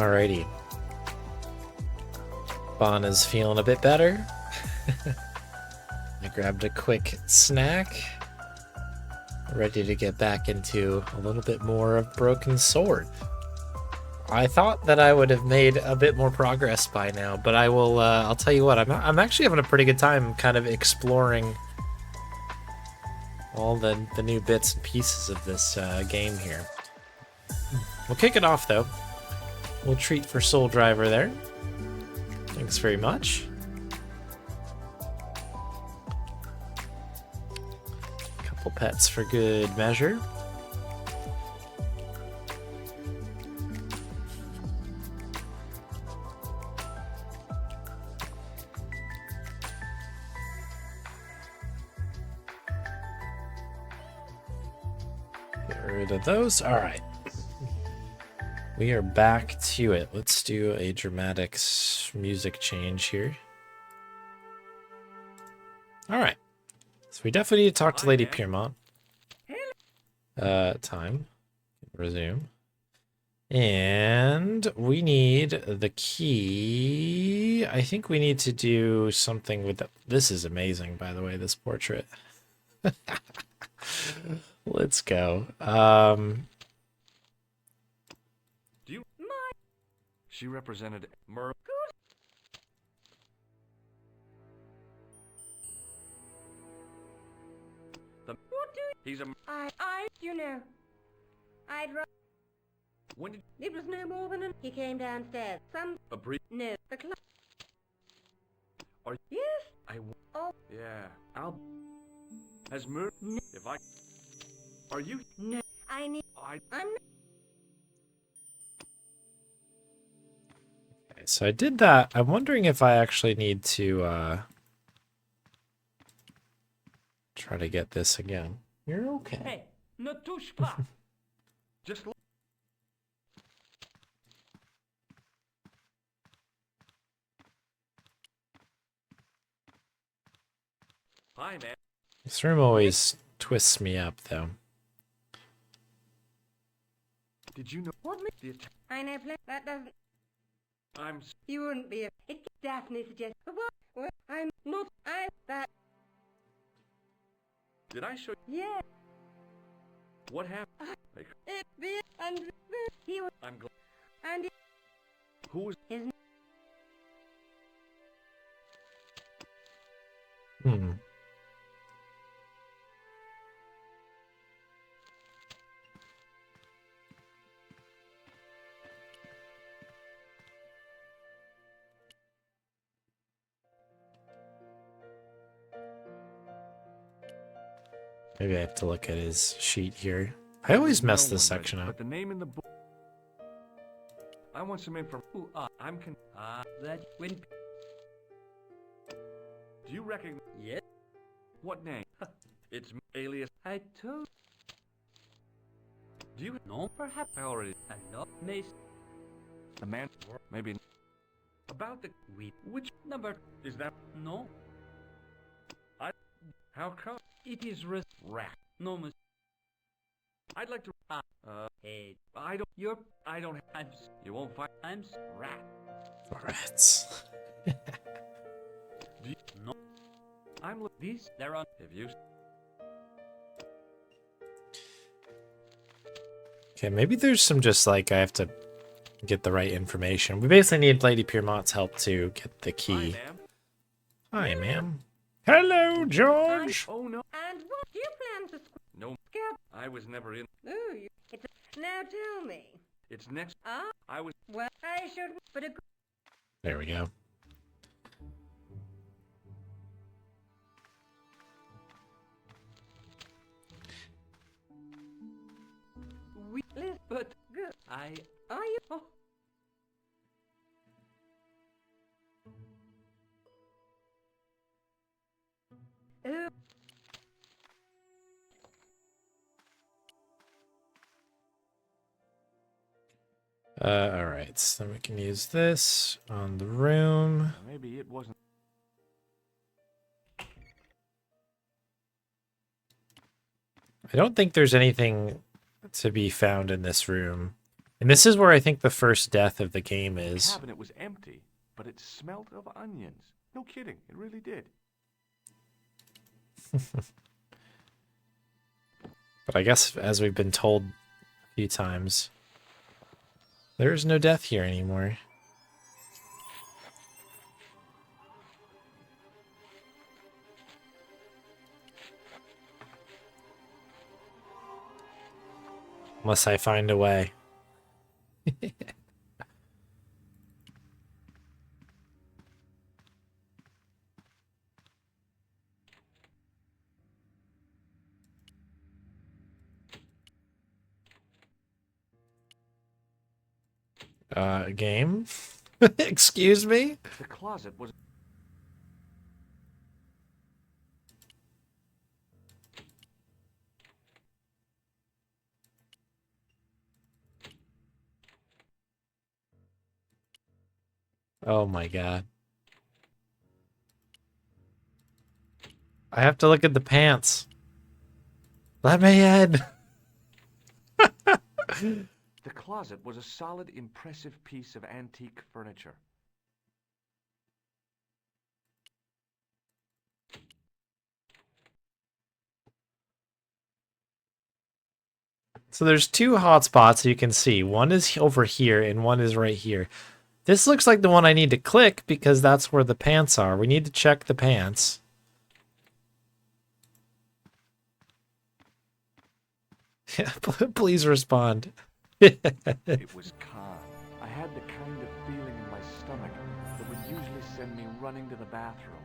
Alrighty. Bon is feeling a bit better. I grabbed a quick snack. Ready to get back into a little bit more of Broken Sword. I thought that I would have made a bit more progress by now, but I will. I'll tell you what. I'm actually having a pretty good time, kind of exploring all the new bits and pieces of this game here. We'll kick it off though. We'll treat for Soul Driver there. Thanks very much. Couple pets for good measure. Get rid of those. All right. We are back to it. Let's do a dramatic music change here. All right. So we definitely need to talk to Lady Piermont. Time. Resume. And we need the key. I think we need to do something with the... This is amazing, by the way, this portrait. Let's go. She represented Mer. He's a. You know, I'd. When did It was no more than he came downstairs. a brief? No, the Are Yes. Oh. Yeah. I'll. Has Mer. No. If I. Are you? No. I need. I'm. Okay, so I did that. I'm wondering if I actually need to try to get this again. You're okay. Hey, ne touche pas. Just look. Hi, man. This room always twists me up, though. Did you know What? the I know. That doesn't. I'm. You wouldn't be. It Daphne suggests. What? Well, I'm not. That. Did I show? Yeah. What happened? It be and he was I'm glad. and Who was? his. Hmm. Maybe I have to look at his sheet here. I always mess this section But up. the name in the book. I want some info. I'm con. That when. Do you recognize? Yes. What name? It's alias. I told. Do you? No, perhaps. I already. I know. Mace. The man. Maybe. About the. Which Number. is that? No. How come? It is Rat. No, miss. I'd like to. Hey. I don't. You're. I don't. I'm. You won't find. I'm. Rat. Rats. Do you, No. I'm. These. They're on. Have you? Okay, maybe there's some just like I have to get the right information. We basically need Lady Piermont's help to get the key. Hi, ma'am. Hi, ma'am. Hello, George. Oh no. And what do you plan to No. scare? I was never in. Oh, it's now tell me. It's next. Ah, I was. well, I should, but a There we go. But good. I. Are you? Oh. Oh. All right, so we can use this on the room. Maybe it wasn't. I don't think there's anything to be found in this room. And this is where I think the first death of the game The is. cabinet was empty, but it smelled of onions. No kidding, it really did. But I guess, as we've been told a few times, there's no death here anymore. Unless I find a way. Game? Excuse me? The closet was... Oh my god. I have to look at the pants. Let me in! The closet was a solid, impressive piece of antique furniture. So there's two hotspots you can see. One is over here and one is right here. This looks like the one I need to click because that's where the pants are. We need to check the pants. Yeah, please respond. It was calm. I had the kind of feeling in my stomach that would usually send me running to the bathroom.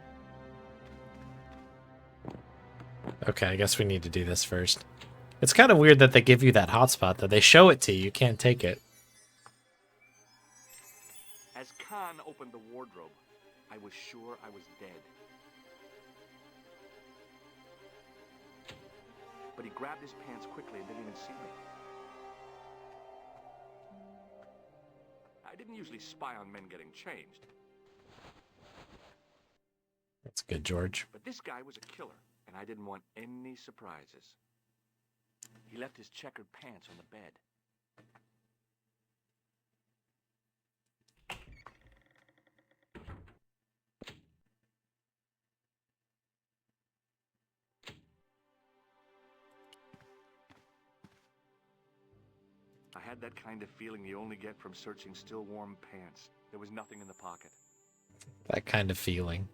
Okay, I guess we need to do this first. It's kind of weird that they give you that hotspot, though. They show it to you. You can't take it. As Khan opened the wardrobe, I was sure I was dead. But he grabbed his pants quickly and didn't even see me. I didn't usually spy on men getting changed. That's good, George. But this guy was a killer, and I didn't want any surprises. He left his checkered pants on the bed. I had that kind of feeling you only get from searching still warm pants. There was nothing in the pocket. That kind of feeling.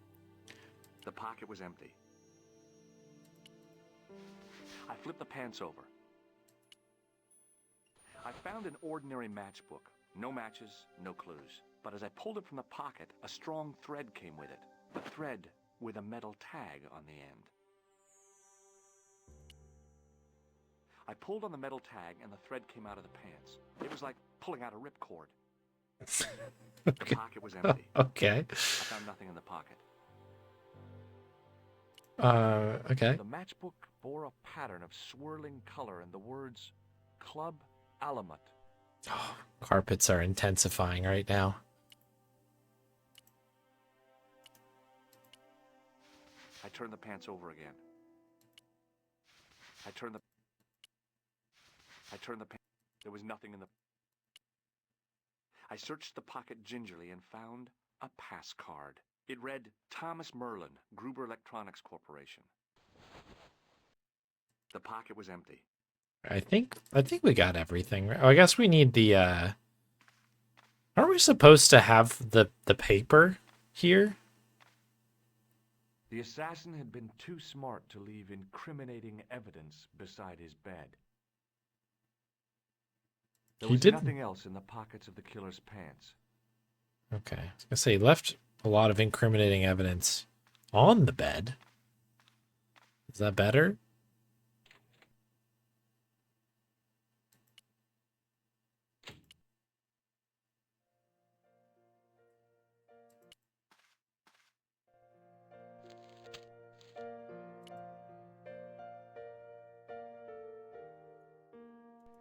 The pocket was empty. I flipped the pants over. I found an ordinary matchbook. No matches, no clues. But as I pulled it from the pocket, a strong thread came with it. A thread with a metal tag on the end. I pulled on the metal tag and the thread came out of the pants. It was like pulling out a ripcord. The pocket was empty. Okay. I found nothing in the pocket. Okay. The matchbook bore a pattern of swirling color and the words Club Alamut. Oh, carpets are intensifying right now. I turned the pants over again. I turned the pants. There was nothing in the... I searched the pocket gingerly and found a pass card. It read, Thomas Merlin, Gruber Electronics Corporation. The pocket was empty. I think we got everything. Oh, I guess we need the aren't we supposed to have the paper here? The assassin had been too smart to leave incriminating evidence beside his bed. There was nothing else in the pockets of the killer's pants. Okay. I was gonna say he left a lot of incriminating evidence on the bed. Is that better?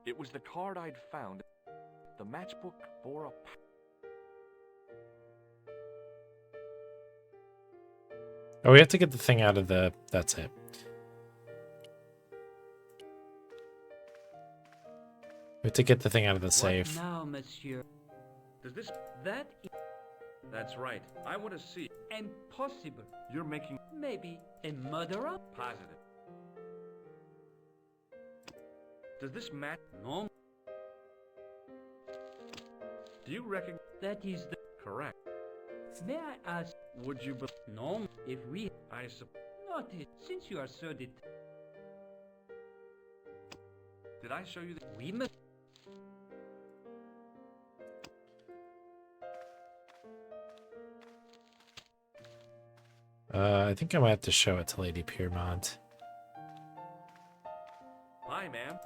It was the card I'd found. The matchbook bore a... Oh, we have to get the thing out of the... That's it. We have to get the thing out of the safe. What now, monsieur? Does this... That That's right. I want to see. Impossible. You're making Maybe a murderer? positive. Does this match? No. Do you reckon? That is the... Correct. May I ask? Would you? No. If we... I suppose. Not it. Since you are so Did I show you the? we must... I think I might have to show it to Lady Piermont. Hi, ma'am.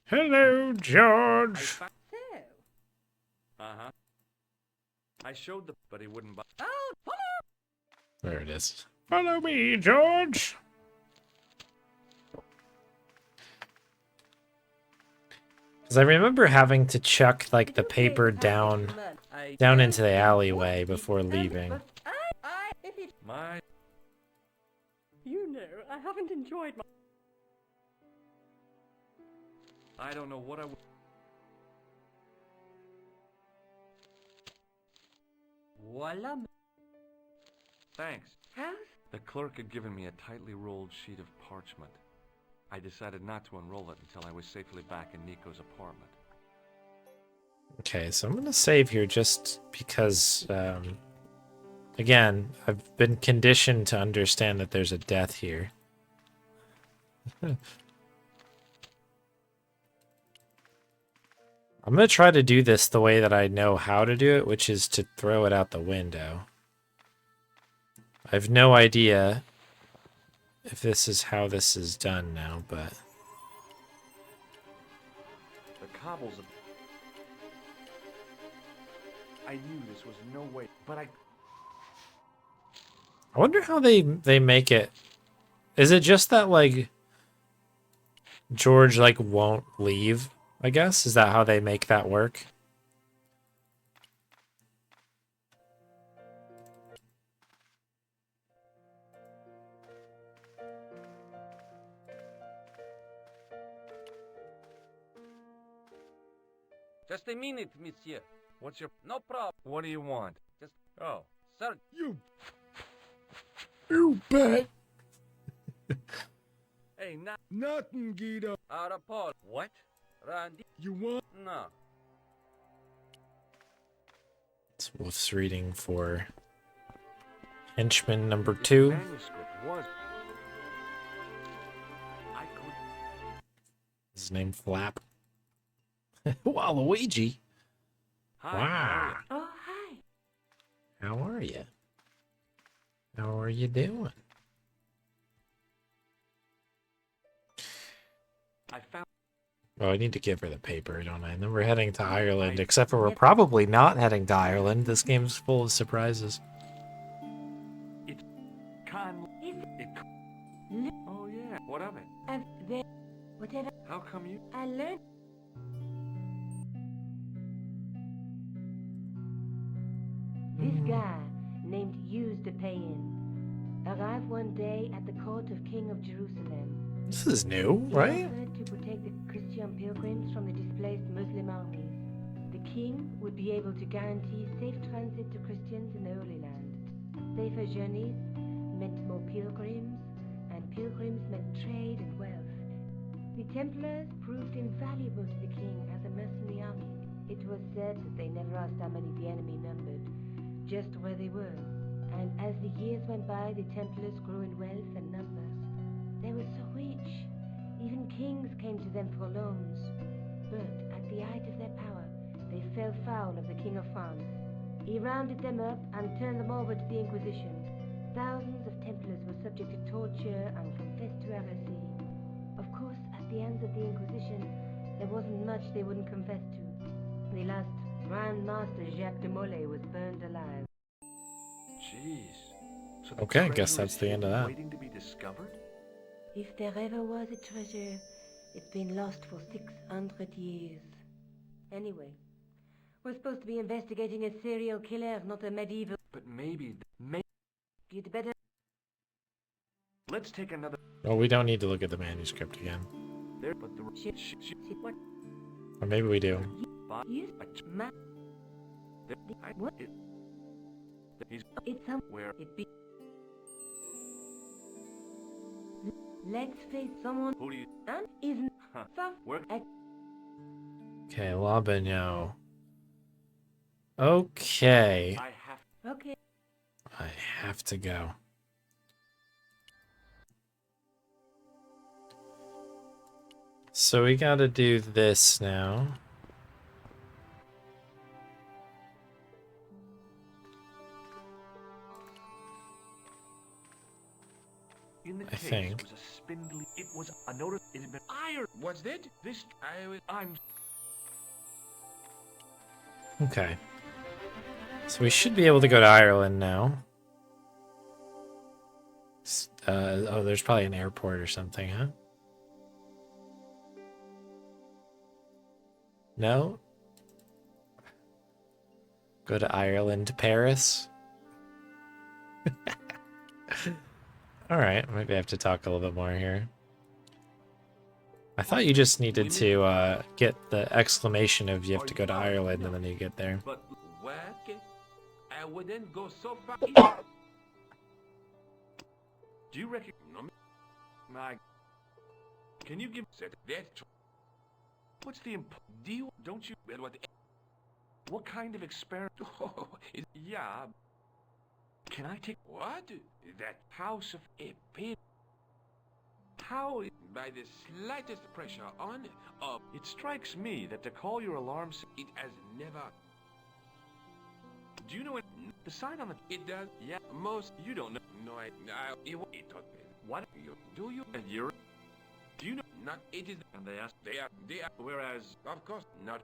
Hello, George. So, Uh-huh. I showed the, but he wouldn't buy. oh, follow! There it is. Follow me, George. Because I remember having to chuck like the paper down into the alleyway before leaving. If it, My. you know, I haven't enjoyed my... I don't know what I would. Voila. Thanks. House? The clerk had given me a tightly rolled sheet of parchment. I decided not to unroll it until I was safely back in Nico's apartment. Okay, so I'm going to save here just because, again, I've been conditioned to understand that there's a death here. I'm going to try to do this the way that I know how to do it, which is to throw it out the window. I have no idea if this is how this is done now, but... The cobbles of... I knew this was no way, but I wonder how they make it. Is it just that, like, George, like, won't leave, I guess? Is that how they make that work? Just a minute, monsieur. What's your... No problem. What do you want? Just... Oh. Sir, You bet. Hey, nothing, Guido. Out of Paul. What? Randy. You want... No. It's Wolf's reading for henchman number 2. Manuscript was... I could... His name Flap. Waluigi. Hi, Wow. Oh, hi. How are you? How are you doing? I found... Oh, I need to give her the paper, don't I? And then we're heading to Ireland, except for we're probably not heading to Ireland. This game's full of surprises. It... Con... It... Oh, yeah. What of it? Whatever How come you... I learned... This guy, named Hughes de Payen, arrived one day at the court of King of Jerusalem. This is new, right? He offered to protect the Christian pilgrims from the displaced Muslim armies. The king would be able to guarantee safe transit to Christians in the Holy Land. Safer journeys meant more pilgrims, and pilgrims meant trade and wealth. The Templars proved invaluable to the king as a mercenary army. It was said that they never asked how many the enemy numbered, just where they were. And as the years went by, the Templars grew in wealth and numbers. They were so rich, even kings came to them for loans. But at the height of their power, they fell foul of the King of France. He rounded them up and turned them over to the Inquisition. Thousands of Templars were subject to torture and confessed to heresy. Of course, at the hands of the Inquisition, there wasn't much they wouldn't confess to. The last Grand Master Jacques de Molay was burned alive. Jeez. So Okay, I guess that's the end of that. Waiting to be discovered? If there ever was a treasure, it's been lost for 600 years. Anyway, we're supposed to be investigating a serial killer, not a medieval... But maybe... You'd better... Let's take another... Well, we don't need to look at the manuscript again. There, but the... What? Or maybe we do. What? He's somewhere. It be. Let's face someone. Who do you? And isn't Where? Okay, Labagno. Okay. I have. Okay. I have to go. So we gotta do this now. In the I case think. was a spindly. It was a notice. It had been iron. What's that? This. I'm. Okay. So we should be able to go to Ireland now. Oh, there's probably an airport or something, huh? No? Go to Ireland to Paris? Alright, maybe I have to talk a little bit more here. I thought you just needed to get the exclamation of you have to go to Ireland and then you get there. But where? I wouldn't go so far. Do you reckon? My. Can you give that? What's the do you don't you what kind of experiment? Yeah. Can I take what? That house of a pin? How? By the slightest pressure on up. It strikes me that to call your alarms, It has never. do you know what the sign on the? It does. Yeah, Most. you don't know. No, it What? You do you? And you're. Do you know? Not. It is. And they ask. They are. Whereas, Of course not.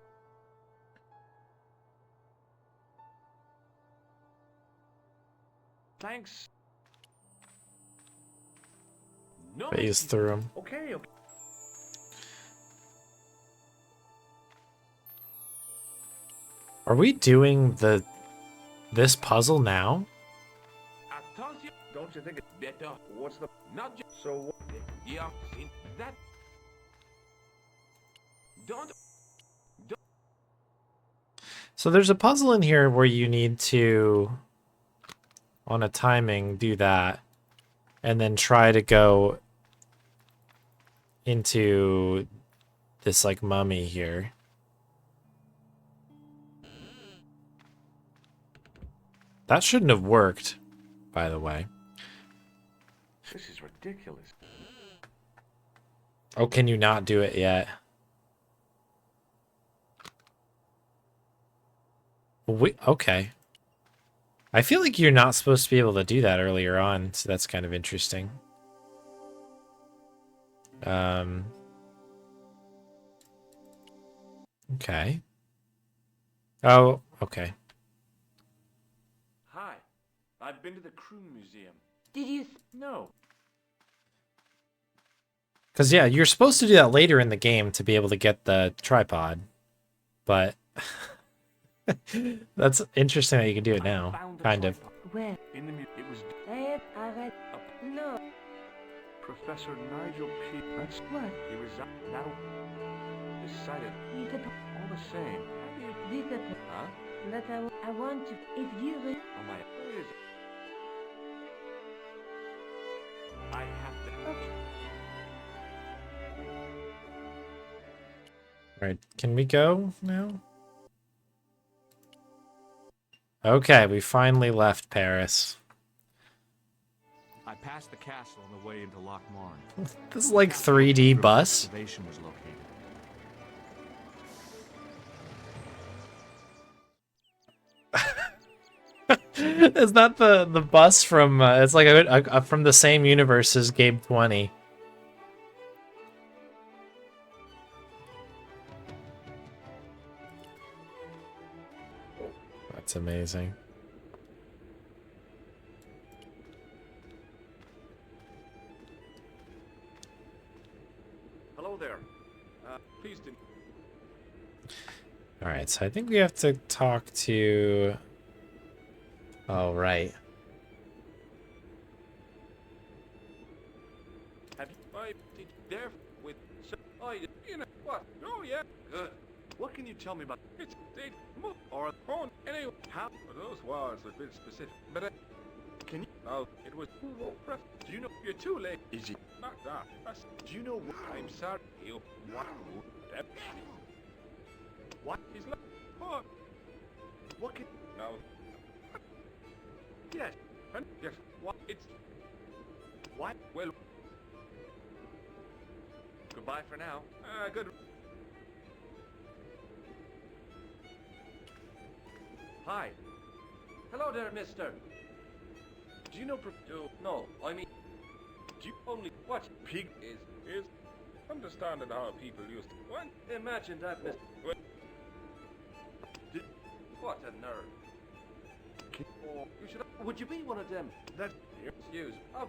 thanks. No. Phase through them. Okay. Are we doing this puzzle now? I told you. Don't you think it's better? What's the? Not just so. What? Yeah. See that. Don't. So there's a puzzle in here where you need to, on a timing, do that, and then try to go into this, like, mummy here. That shouldn't have worked, by the way. This is ridiculous. Oh, can you not do it yet? Okay. I feel like you're not supposed to be able to do that earlier on, so that's kind of interesting. Okay. Oh, okay. Hi. I've been to the Crew Museum. Did you? No. Because, yeah, you're supposed to do that later in the game to be able to get the tripod. But that's interesting that you can do it now. Kind of. Where? In the it was No. Professor Nigel P. That's What? he was now decided He's a. all the same. How do you This a. huh? But I want to. If you. Oh my where is it? I have to Okay. Alright, can we go now? Okay, we finally left Paris. I passed the castle on the way into Lochmarn. This is like 3D bus. Excavation was located. Is that the bus from? It's like from the same universe as Gabe 20. That's amazing. Hello there. Please do. All right, so I think we have to talk to. Oh right. Have you there with? Oh, you know what? Oh yeah. Good. What can you tell me about it's they move or phone anyway? How those was a bit specific, but can you? Oh, it was. Do you know you're too late? Is it not that? Do you know what? I'm sorry. You what? What is like? Oh, what can no? Yes, and yes. What it's what? Well, goodbye for now. Good. Hi. Hello there, mister. Do you know no, I mean do you only what pig is understanding how people used to what? Imagine that, mister. What a nerve. Oh, you should would you be one of them? That excuse. Oh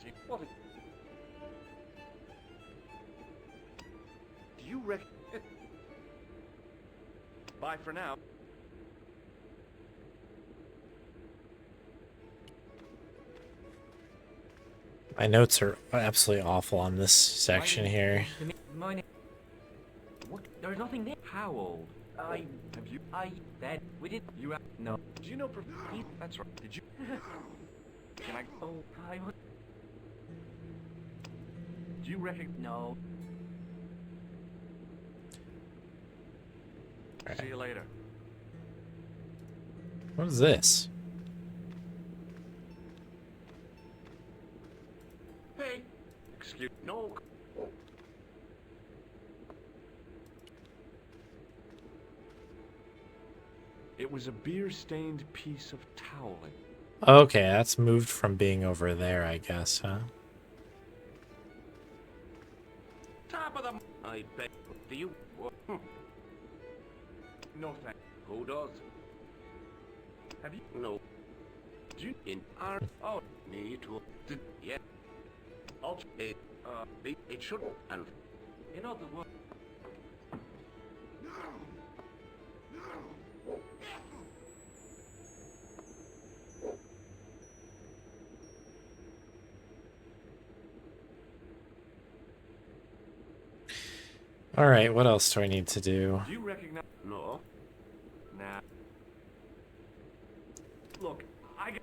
see what do you reckon bye for now. My notes are absolutely awful on this section here. What? There's nothing there. How old? I have you. I that we did. You have no. Do you know? That's right. Did you? Can I? Oh, I. Do you reckon? No. Right. See you later. What is this? Hey, excuse no. It was a beer-stained piece of toweling. Okay, that's moved from being over there, I guess, huh? Top of the. I bet. Do you? No thanks. Who does? Have you? No. Do you? In our. Oh, need to. Yeah. It. It should. And. In other words. All right, what else do I need to do? Do you recognize? No. Nah. Look, I get.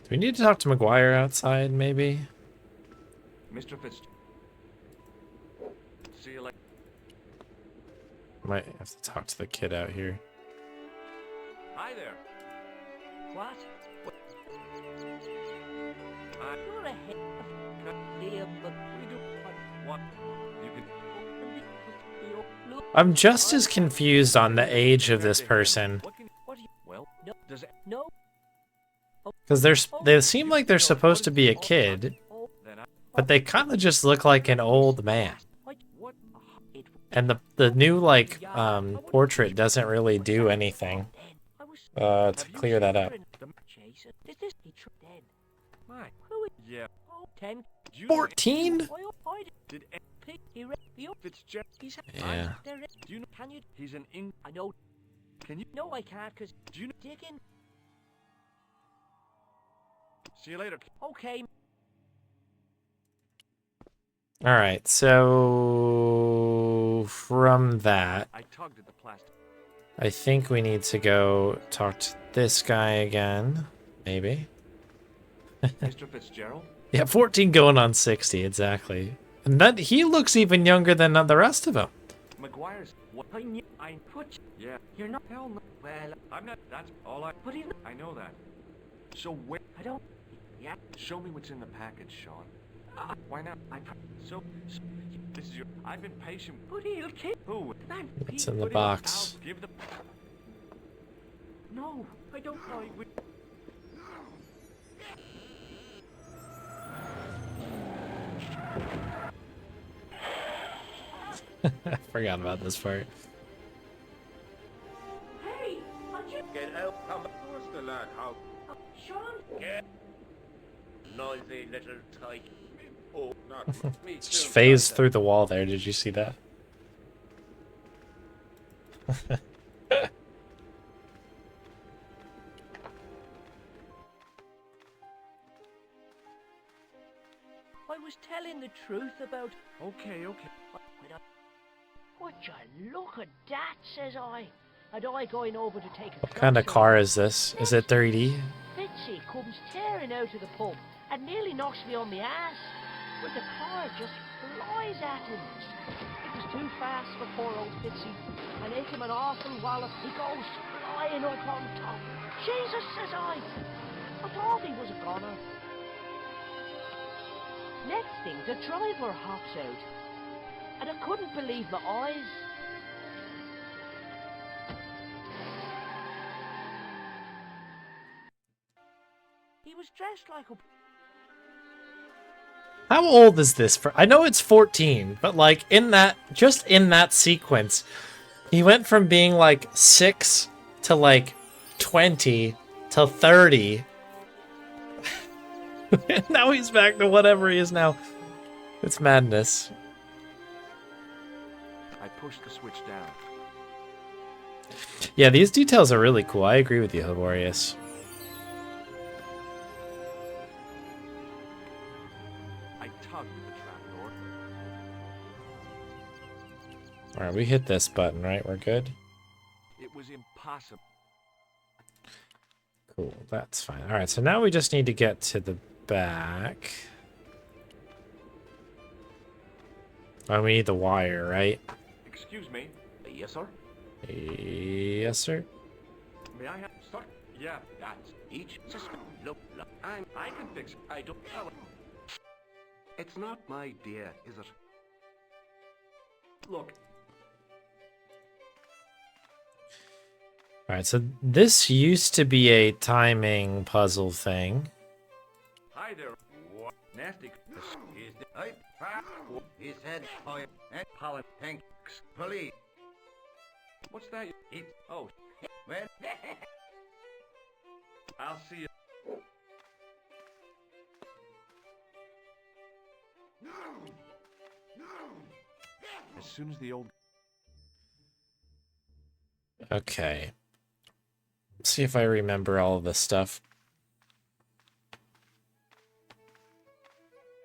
Do we need to talk to McGuire outside, maybe? Mr. Fitz. See you later. Might have to talk to the kid out here. Hi there. What? You're a head here, but we do what? You can. I'm just as confused on the age of this person. Well, no. Does it? No. Because they seem like they're supposed to be a kid, but they kind of just look like an old man. And the new like portrait doesn't really do anything to clear that up. Yeah. 14? Yeah. Do you know? Can you? He's an Eng. I know. Can you? No, I can't. Cause do you know? Digging. See you later. Okay. All right, so from that, I tugged at the plastic. I think we need to go talk to this guy again, maybe. Mr. Fitzgerald? Yeah, 14 going on 60, exactly. And that he looks even younger than the rest of them. McGuire's. What? I knew. I put. Yeah. You're not. Hell no. Well, I'm not. That's all I. But even. I know that. So where? I don't. Yeah. Show me what's in the package, Sean. Why not? So this is your. I've been patient. But he'll kill. Who? It's in the box. I'll give the. No, I don't know. I forgot about this part. Hey, get out. What's the lad? How? Sean. Get. Noisy little tyke. Oh, not me. Just phased through the wall there. Did you see that? was telling the truth about... Okay. Would you look at that, says I. And I going over to take a What kind of car is this? Is it 3D? Fitzy comes tearing out of the pub and nearly knocks me on my ass. But the car just flies at him. It was too fast for poor old Fitzy, and hit him an awful wallop. He goes flying up on top. Jesus, says I thought he was a goner. Next thing, the driver hops out, and I couldn't believe my eyes. He was dressed like a... How old is this? I know it's 14, but like just in that sequence, he went from being like 6 to like 20 to 30. And now he's back to whatever he is now. It's madness. I pushed the switch down. Yeah, these details are really cool. I agree with you, Hilarious. I tugged at the trapdoor. Alright, we hit this button, right? We're good? It was impossible. Cool, that's fine. Alright, so now we just need to get to the back. Oh, we need the wire, right? Excuse me. Yes, sir? Yes, sir? May I have... Start? Yeah, that's... Each... Look, I can fix it. I don't... It's not my dear, is it? Look. Alright, so this used to be a timing puzzle thing. Hi there. What? Nasty. Is the... I... His head... I... And Pollen... Thanks. Police. What's that? It... Oh. Well... I'll see you. As soon as the old... Okay. Let's see if I remember all of this stuff.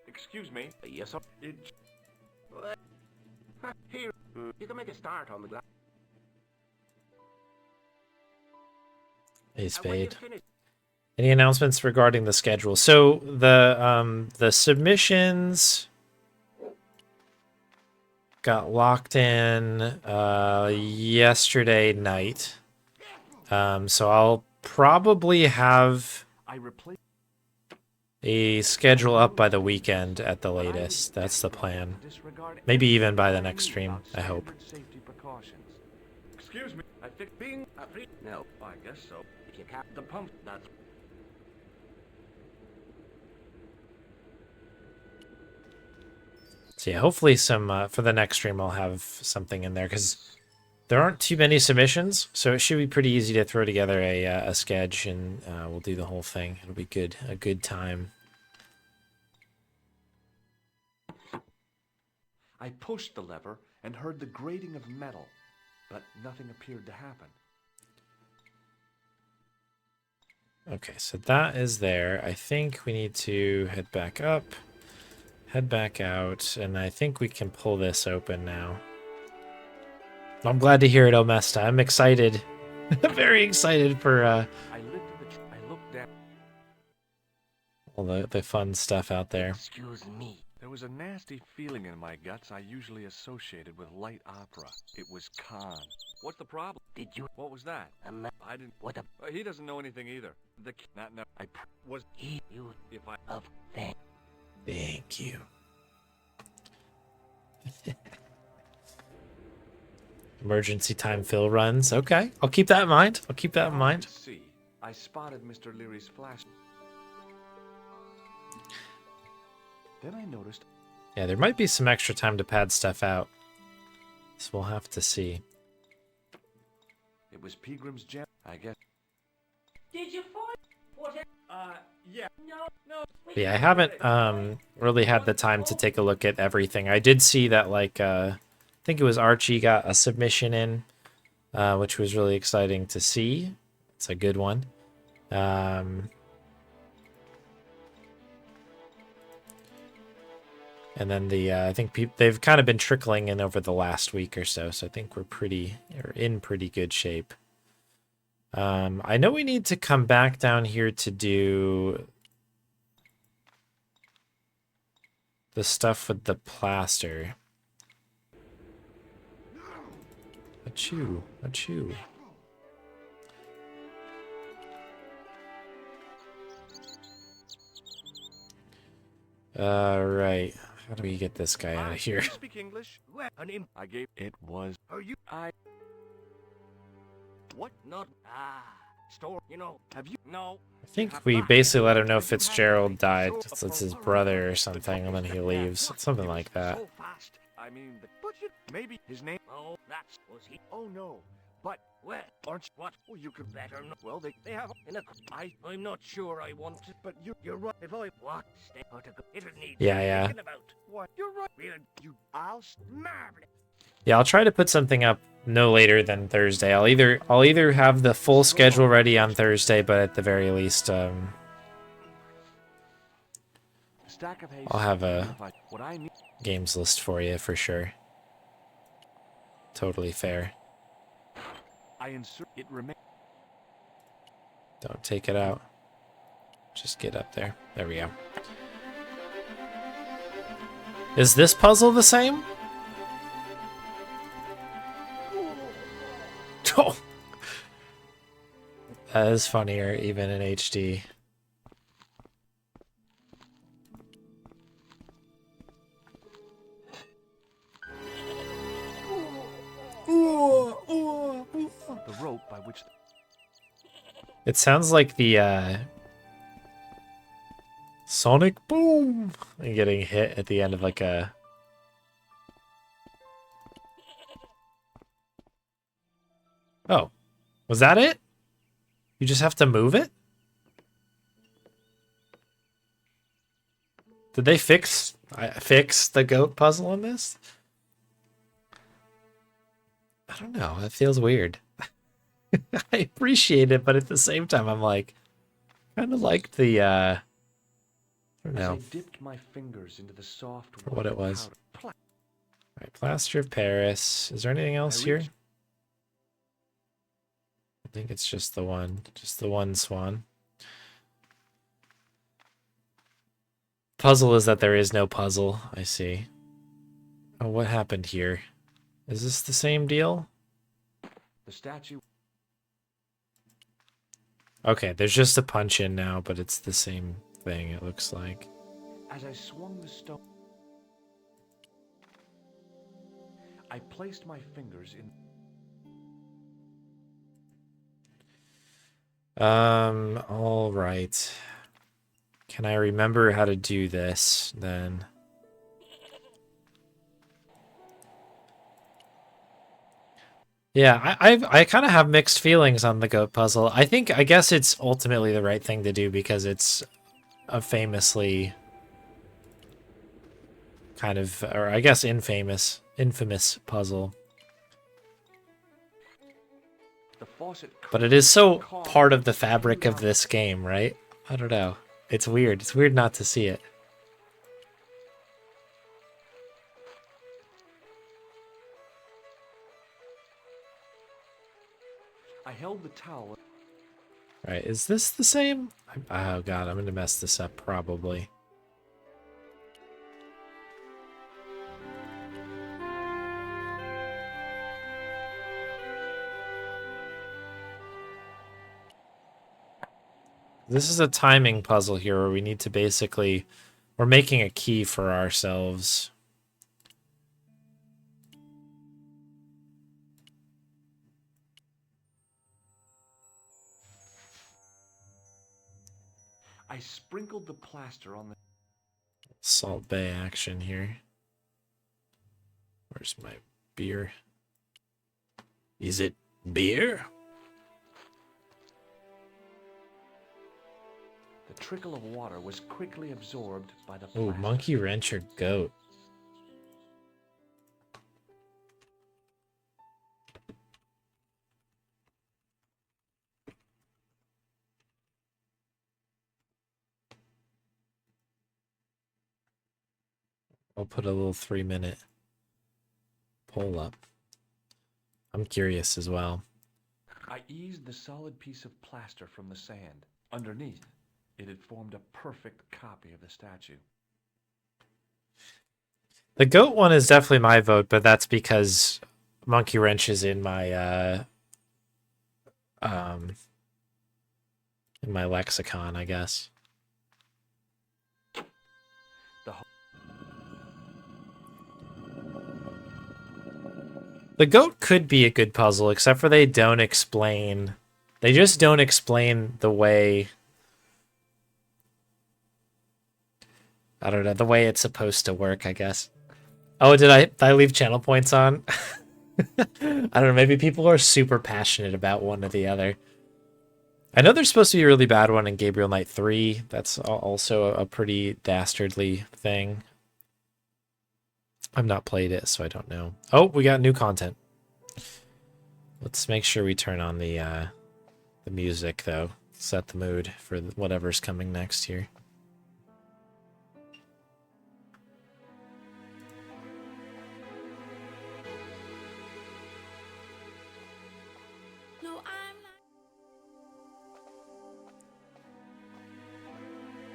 Excuse me. Yes, sir. Here, you can make a start on the glass. Hey, Spade. Any announcements regarding the schedule? So the submissions got locked in yesterday night. So I'll probably have a schedule up by the weekend at the latest. That's the plan. Maybe even by the next stream, I hope. Excuse me. I think being a free... No, I guess so. If you cap the pump, that's... So yeah, hopefully some for the next stream I'll have something in there because there aren't too many submissions, so it should be pretty easy to throw together a sketch and we'll do the whole thing. It'll be good, a good time. I pushed the lever and heard the grating of metal, but nothing appeared to happen. Okay, so that is there. I think we need to head back up, head back out, and I think we can pull this open now. I'm glad to hear it, Omesta. I'm excited. Very excited for I looked down. all the fun stuff out there. Excuse me. There was a nasty feeling in my guts I usually associated with light opera. It was Khan. What's the problem? Did you? What was that? I didn't. What the? He doesn't know anything either. Not no. I was he you if I of that. Thank you. Emergency time fill runs. Okay, I'll keep that in mind. I'll keep that in mind. See, I spotted Mr. Leary's flash. Then I noticed. Yeah, there might be some extra time to pad stuff out. So we'll have to see. It was Peagram's gem, I guess. Did you find what? Yeah. No. Yeah, I haven't really had the time to take a look at everything. I did see that like I think it was Archie got a submission in, which was really exciting to see. It's a good one. And then I think they've kind of been trickling in over the last week or so. So I think we're in pretty good shape. I know we need to come back down here to do the stuff with the plaster. Achoo, achoo. Right. How do we get this guy out of here? Speak English? I gave it was. Are you? What? Not store. You know? Have you? No. I think we basically let him know Fitzgerald died. It's his brother or something, and then he leaves. Something like that. So fast. I mean, but maybe his name. Oh, that's was he. Oh no. But where aren't you? What? Well, you could better know. Well, they have in a. I'm not sure I want to. But you're right. If I what? Stay out of it needs. Yeah. About. What? You're right. I'll marvel. Yeah, I'll try to put something up no later than Thursday. I'll either have the full schedule ready on Thursday, but at the very least, I'll have a games list for you for sure. Totally fair. Don't take it out. Just get up there. There we go. Is this puzzle the same? Oh. That is funnier, even in HD. The rope by which. It sounds like the sonic boom and getting hit at the end of like a. Oh, was that it? You just have to move it? Did they fix the goat puzzle in this? I don't know. That feels weird. I appreciate it, but at the same time, I'm like, kind of liked the, I don't know. I dipped my fingers into the soft for what it was. All right, plaster of Paris. Is there anything else here? I think it's just the one swan. Puzzle is that there is no puzzle. I see. Oh, what happened here? Is this the same deal? The statue. Okay, there's just a punch in now, but it's the same thing, it looks like. As I swung the stone, I placed my fingers in. All right. Can I remember how to do this then? Yeah, I kind of have mixed feelings on the goat puzzle. I guess it's ultimately the right thing to do because it's a famously kind of, or I guess infamous puzzle. But it is so part of the fabric of this game, right? I don't know. It's weird. It's weird not to see it. I held the towel. Right, is this the same? Oh god, I'm gonna mess this up probably. This is a timing puzzle here where we need to basically, we're making a key for ourselves. I sprinkled the plaster on the Salt Bay action here. Where's my beer? Is it beer? The trickle of water was quickly absorbed by the Oh, plaster. monkey wrench or goat? I'll put a little 3-minute poll up. I'm curious as well. I eased the solid piece of plaster from the sand. Underneath, it had formed a perfect copy of the statue. The goat one is definitely my vote, but that's because Monkey Wrench is in my lexicon, I guess. The goat could be a good puzzle, except for they just don't explain the way, I don't know, the way it's supposed to work, I guess. Oh, did I leave channel points on? I don't know, maybe people are super passionate about one or the other. I know there's supposed to be a really bad one in Gabriel Knight 3. That's also a pretty dastardly thing. I've not played it, so I don't know. Oh, we got new content. Let's make sure we turn on the music, though. Set the mood for whatever's coming next here.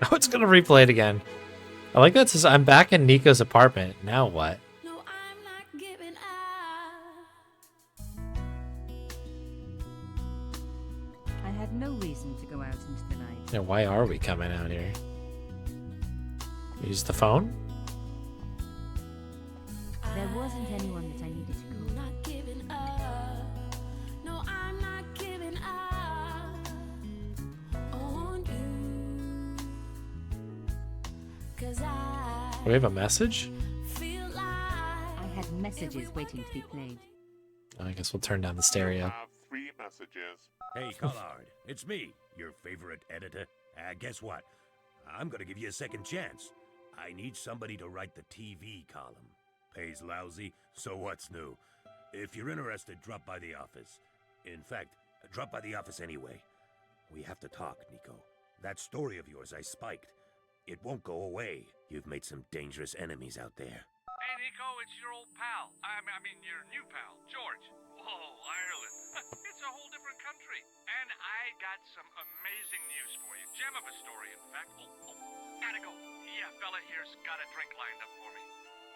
Oh, it's gonna replay it again. I like that it says I'm back in Nico's apartment. Now what? I had no reason to go out into the night. Yeah, why are we coming out here? Use the phone? There wasn't anyone that I needed to call. Not giving up. No, I'm not giving up on you. 'Cause Do we have a message? I had messages waiting to be played. I guess we'll turn down the stereo. You have 3 messages. Hey, Collard, it's me, your favorite editor. Guess what? I'm gonna give you a second chance. I need somebody to write the TV column. Pays lousy, so what's new? If you're interested, drop by the office. In fact, drop by the office anyway. We have to talk, Nico. That story of yours I spiked. It won't go away. You've made some dangerous enemies out there. Hey, Nico, it's your old pal. I mean, your new pal, George. Whoa, Ireland. It's a whole different country. And I got some amazing news for you. Gem of a story, in fact. Oh, gotta go. Yeah, fella here's got a drink lined up for me.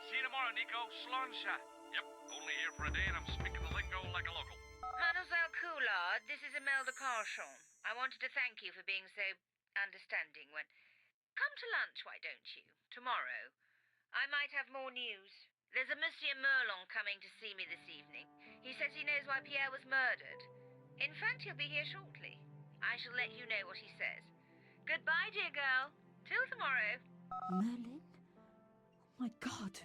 See you tomorrow, Nico. Slonsha. Yep, only here for a day and I'm speaking the lingo like a local. Mademoiselle Coulard, this is Imelda Carchon. I wanted to thank you for being so understanding when... Come to lunch, why don't you? Tomorrow. I might have more news. There's a Monsieur Merlon coming to see me this evening. He says he knows why Pierre was murdered. In fact, he'll be here shortly. I shall let you know what he says. Goodbye, dear girl. Till tomorrow. Merlin? Oh my God.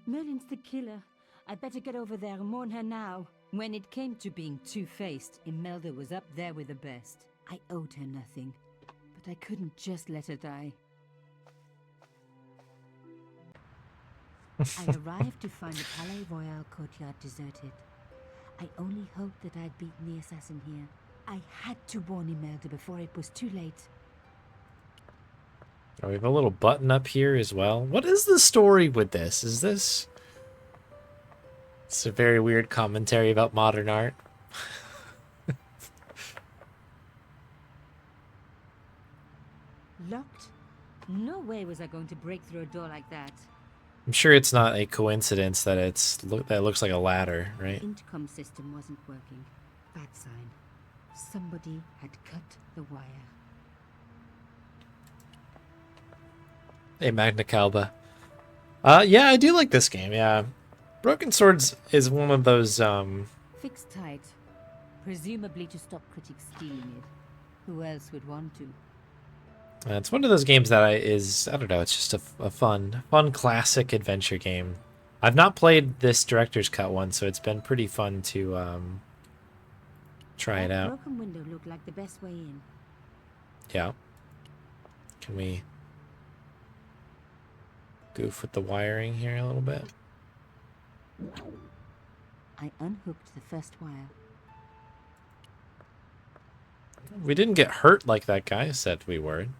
Merlin's the killer. I better get over there and warn her now. When it came to being two-faced, Imelda was up there with the best. I owed her nothing, but I couldn't just let her die. I arrived to find the Palais Royal courtyard deserted. I only hoped that I'd beaten the assassin here. I had to warn Imelda before it was too late. Oh, we have a little button up here as well. What is the story with this? Is this... It's a very weird commentary about modern art. Locked? No way was I going to break through a door like that. I'm sure it's not a coincidence that that looks like a ladder, right? The intercom system wasn't working. Bad sign. Somebody had cut the wire. Hey, Magna Calba. Yeah, I do like this game, yeah. Broken Swords is one of those, Fixed tight. Presumably to stop critics stealing it. Who else would want to? It's one of those games that I don't know, it's just a fun classic adventure game. I've not played this director's cut one, so it's been pretty fun to try it out. Broken window looked like the best way in. Yeah. Can we goof with the wiring here a little bit? I unhooked the first wire. We didn't get hurt like that guy said we would.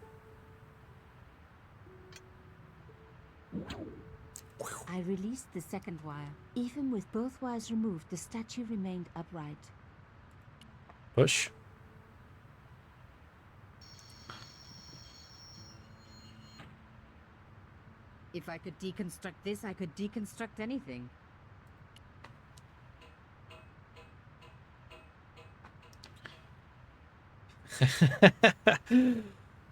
I released the second wire. Even with both wires removed, the statue remained upright. Push. If I could deconstruct this, I could deconstruct anything.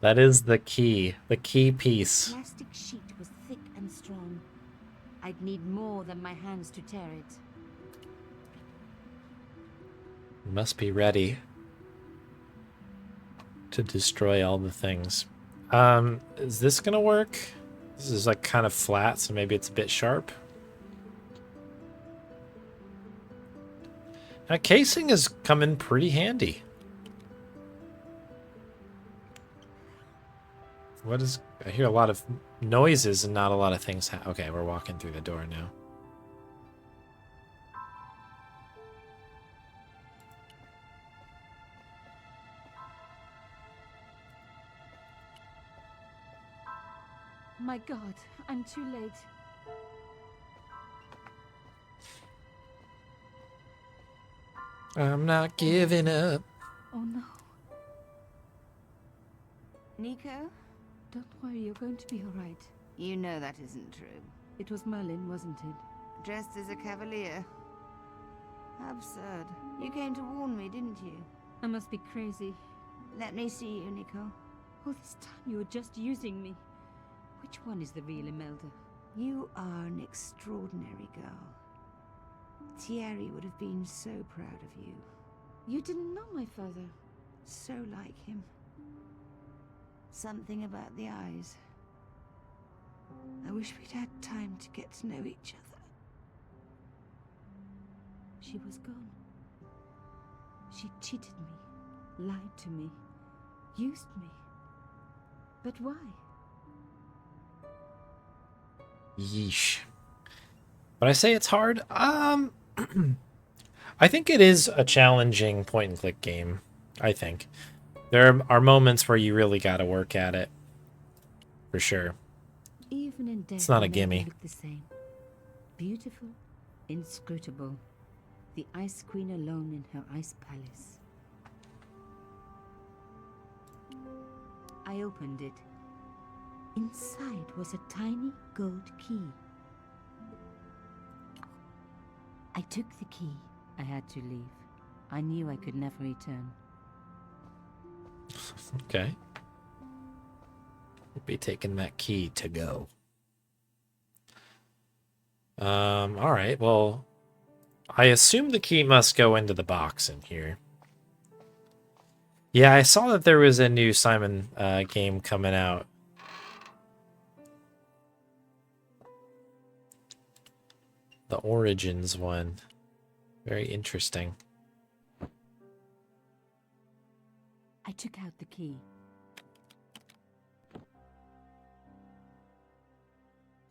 That is the key piece. The plastic sheet was thick and strong. I'd need more than my hands to tear it. You must be ready to destroy all the things. Is this gonna work? This is like kind of flat, so maybe it's a bit sharp. Now, casing has come in pretty handy. What is... I hear a lot of noises and not a lot of things. Okay, we're walking through the door now. My God, I'm too late. I'm not giving up. Oh no. Nico? Don't worry, you're going to be alright. You know that isn't true. It was Merlin, wasn't it? Dressed as a cavalier. Absurd. You came to warn me, didn't you? I must be crazy. Let me see you, Nico. All this time you were just using me. Which one is the real Imelda? You are an extraordinary girl. Thierry would have been so proud of you. You didn't know my father. So like him. Something about the eyes. I wish we'd had time to get to know each other. She was gone. She cheated me, lied to me, used me. But why? Yeesh. But I say it's hard. I think it is a challenging point-and-click game. I think. There are moments where you really got to work at it. For sure. Even in death, it's not a gimme. look the same. Beautiful, inscrutable. The Ice Queen alone in her ice palace. I opened it. Inside was a tiny gold key. I took the key. I had to leave. I knew I could never return. Okay. We'll be taking that key to go. Alright, well, I assume the key must go into the box in here. Yeah, I saw that there was a new Simon game coming out. The Origins one. Very interesting. I took out the key.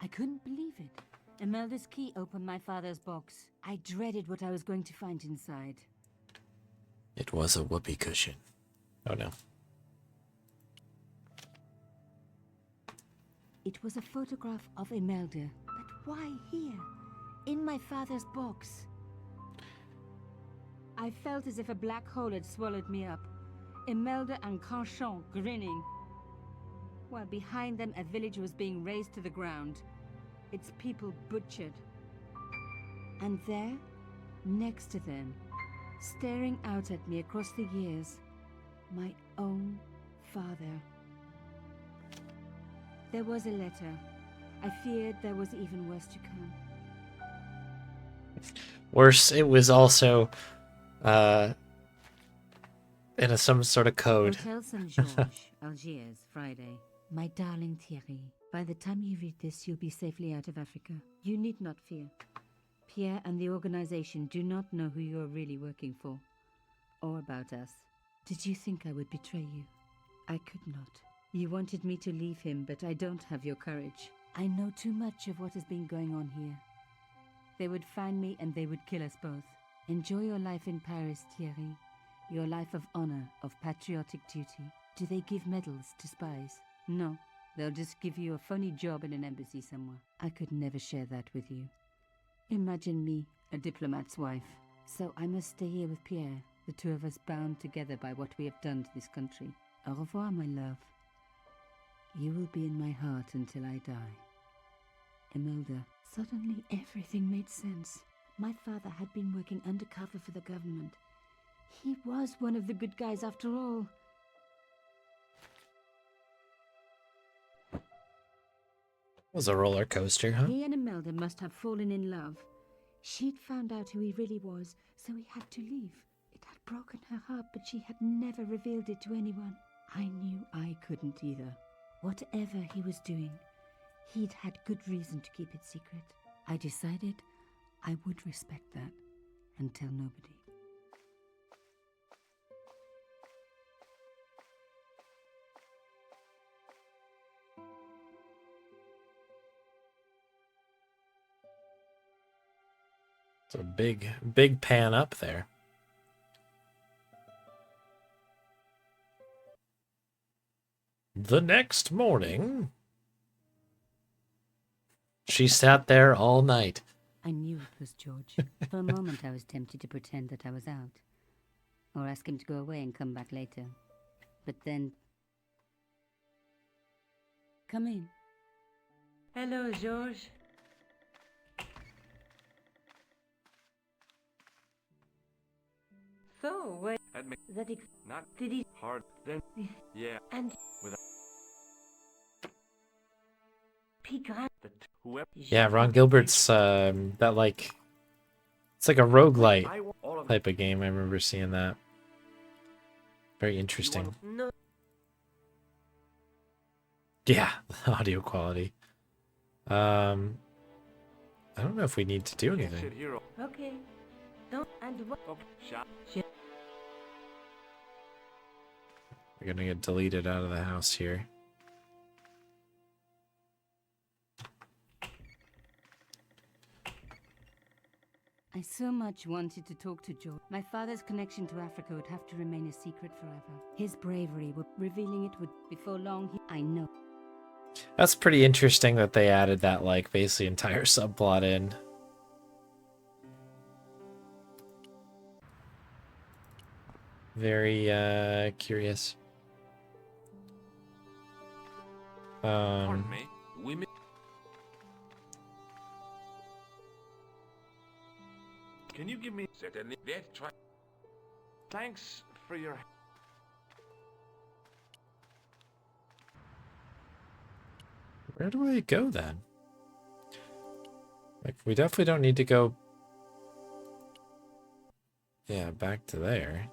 I couldn't believe it. Imelda's key opened my father's box. I dreaded what I was going to find inside. It was a whoopee cushion. Oh no. It was a photograph of Imelda. But why here? In my father's box. I felt as if a black hole had swallowed me up. Imelda and Carchon grinning. While behind them a village was being razed to the ground. Its people butchered. And there, next to them, staring out at me across the years, my own father. There was a letter. I feared there was even worse to come. Worse, it was also in some sort of code. Hotel Saint-Georges, Algiers, Friday. My darling Thierry, by the time you read this, you'll be safely out of Africa. You need not fear. Pierre and the organization do not know who you are really working for, or about us. Did you think I would betray you? I could not. You wanted me to leave him, but I don't have your courage. I know too much of what has been going on here. They would find me and they would kill us both. Enjoy your life in Paris, Thierry. Your life of honor, of patriotic duty. Do they give medals to spies? No. They'll just give you a funny job in an embassy somewhere. I could never share that with you. Imagine me, a diplomat's wife. So I must stay here with Pierre, the two of us bound together by what we have done to this country. Au revoir, my love. You will be in my heart until I die. Imelda, suddenly everything made sense. My father had been working undercover for the government. He was one of the good guys after all. It was a roller coaster, huh? He and Imelda must have fallen in love. She'd found out who he really was, so he had to leave. It had broken her heart, but she had never revealed it to anyone. I knew I couldn't either. Whatever he was doing, he'd had good reason to keep it secret. I decided I would respect that and tell nobody. It's a big pan up there. The next morning, she sat there all night. I knew it was George. For a moment I was tempted to pretend that I was out, or ask him to go away and come back later. But then... Come in. Hello, George. So, wait. That not did he hard then? Yeah. And With Pigra. whoever. Yeah, Ron Gilbert's that like it's like a roguelite type of game. I remember seeing that. Very interesting. No. Yeah, the audio quality. I don't know if we need to do anything. Okay. Don't and what? Okay. Shot. We're gonna get deleted out of the house here. I so much wanted to talk to George. My father's connection to Africa would have to remain a secret forever. His bravery, revealing it would, before long, I know. That's pretty interesting that they added that, like, basically entire subplot in. Very, curious. Pardon me. Women. Can you give me certainly that try? Thanks for your. Where do I go then? Like, we definitely don't need to go. Yeah, back to there.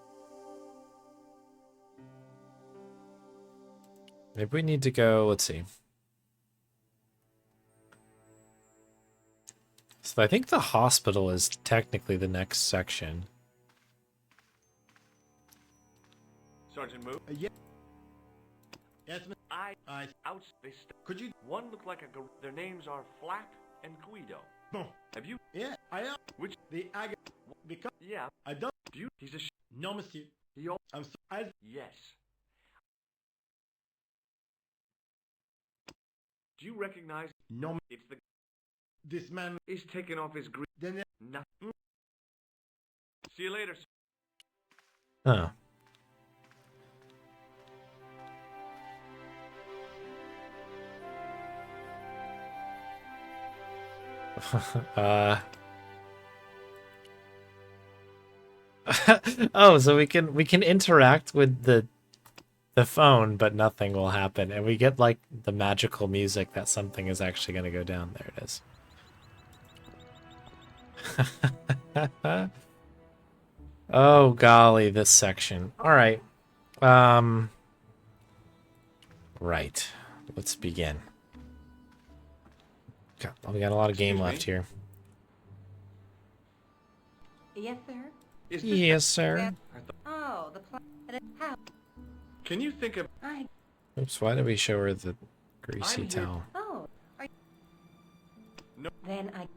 Maybe we need to go, let's see. So I think the hospital is technically the next section. Sergeant Move. Yeah. Yes, ma'am. I out. Could you? One look like a. Their names are Flap and Guido. Bon. Have you? Yeah, I am. Which? The ag. Because. Yeah. I don't. Do you? He's a. No, monsieur. I'm so. Yes. Do you recognize? No. It's the. This man is taking off his green. Then. No. See you later. Huh. Oh, so we can interact with the phone, but nothing will happen, and we get like the magical music that something is actually going to go down. There it is. Oh golly, this section. All right. Right. Let's begin. God, we got a lot of game left here. Yes, sir. Yes, sir. Oh, the plan. How? Can you think of? Oops, why did we show her the greasy towel? Oh. No. Then I.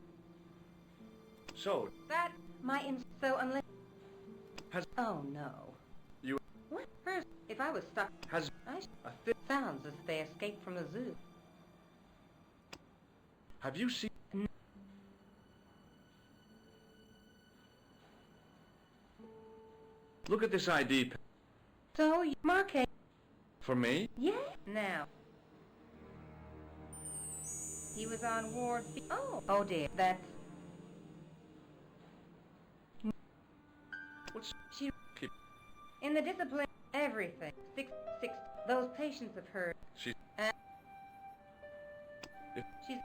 So. That my so unless. Has. Oh no. You. What? First, if I was stuck. Has. I. A fit. sounds as they escape from the zoo. Have you seen... Look at this ID. So, Mark A. For me? Yeah? Now. He was on Ward B. Oh dear, that's... What's... She... In the discipline, everything. Six, those patients of hers. She... She's...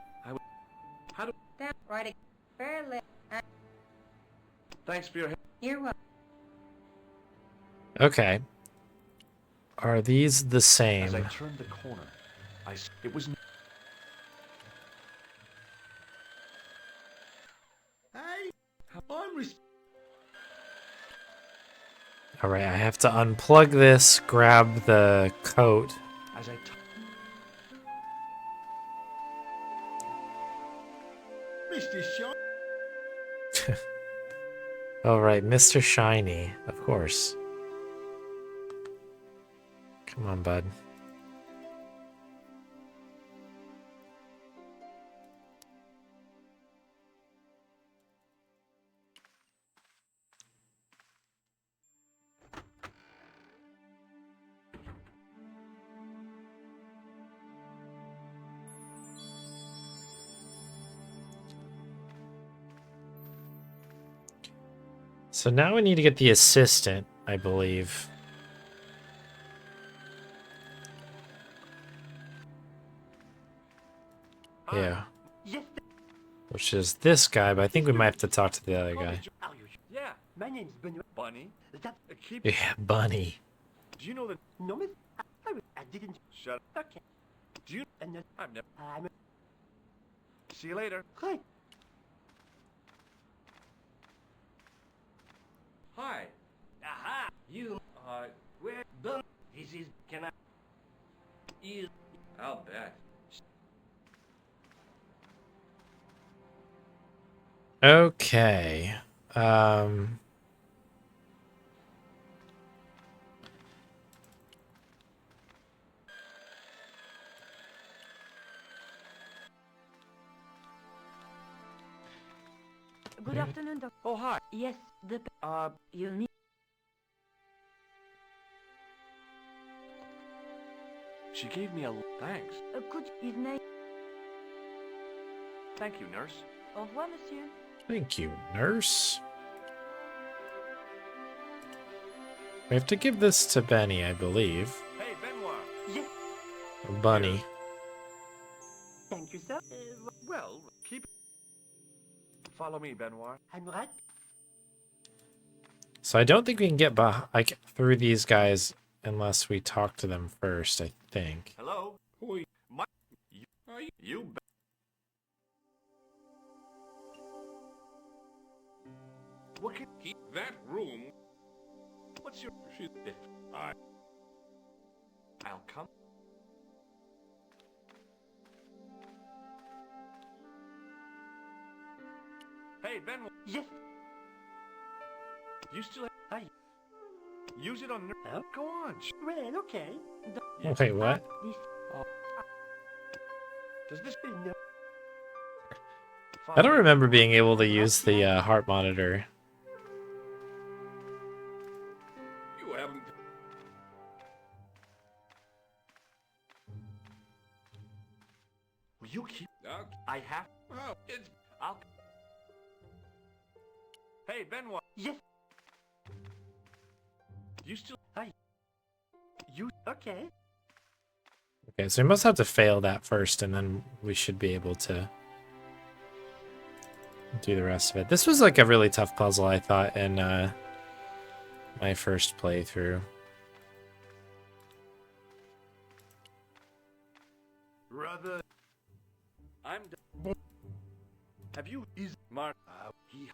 How do... Down, right, fairly... Thanks for your help. You're welcome. Okay. Are these the same? As I turned the corner, it was... Hey, I'm All right, I have to unplug this, grab the coat. As I Mr. Shaw. All right, Mr. Shiny, of course. Come on, bud. So now we need to get the assistant, I believe. Yeah. Which is this guy, but I think we might have to talk to the other guy. Yeah, my name's Bunny. Yeah, Bunny. Do you know that... No, miss. I didn't. Shut up. Okay. Do you... And then I've never... I'm... See you later. Hi. Hi. Aha! You... where... Bunny? This is... Can I... You... I'll bet. Okay. Good afternoon, Doctor. Oh, hi. Yes, the... You'll need... She gave me a... Thanks. could his name... Thank you, nurse. Au revoir, monsieur. Thank you, nurse. We have to give this to Benny, I believe. Hey, Benoit. Yes. Or Bunny. Thank you, sir. Well, keep... Follow me, Benoit. I'm right. So I don't think we can get like through these guys unless we talk to them first, I think. Hello? Who my... You... What can keep that room? What's your... I'll come. Hey, Ben. Yes. You still have... Hi. Use it on... Huh? Go on. Well, okay. Wait, what? This... Does this... No. I don't remember being able to use the heart monitor. You haven't... Will you keep... I have... Oh, it's... I'll... Hey, Benoit. Yes. You still... Hi. You... Okay. Okay, so we must have to fail that first, and then we should be able to do the rest of it. This was like a really tough puzzle, I thought, in my first playthrough. Brother. I'm... Have you... Is... Mark... he...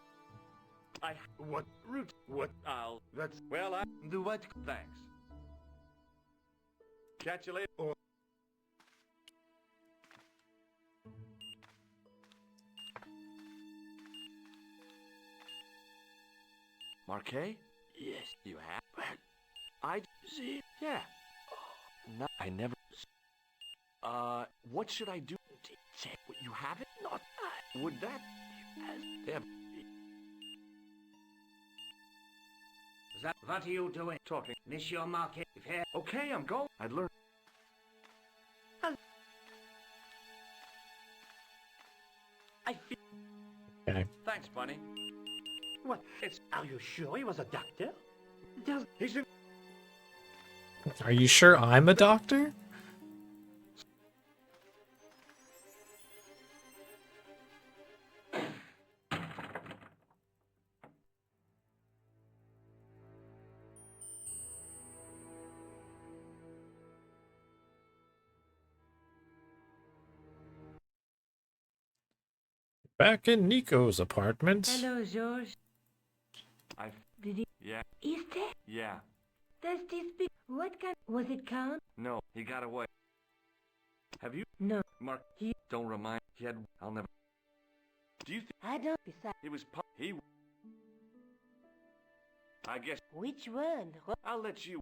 I... What... Root... What... I'll... That's... Well, I... Do what... Thanks. Catch you later. Oh. Marquet? Yes, you have. I see. Yeah. No, I never. What should I do? Check what you have it. Not. Would that? What are you doing? Talking. Monsieur Marquet. Okay, I'm going. I'd learn. I feel. Okay. Thanks, Bunny. What? Are you sure he was a doctor? He's in. Are you sure I'm a doctor? Back in Nico's apartment. Hello, George. Did he? Yeah. Is there? Yeah. Does this be? What kind? Was it count? No, he got away. Have you? No. Mark, don't remind. He had. I'll never. Do you think? I don't. Besides. It was. He. I guess. Which one? I'll let you.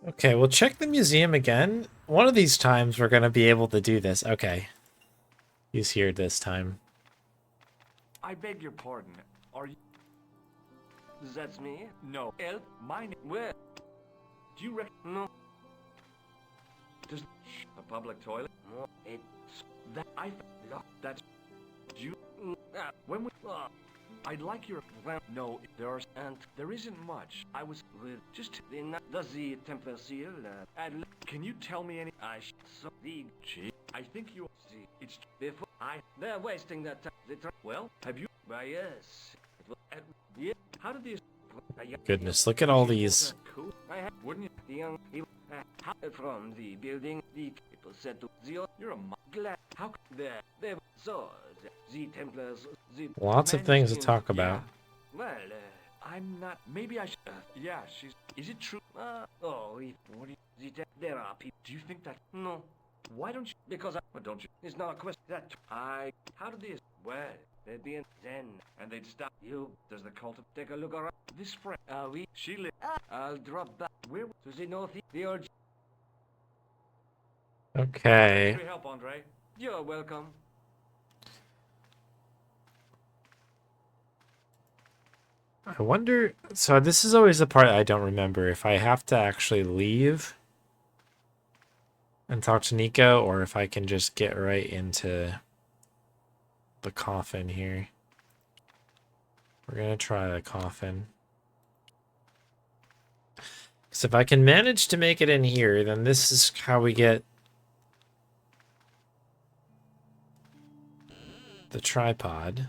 Okay, we'll check the museum again. One of these times we're going to be able to do this. Okay. He's here this time. I beg your pardon. Are you? That's me? No. Help? Mine. Where? Do you reckon? No. Does a public toilet? No. It's that I. That's. You. When we. I'd like your. No, there are. And there isn't much. I was. Just. Does the Templar seal? Can you tell me any? So the. Gee, I think you. See, it's before they're wasting their time. Well, have you? Why yes. It was. Yeah. How did these? Goodness, look at all these. Cool. I had. Wouldn't you? The young. From the building, the people said to the. You're a glad. How there? They saw the Templars. The Lots of things to talk about. Yeah. Well, I'm not. Maybe I should. Yeah, she's. Is it true? What do you? There are people. Do you think that? No. Why don't you? Because Well, don't you? it's not a question. That How did these? well, they'd be in then, And they'd stop. you Does the cult? take a look around. This friend. We. She lived. I'll drop back. Where? To the north. The old. Okay. Your help, Andre. You're welcome. I wonder... So this is always the part I don't remember. If I have to actually leave and talk to Nico, or if I can just get right into the coffin here. We're going to try the coffin. Because if I can manage to make it in here, then this is how we get the tripod.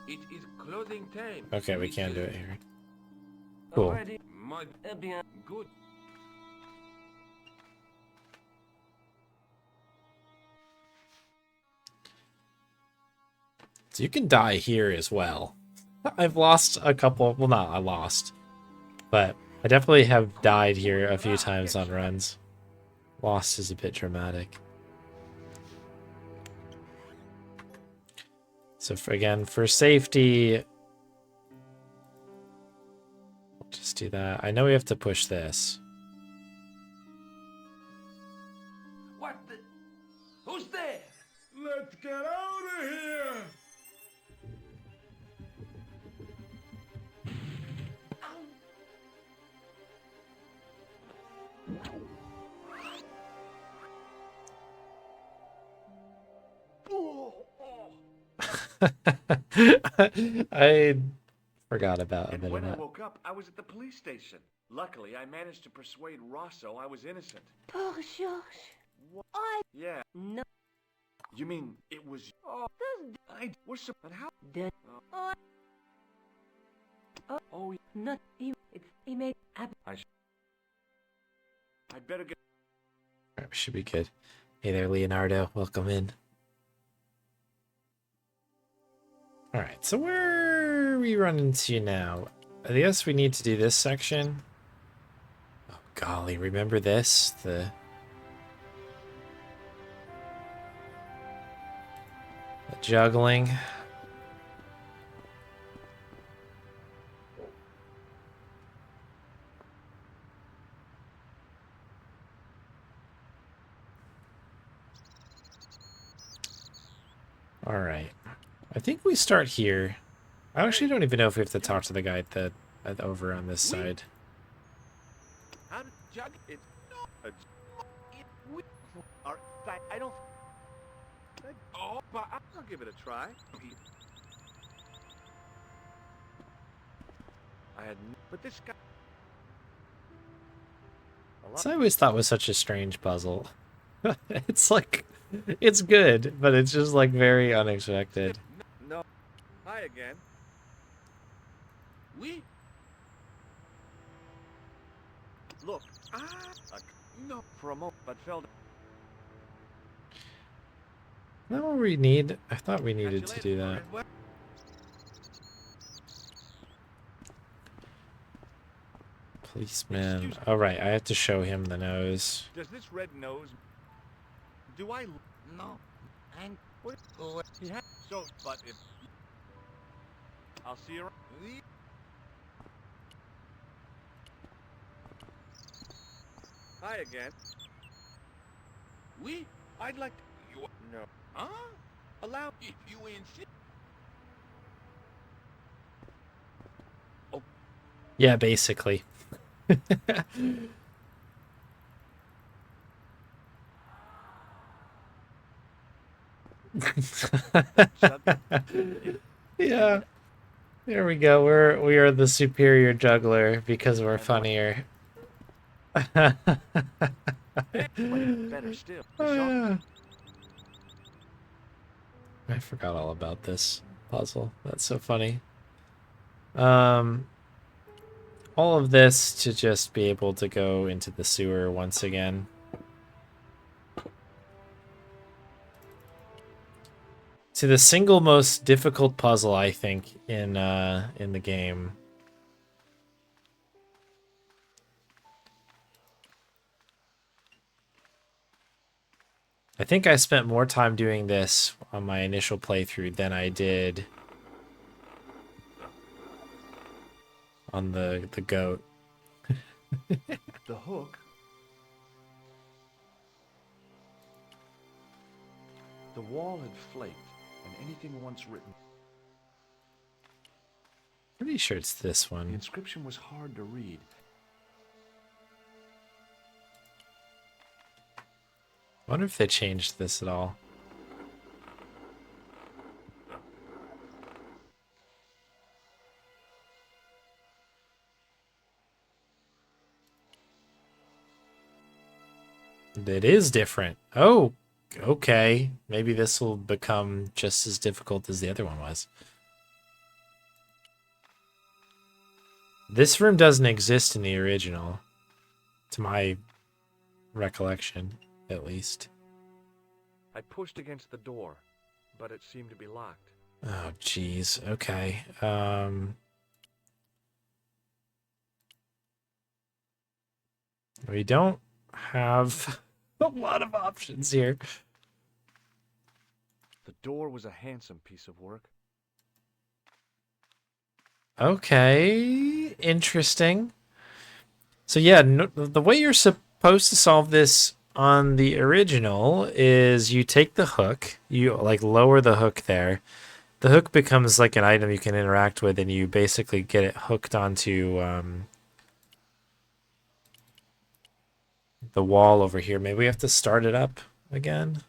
It is clothing time. Okay, we can do it here. Cool. Already, bien, good. So you can die here as well. I've lost a couple. Well, not I lost, but I definitely have died here a few times on runs. Lost is a bit dramatic. So again, for safety, we'll just do that. I know we have to push this. What the? Who's there? Let's get out of here! I forgot about And a bit when of I that. woke up, I was at the police station. Luckily, I managed to persuade Rosso I was innocent. Poor George. What? Yeah. No. You mean it was? Oh, I was. But how? That. Oh, Not he. He made. I'd better get. Alright, we should be good. Hey there, Leonardo. Welcome in. Alright, so where are we running to now? I guess we need to do this section. Oh, golly, remember this? juggling. All right. I think we start here. I actually don't even know if we have to talk to the guy at over on this side. I don't. Oh, but I'll give it a try. But this guy. So I always thought was such a strange puzzle. It's like, it's good, but it's just like very unexpected. No. Hi again. We. Look. No. For a moment, but fell. Is that what we need? I thought we needed to do that. Policeman. Oh, right. I have to show him the nose. Does this red nose? Do I? No. And what? So, but if I'll see you. Hi again. We? I'd like to. You no. Huh? Allow if you insist. Oh. Yeah, basically. Yeah. There we go. We are the superior juggler because we're funnier. Better still. Oh, yeah. I forgot all about this puzzle. That's so funny. All of this to just be able to go into the sewer once again. To the single most difficult puzzle, I think, in the game. I think I spent more time doing this on my initial playthrough than I did on the goat. The hook. The wall had flaked, and anything once written. Pretty sure it's this The one. inscription was hard to read. I wonder if they changed this at all. It is different. Oh, okay. Maybe this will become just as difficult as the other one was. This room doesn't exist in the original, to my recollection, at least. I pushed against the door, but it seemed to be locked. Oh, jeez. Okay. We don't have a lot of options here. The door was a handsome piece of work. Okay, interesting. So yeah, the way you're supposed to solve this on the original is you take the hook, you like lower the hook there. The hook becomes like an item you can interact with, and you basically get it hooked onto the wall over here. Maybe we have to start it up again.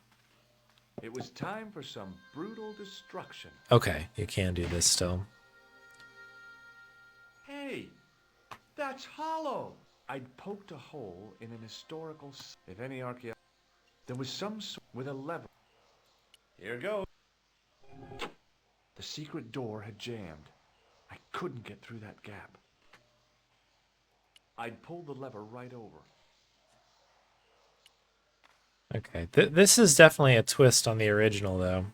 It was time for some brutal destruction. Okay, you can do this still. Hey, that's hollow. I'd poked a hole in an historical. If any archaeologist, there was some sort with a lever. Here goes. The secret door had jammed. I couldn't get through that gap. I'd pulled the lever right over. Okay, this is definitely a twist on the original, though.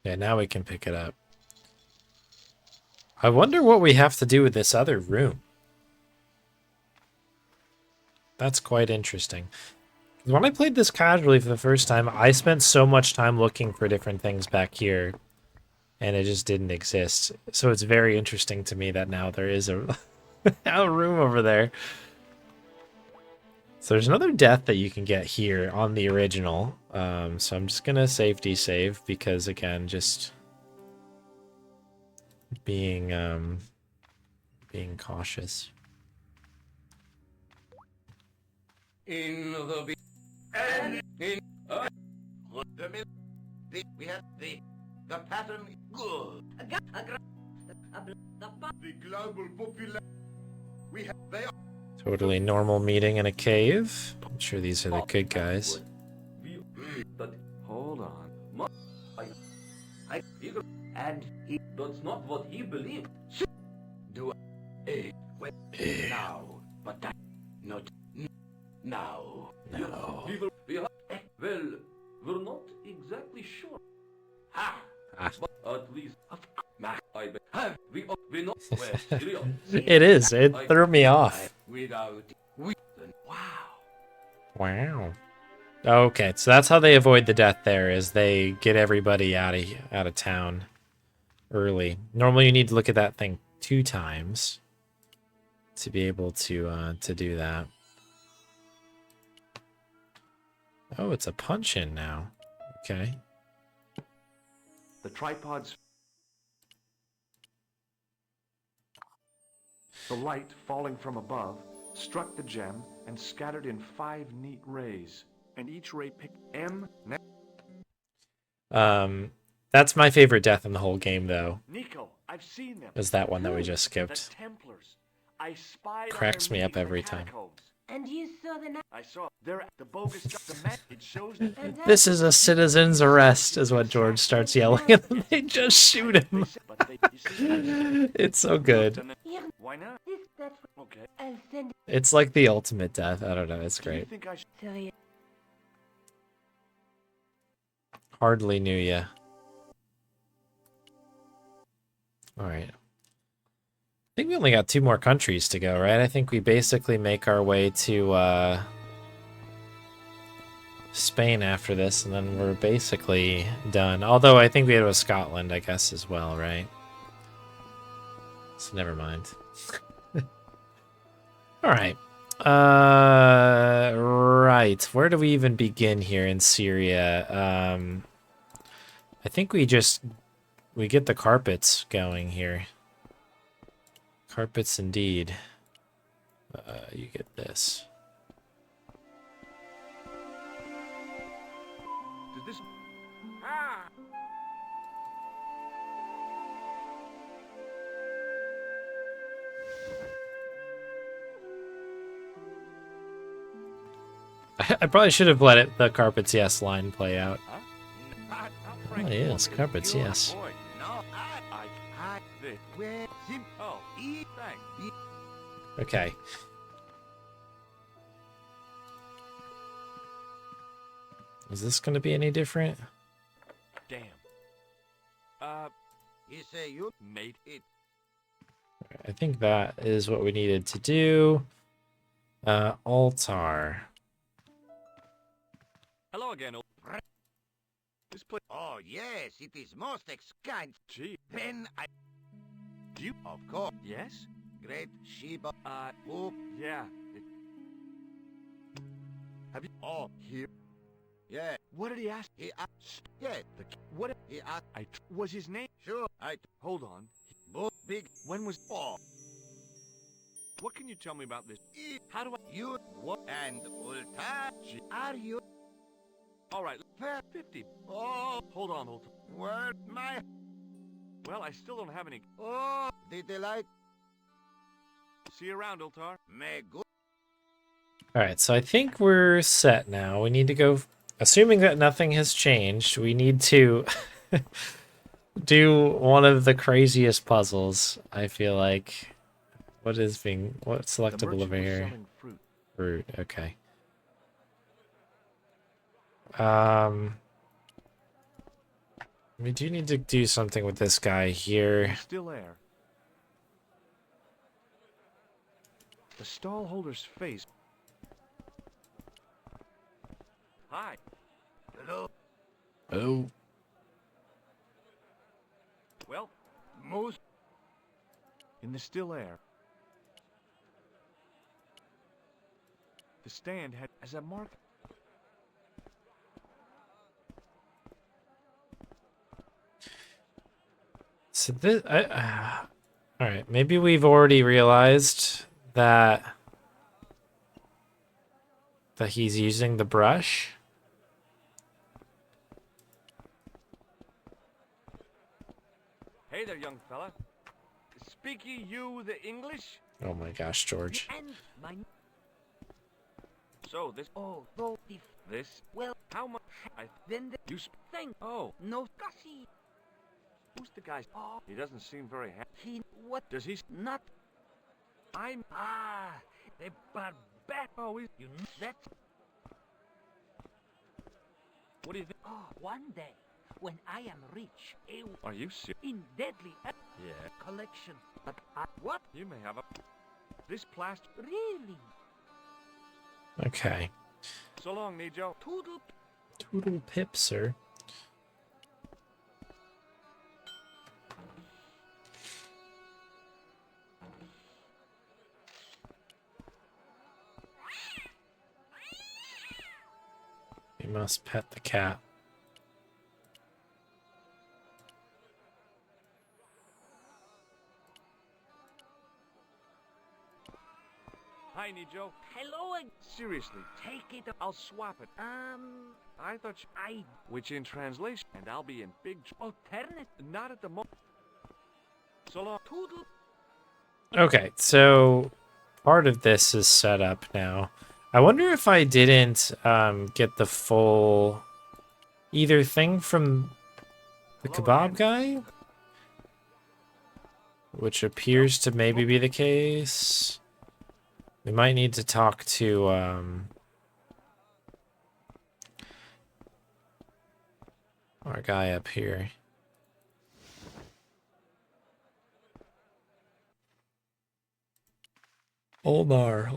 Yeah, now we can pick it up. I wonder what we have to do with this other room. That's quite interesting. When I played this casually for the first time, I spent so much time looking for different things back here, and it just didn't exist. So it's very interesting to me that now there is a, a room over there. So there's another death that you can get here on the original. So I'm just gonna safety save because, again, just being cautious. In the and in we have the pattern good. The global population we have they are Totally normal meeting in a cave. I'm sure these are the good guys. But hold on. And he that's not what he believed. Do well now, but that not now. No. Well, we're not exactly sure. Ha! But at least we not It is. It threw me off. Without Wow. Okay, so that's how they avoid the death there, is they get everybody out of town early. Normally you need to look at that thing 2 times to be able to do that. Oh, it's a punch-in now. Okay. the tripods. The light falling from above struck the gem and scattered in 5 neat rays, and each ray picked M. That's my favorite death in the whole game, though. Nico, I've seen them. Is that one that we just skipped? The Templars. I spied Cracks on me their up meeting every for time. catacombs. And you saw the I saw they're the bogus the map. It shows This is a citizen's arrest, is what George starts yelling, and then they just shoot him. It's so good. Why not? Okay. I'll send It's like the ultimate death. I don't know. It's Do you great. think I should? Sorry. Hardly knew ya. Alright. I think we only got 2 more countries to go, right? I think we basically make our way to Spain after this, and then we're basically done. Although I think we had with Scotland, I guess, as well, right? So never mind. Alright. Right. Where do we even begin here in Syria? I think we get the carpets going here. Carpets indeed. You get this. Did this? Ah! I probably should have let the carpets yes line play out. Huh? Oh yes, carpets yes. Boy, no, oh, thanks. Okay. Is this going to be any different? Damn. You say you made it. I think that is what we needed to do. Altar. Hello again. This place. Oh yes, it is most exciting. Gee. Then I You? of course. Yes? Great Sheba. Oh, yeah. Have you? Oh, here. Yeah. What did he ask? He asked. Yeah. What? He asked. Was his name? Sure. Hold on. Both big. When was? Oh. What can you tell me about this? How do I? You what and Ulta? Are you? All right. 50. Oh. Hold on. Where my? Well, I still don't have any. Oh. The delight. See you around, Ultar. May good. Alright, so I think we're set now. We need to go... Assuming that nothing has changed, we need to do one of the craziest puzzles, I feel like. What's selectable over here? Fruit, okay. We do need to do something with this guy here. Still there. The stall holder's face. Hi. Hello. Oh. Well, Most. in the still air, the stand had as a mark. So this, all right, maybe we've already realized that he's using the brush. Hey there, young fella. Speak ye you the English? Oh my gosh, George. And my... So this. Oh, though if... This. Well, How much? then the... You thing. Oh, No, gushy. who's the guy? Oh, He doesn't seem very happy. he... What? Does he? Not... I'm. Ah, the barbat... Oh, You know that... what do you think? Oh, one day, when I am rich, Are you serious? in deadly Yeah. collection. But I... What? You may have a. This plastic. Really? Okay. So long, Nijo. Toodle... Toodle pip, sir. We must pet the cat. Hi, Nijo. Hello, Seriously, take it... I'll swap it. I thought you. I... Which in translation, and I'll be in big. Alternate... Not at the moment. So long. Toodle... Okay, so part of this is set up now. I wonder if I didn't get the full either thing from the kebab guy, which appears to maybe be the case. We might need to talk to our guy up here. Oldar.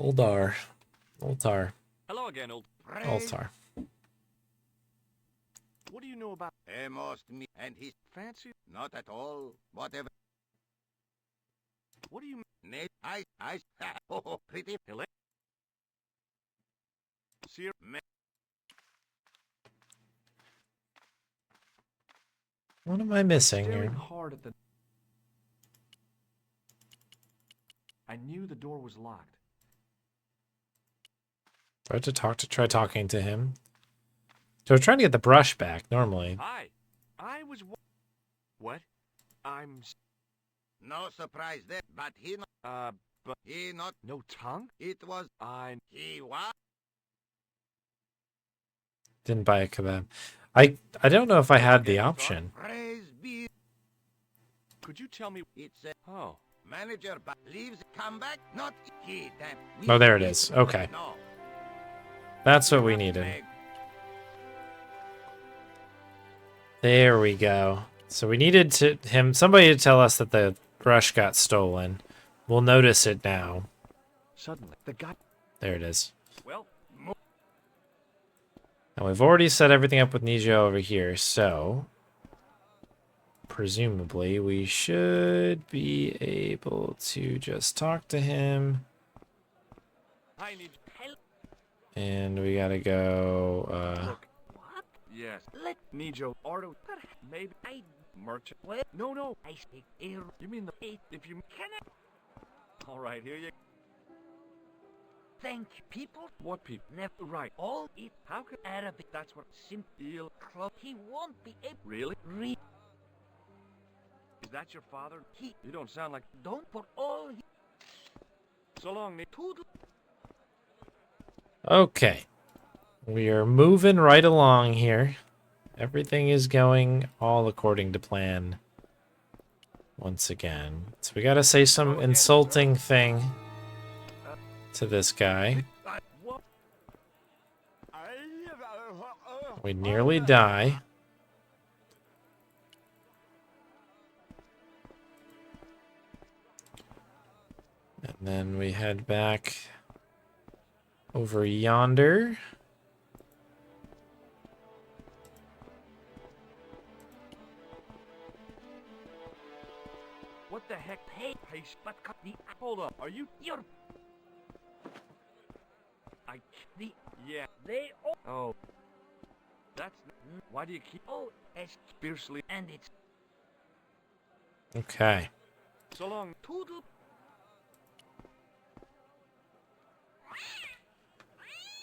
Oltar. Hello again, old. Oltar. What do you know about Amos me and his fancy? not at all. Whatever. What do you Nate, oh, pretty. Hello? Sir, What am I missing staring here? hard at the. I knew the door was locked. Do I have to try talking to him? So we're trying to get the brush back normally. Hi, I was. What? I'm. No surprise there, but he not. But He not. no tongue. It was. He was. Didn't buy a kebab. I don't know if I had the option. Praise be. Could you tell me? It's a Oh, manager, but leaves. Come back. Not he. Damn. Oh, there it is. Okay. No. That's what we needed. There we go. So we needed somebody to tell us that the brush got stolen. We'll notice it now. suddenly the guy. There it is. Well, And we've already set everything up with Nijo over here, so presumably we should be able to just talk to him. I need help. And we gotta go, Look. What? Yes. Let Nijo Ardo. Maybe I merchant. What? No. I speak air. You mean the if you can it? All right, here you. Thank you, people. What people? Never Right. all it. How could Arabic. That's what Simple. He won't be able Really? to read. Is that your father? He You don't sound like. don't put all he So long, Nick. toodle. okay. We are moving right along here. Everything is going all according to plan. Once again. So we gotta say some insulting thing to this guy. We nearly die. And then we head back over yonder. Hold up. Are you? You're. Yeah. They. Oh. That's. Why do you keep? Oh, it's fiercely and it's. Okay. So long. Toodle.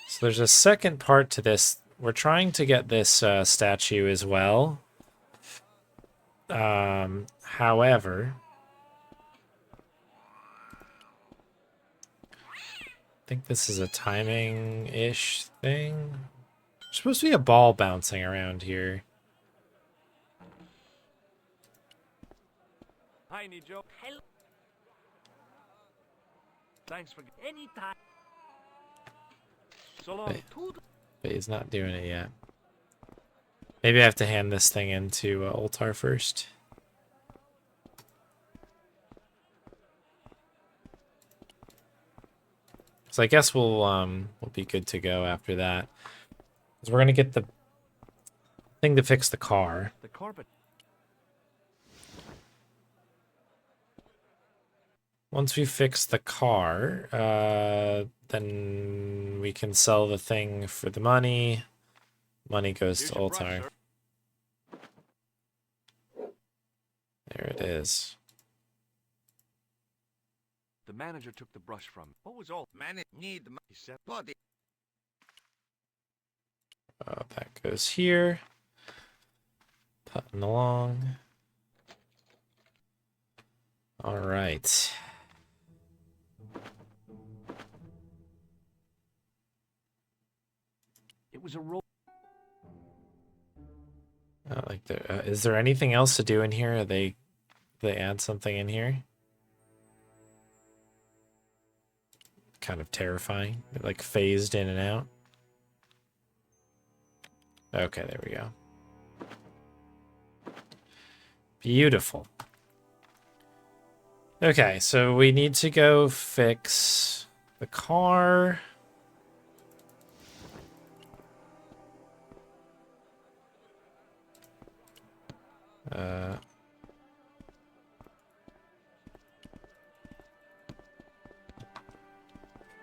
So there's a second part to this. We're trying to get this statue as well. However, I think this is a timing-ish thing. There's supposed to be a ball bouncing around here. Hi, Joe. Hello. Thanks for any time. So long. But he's not doing it yet. Maybe I have to hand this thing into Ultar first. So I guess we'll be good to go after that. Because we're gonna get the thing to fix the car. The carpet. Once we fix the car, then we can sell the thing for the money. Money goes to Ultar. There it is. The manager took the brush from. What was all? Man, it need the he said body. That goes here. Putting along. All right. It was a roll. Like is there anything else to do in here? They add something in here? Kind of terrifying. They're like phased in and out. Okay, there we go. Beautiful. Okay, so we need to go fix the car.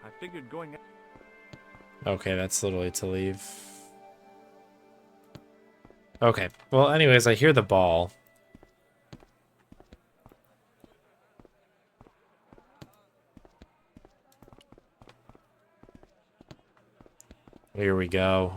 I figured going. Okay, that's literally to leave. Okay, well, anyways, I hear the ball. Here we go.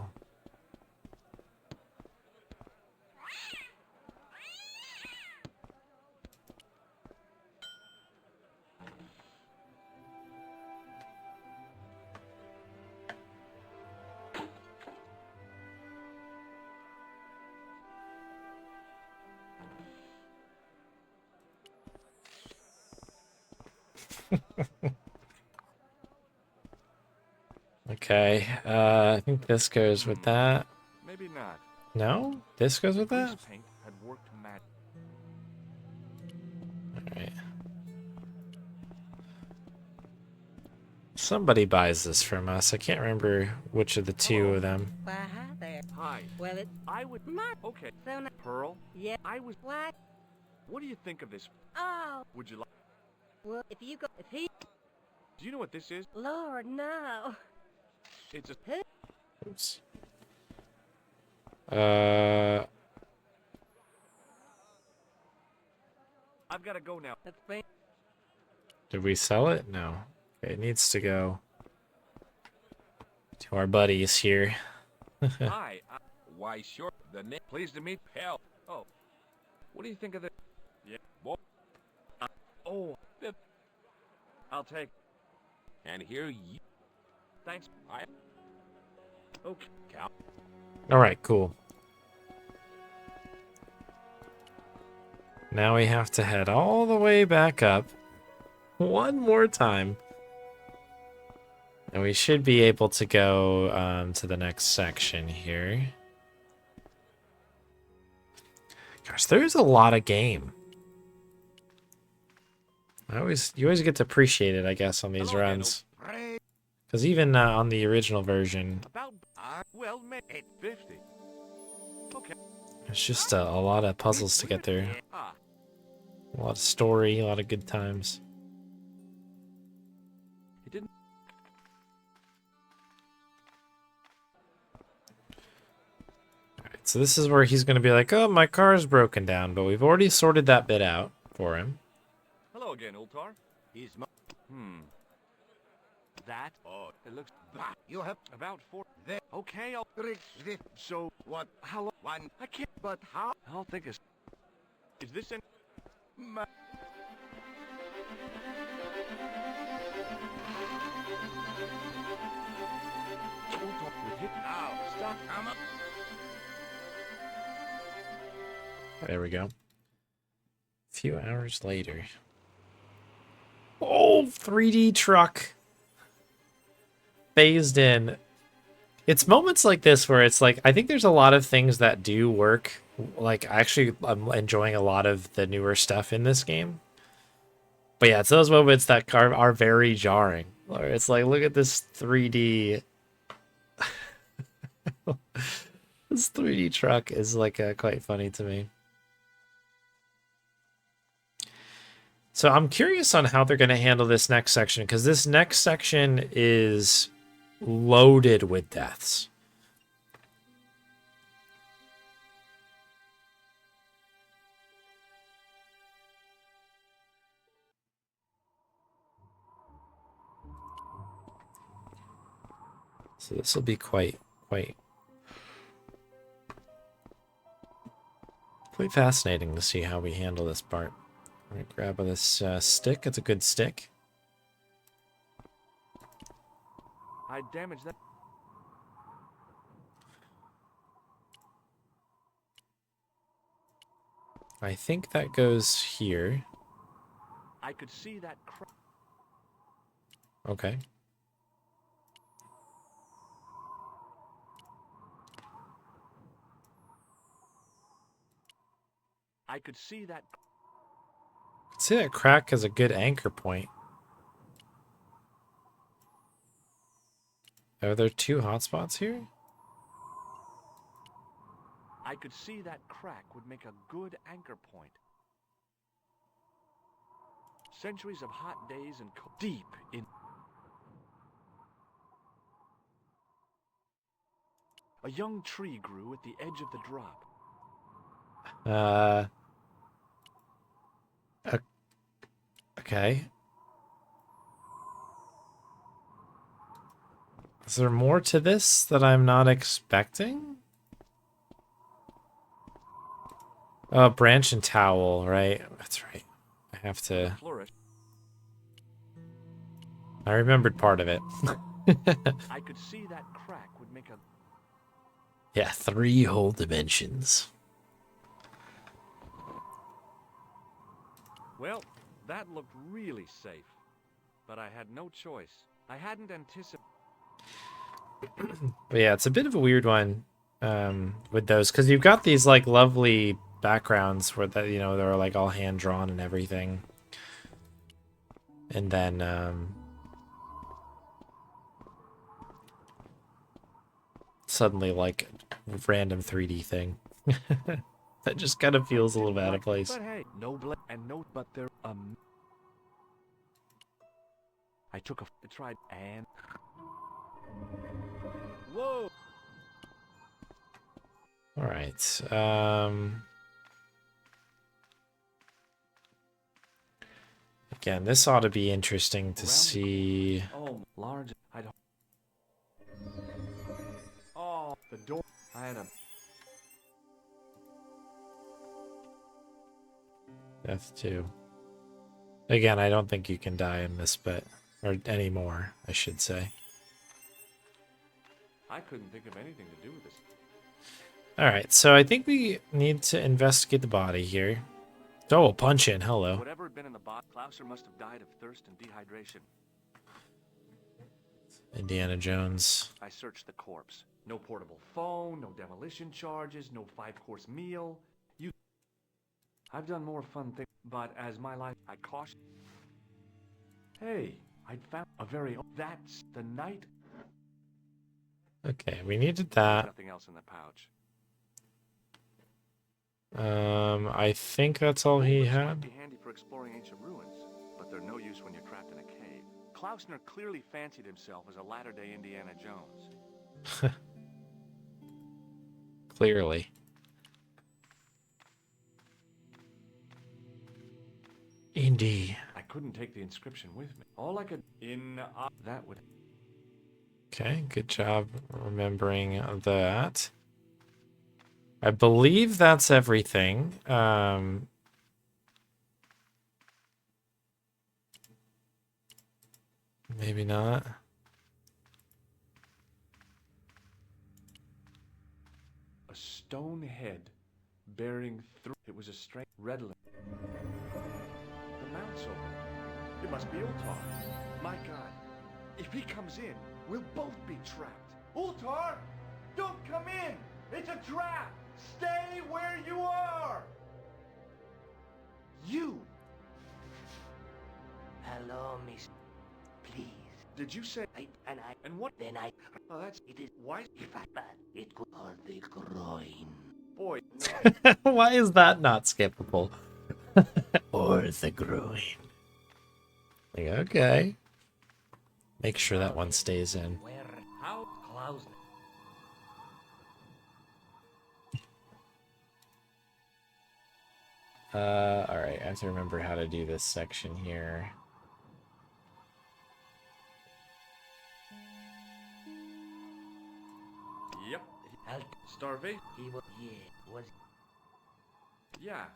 Okay, I think this goes with that. Maybe not. No? This goes with that? Grease paint had worked mad. Alright. Somebody buys this from us. I can't remember which of the two of them. Why, hi there. Hi. Well, it... I would... Okay. So now... Pearl? Yeah. I was... What? What do you think of this? Oh. Would you like... Well, if you go... If he... Do you know what this is? Lord, no. It's a... Oops. I've got to go now. That's great. Did we sell it? No. Okay, it needs to go to our buddies here. Hi. Why, sure. Pleased to meet. Hell. Oh. What do you think of the... Yeah. Well, I'll take... And here you... Thanks. Okay. Cal. All right, cool. Now we have to head all the way back up one more time. And we should be able to go to the next section here. Gosh, there's a lot of game. You always get to appreciate it, I guess, on these runs. Because even on the original version, Well, maybe 50. Okay. it's just a lot of puzzles to get there. A lot of story, a lot of good times. So this is where he's going to be like, oh, my car's broken down, but we've already sorted that bit out for him. Hello again, Ultar. He's that? Oh, it looks bad. You have about 4 there. Okay, I'll... So, what? How long? One. I can't, but how? I'll think is this in... My... Now, stop, I'm up. There we go. A few hours later. Oh, 3D truck. Phased in. It's moments like this where it's like, I think there's a lot of things that do work. Like, actually, I'm enjoying a lot of the newer stuff in this game. But yeah, it's those moments that are very jarring. It's like, look at this 3D. This 3D truck is like quite funny to me. So I'm curious on how they're going to handle this next section, because this next section is loaded with deaths. So this will be quite fascinating to see how we handle this part. All right, grab this stick. It's a good stick. I damaged that. I think that goes here. I could see that Okay. I could see that. See that crack as a good anchor point. Are there 2 hotspots here? I could see that crack would make a good anchor point. Centuries of hot days and deep in. A young tree grew at the edge of the drop. Okay. Is there more to this that I'm not expecting? Oh, branch and towel, right? That's right. I have to... I remembered part of it. I could see that crack would make a... Yeah, 3 whole dimensions. Well, that looked really safe. But I had no choice. I hadn't anticipated... But yeah, it's a bit of a weird one with those, because you've got these like lovely backgrounds where that, you know, they're like all hand drawn and everything, and then suddenly like random 3D thing that just kind of feels a little bit out of place. But hey, but there I took a tried and whoa. All right. Again, this ought to be interesting to see. Oh, large. I don't. Oh, the door. I had a. Death 2. Again, I don't think you can die in this, but or anymore, I should say. I couldn't think of anything to do with this. All right, so I think we need to investigate the body here. Oh, punch in. Hello. Whatever had been in the body, Klauser must have died of thirst and dehydration. Indiana Jones. I searched the corpse. No portable phone, no demolition charges, no 5-course meal. I've done more fun things, but as my life, I caution. Hey, I'd found a very. That's the night. Okay, we needed that. Nothing else in the pouch. I think that's all he Might had. be handy for exploring ancient ruins, but they're no use when you're trapped in a cave. Klausner clearly fancied himself as a latter-day Indiana Jones. Clearly. D. I couldn't take the inscription with me. All I could that would. Okay, good job remembering that. I believe that's everything. Maybe not. A stone head bearing through. It was a strange redolent. The mount's open. It must be Ultar. My God, if he comes in, we'll both be trapped. Ultar! Don't come in! It's a trap! Stay where you are! You! Hello, miss. Please. Did you say and what? Then I. Oh, that's it is. Why? If I but it could or the groin. Boy. No. Why is that not skippable? Or the groin. Like, okay. Make sure that one stays in. Where? How close? Alright, I have to remember how to do this section here. Yep. Starvation. He was. Yeah. Was. Yeah.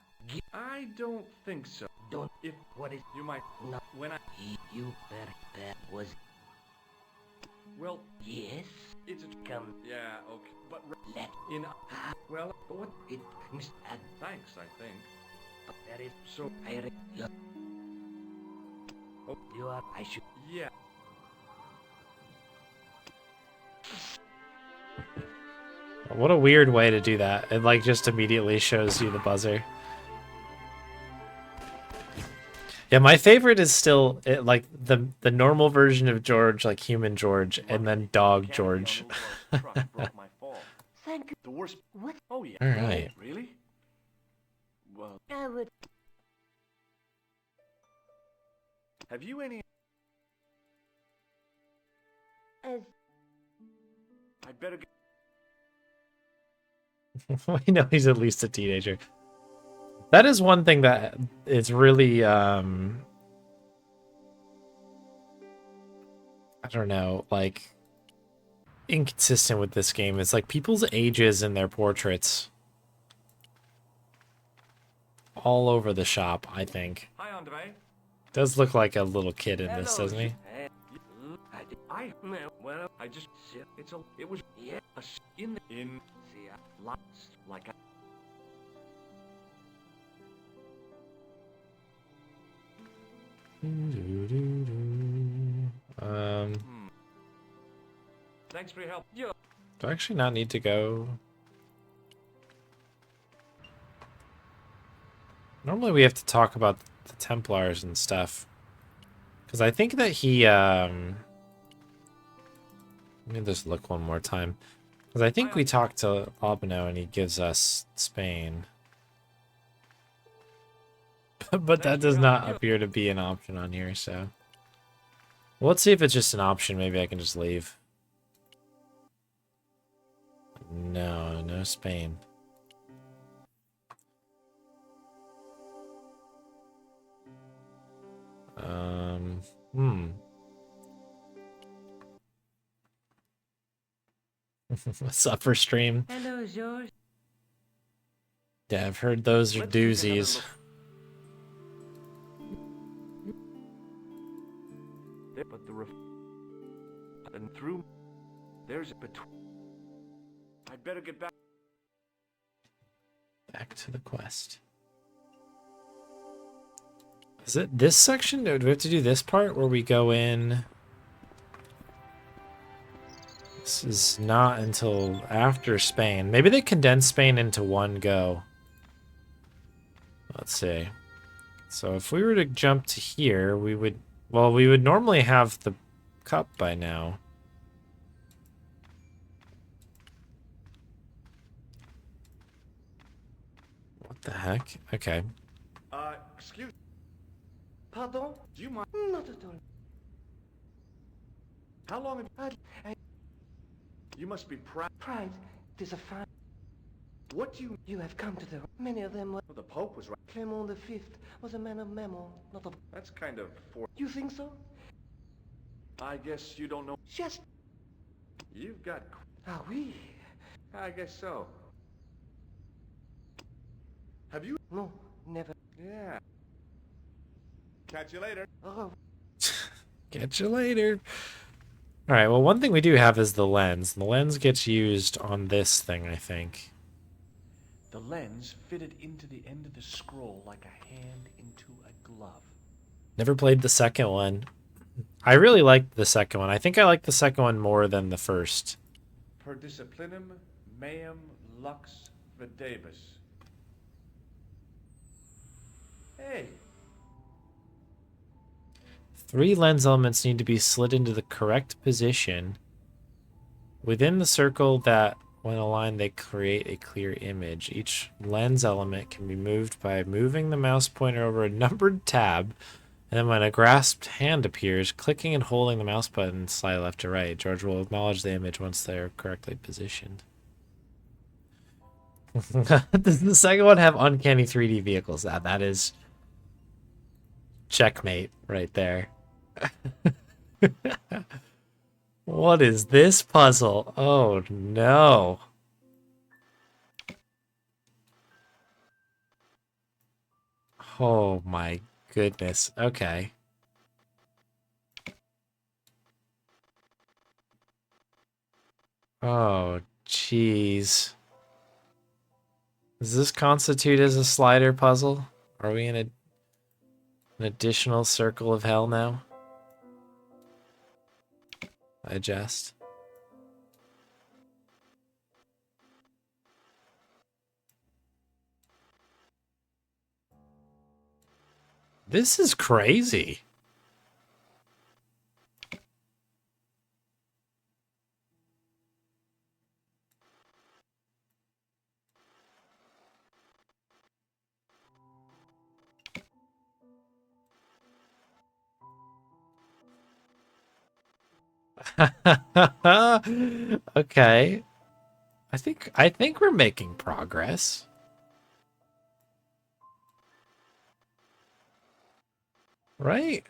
I don't think so. Don't. If what is you might. No. When I. You that was. Well. Yes. It's a come. Yeah. Okay. But let in. Well. But what? It. Miss. Thanks. I think. That is so. Yeah. Oh. You are. I should. Yeah. What a weird way to do that. It like just immediately shows you the buzzer. Yeah, my favorite is still like the normal version of George, like human George, and then dog George. Thank you. The worst. What? Oh yeah. All right. Really? Well. I would. Have you any? As I'd better get. We know he's at least a teenager. That is one thing that is really, I don't know, like, inconsistent with this game. It's like people's ages in their portraits all over the shop, I think. Hi, Andre. Does look like a little kid in this, doesn't he? Well, I just said it was yeah in see lots like I. Thanks for your help. Yeah. Do I actually not need to go? Normally we have to talk about the Templars and stuff. Because I think that he, let me just look one more time. Because I think we talked to Albino and he gives us Spain. But that does not appear to be an option on here, so. Well, let's see if it's just an option. Maybe I can just leave. No, no Spain. What's up for stream? hello, George. Yeah, I've heard those are doozies. But the and through there's a between. I'd better get back. Back to the quest. Is it this section? Do we have to do this part where we go in? This is not until after Spain. Maybe they condensed Spain into one go. Let's see. So if we were to jump to here, we would... Well, we would normally have the cup by now. What the heck? Okay. Excuse. Pardon? Do you mind? Not at all. How long have you must be proud. Pride. It is a fine. What do you... You have come to the... Many of them were... Well, the Pope was right. Clement V was a man of memory, not of... That's kind of for... You think so? I guess you don't know... Just... You've got... Ah, oui. I guess so. Have you... No, never. Yeah. Catch you later. Oh. Catch you later. All right, well, one thing we do have is the lens. The lens gets used on this thing, I think. The lens fitted into the end of the scroll like a hand into a glove. Never played the second one. I really liked the second one. I think I liked the second one more than the first. Per disciplinum meum lux videbus. Hey. 3 lens elements need to be slid into the correct position within the circle that, when aligned, they create a clear image. Each lens element can be moved by moving the mouse pointer over a numbered tab, and then when a grasped hand appears, clicking and holding the mouse button slide left to right. George will acknowledge the image once they are correctly positioned. Does the second one have uncanny 3D vehicles? That is checkmate right there. What is this puzzle? Oh no. Oh my goodness. Okay. Oh jeez. Does this constitute as a slider puzzle? Are we in an additional circle of hell now? I jest. This is crazy. Okay. I think we're making progress. Right?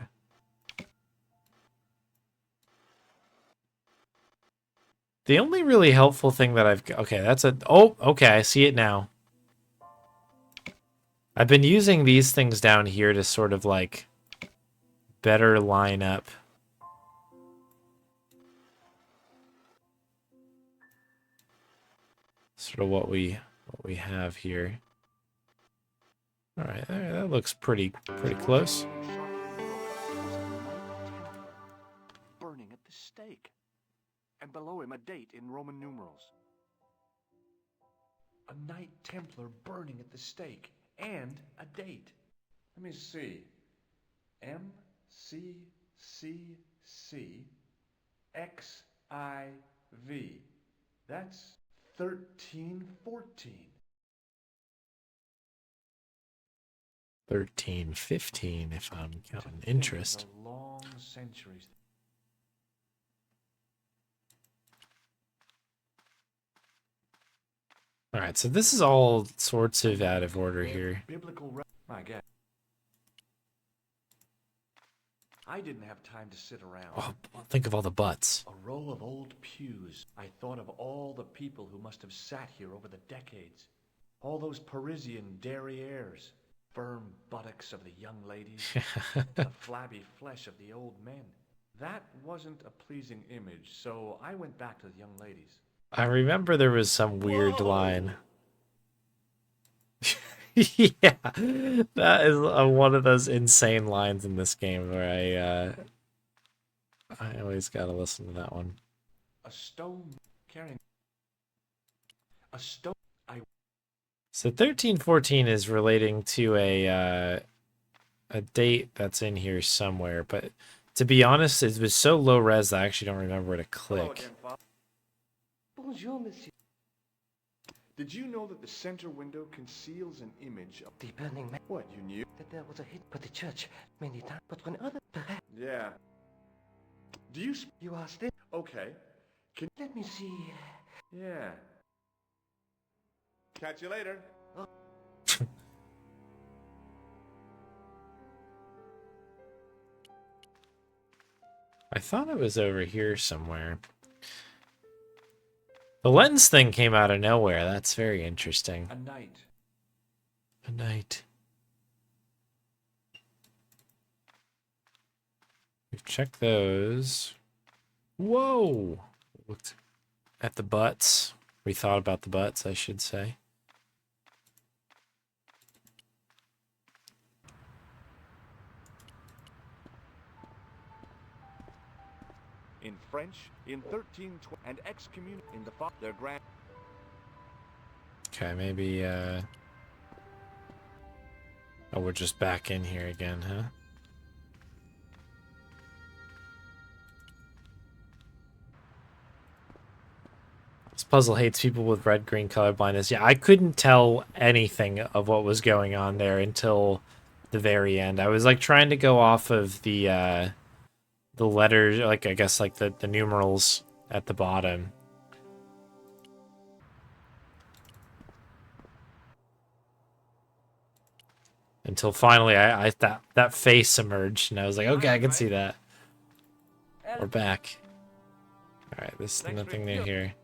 The only really helpful thing that okay, that's a oh, okay, I see it now. I've been using these things down here to sort of like better line up sort of what we have here. All right, there, that looks pretty close. Burning at the stake. And below him a date in Roman numerals. A Knight Templar burning at the stake. And a date. Let me see. MCCC XIV. That's 1314. 1315, if I'm counting interest. The long centuries. All right, so this is all sorts of out of order here. My God. I didn't have time to sit around. Oh, think of all the butts. A row of old pews. I thought of all the people who must have sat here over the decades. All those Parisian derrieres. Firm buttocks of the young ladies. The flabby flesh of the old men. That wasn't a pleasing image, so I went back to the young ladies. I remember there was some weird line. Yeah, that is one of those insane lines in this game where I always gotta listen to that one. A stone carrying a stone. So 1314 is relating to a date that's in here somewhere, but to be honest, it was so low res that I actually don't remember where to click. Bonjour, monsieur. Did you know that the center window conceals an image of the burning man? What, you knew? That there was a hit for the church many times, but when other perhaps. Yeah. Do you? You are still okay. Let me see. Yeah. Catch you later. I thought it was over here somewhere. The lens thing came out of nowhere. That's very interesting. A night. A night. We've checked those. Whoa! Looked at the butts. We thought about the butts, I should say. In French, in 1320, and excommunicated in the their grand. Okay, maybe, Oh, we're just back in here again, huh? This puzzle hates people with red-green color blindness. Yeah, I couldn't tell anything of what was going on there until the very end. I was, like, trying to go off of the letters, like, I guess, like, the numerals at the bottom. Until finally, that face emerged, and I was like, okay, I can see that. We're back. Alright, there's nothing new here.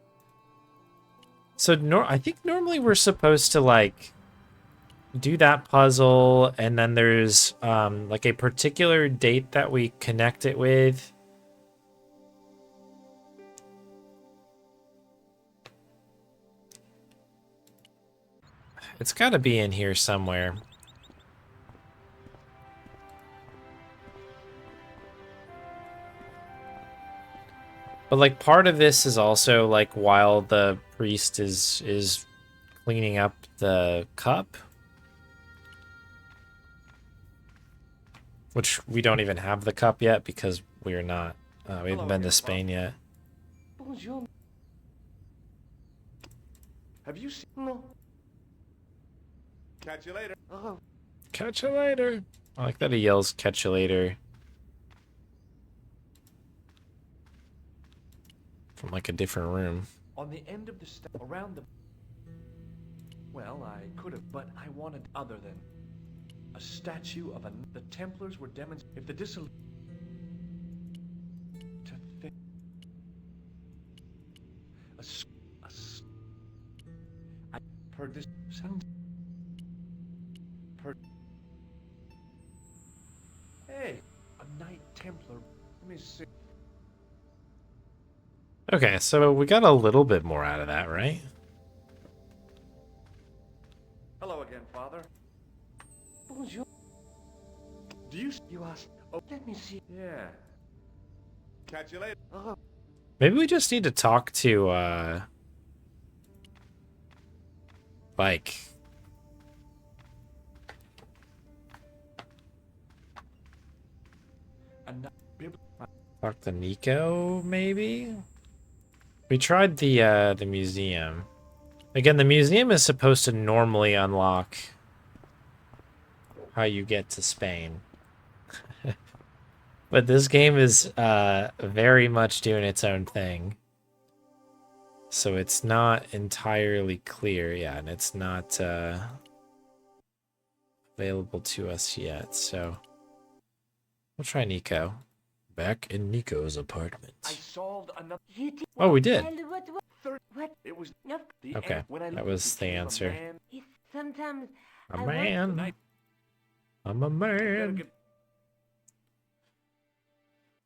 So, I think normally we're supposed to, like, do that puzzle, and then there's, like, a particular date that we connect it with. It's gotta be in here somewhere. But, like, part of this is also, like, while the priest is cleaning up the cup. Which we don't even have the cup yet because we're not, we haven't been to Spain yet. Bonjour. Have you seen? No. Catch you later. Oh. Catch you later. I like that he yells, catch you later. From, like, a different room. On the end of the step around the. Well, I could have, but I wanted other than a statue of the Templars were demonstrating. If the to think. I heard this sound. Hey, a Knight Templar. Let me see. Okay, so we got a little bit more out of that, right? Hello again, Father. Bonjour. Do you ask? Oh, let me see. Yeah. Catch you later. Maybe we just need to talk to, Bike. Talk to Nico, maybe? We tried the museum. Again, the museum is supposed to normally unlock how you get to Spain. But this game is very much doing its own thing. So it's not entirely clear, yeah, and it's not available to us yet, so we'll try Nico. Back in Nico's apartment. I solved another. Oh, we did. What? It was Okay, that was the answer. Sometimes A man. I'm a man.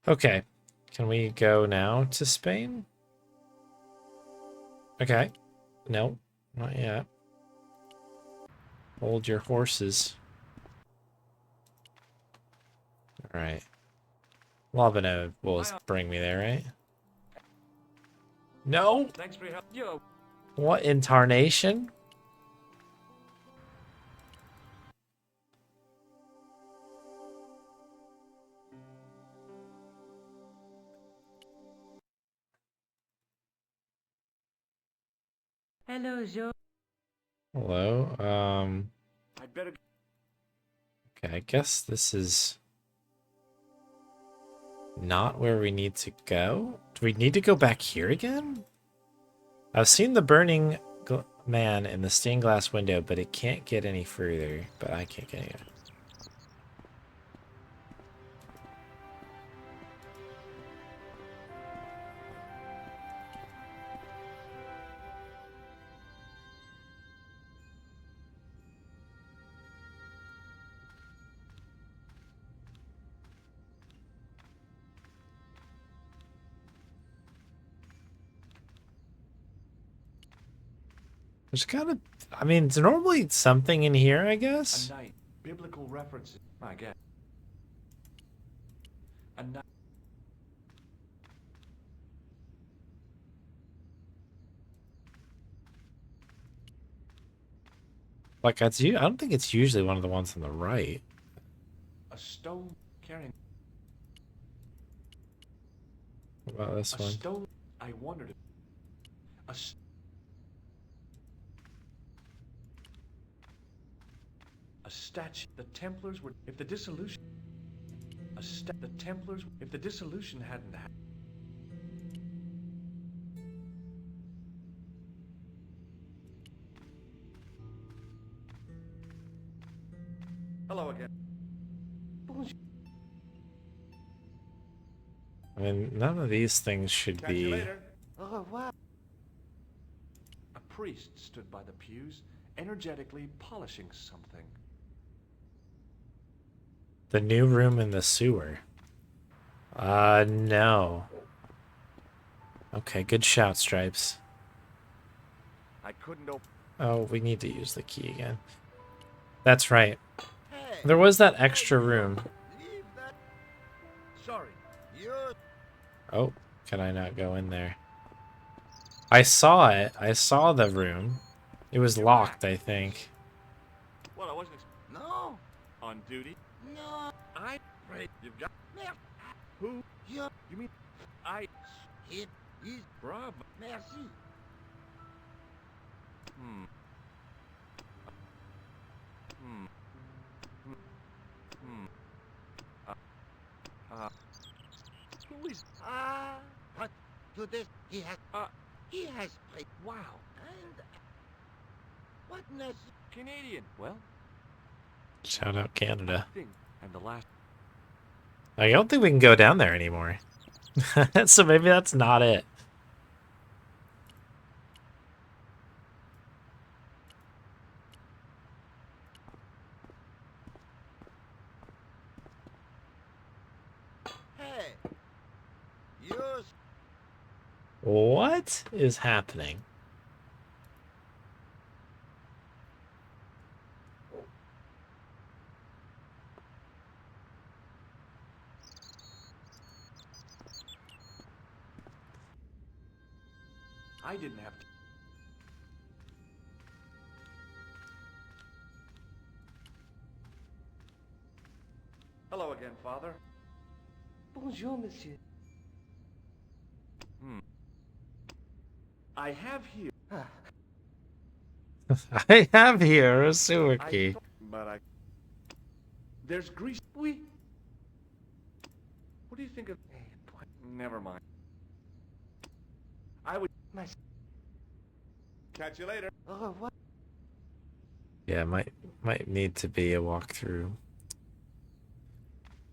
Okay, can we go now to Spain? Okay. No, not yet. Hold your horses. Alright. Labano will bring me there, right? No? Thanks for your help. Yo. What in tarnation? Hello, Joe. Hello, I better. okay, I guess this is not where we need to go. Do we need to go back here again? I've seen the burning man in the stained glass window, but it can't get any further. But I can't get any. There's gotta, I mean, it's normally something in here, I guess. A night. Biblical references. I guess. A night. Like, I don't think it's usually one of the ones on the right. A stone carrying. What about this one? Stone. I wondered. A statue. The Templars were. If the dissolution. The Templars. If the dissolution hadn't happened. Hello again. I mean, none of these things should Catch you be. later. Oh, wow. A priest stood by the pews, energetically polishing something. The new room in the sewer. No. Okay, good shout, Stripes. I couldn't open. Oh, we need to use the key again. That's right. There was that extra room. Sorry. Oh, can I not go in there? I saw it. I saw the room. It was locked, I think. Well, I wasn't. No. On duty. No. I. Right. You've got. Who? You mean? I. It is. Bravo. Merci. Hmm. Hmm. Hmm. Who is? But to this he has. Wow. And what ness? Canadian. Well. Shout out Canada. And the last. I don't think we can go down there anymore. So maybe that's not it. Hey. Yours. What is happening? I didn't have to. Hello again, Father. Bonjour, monsieur. I have here. I have here a sewer key. There's grease. Oui. What do you think of? Never mind. I would. Nice. Catch you later. Oh, what? Yeah, might need to be a walkthrough.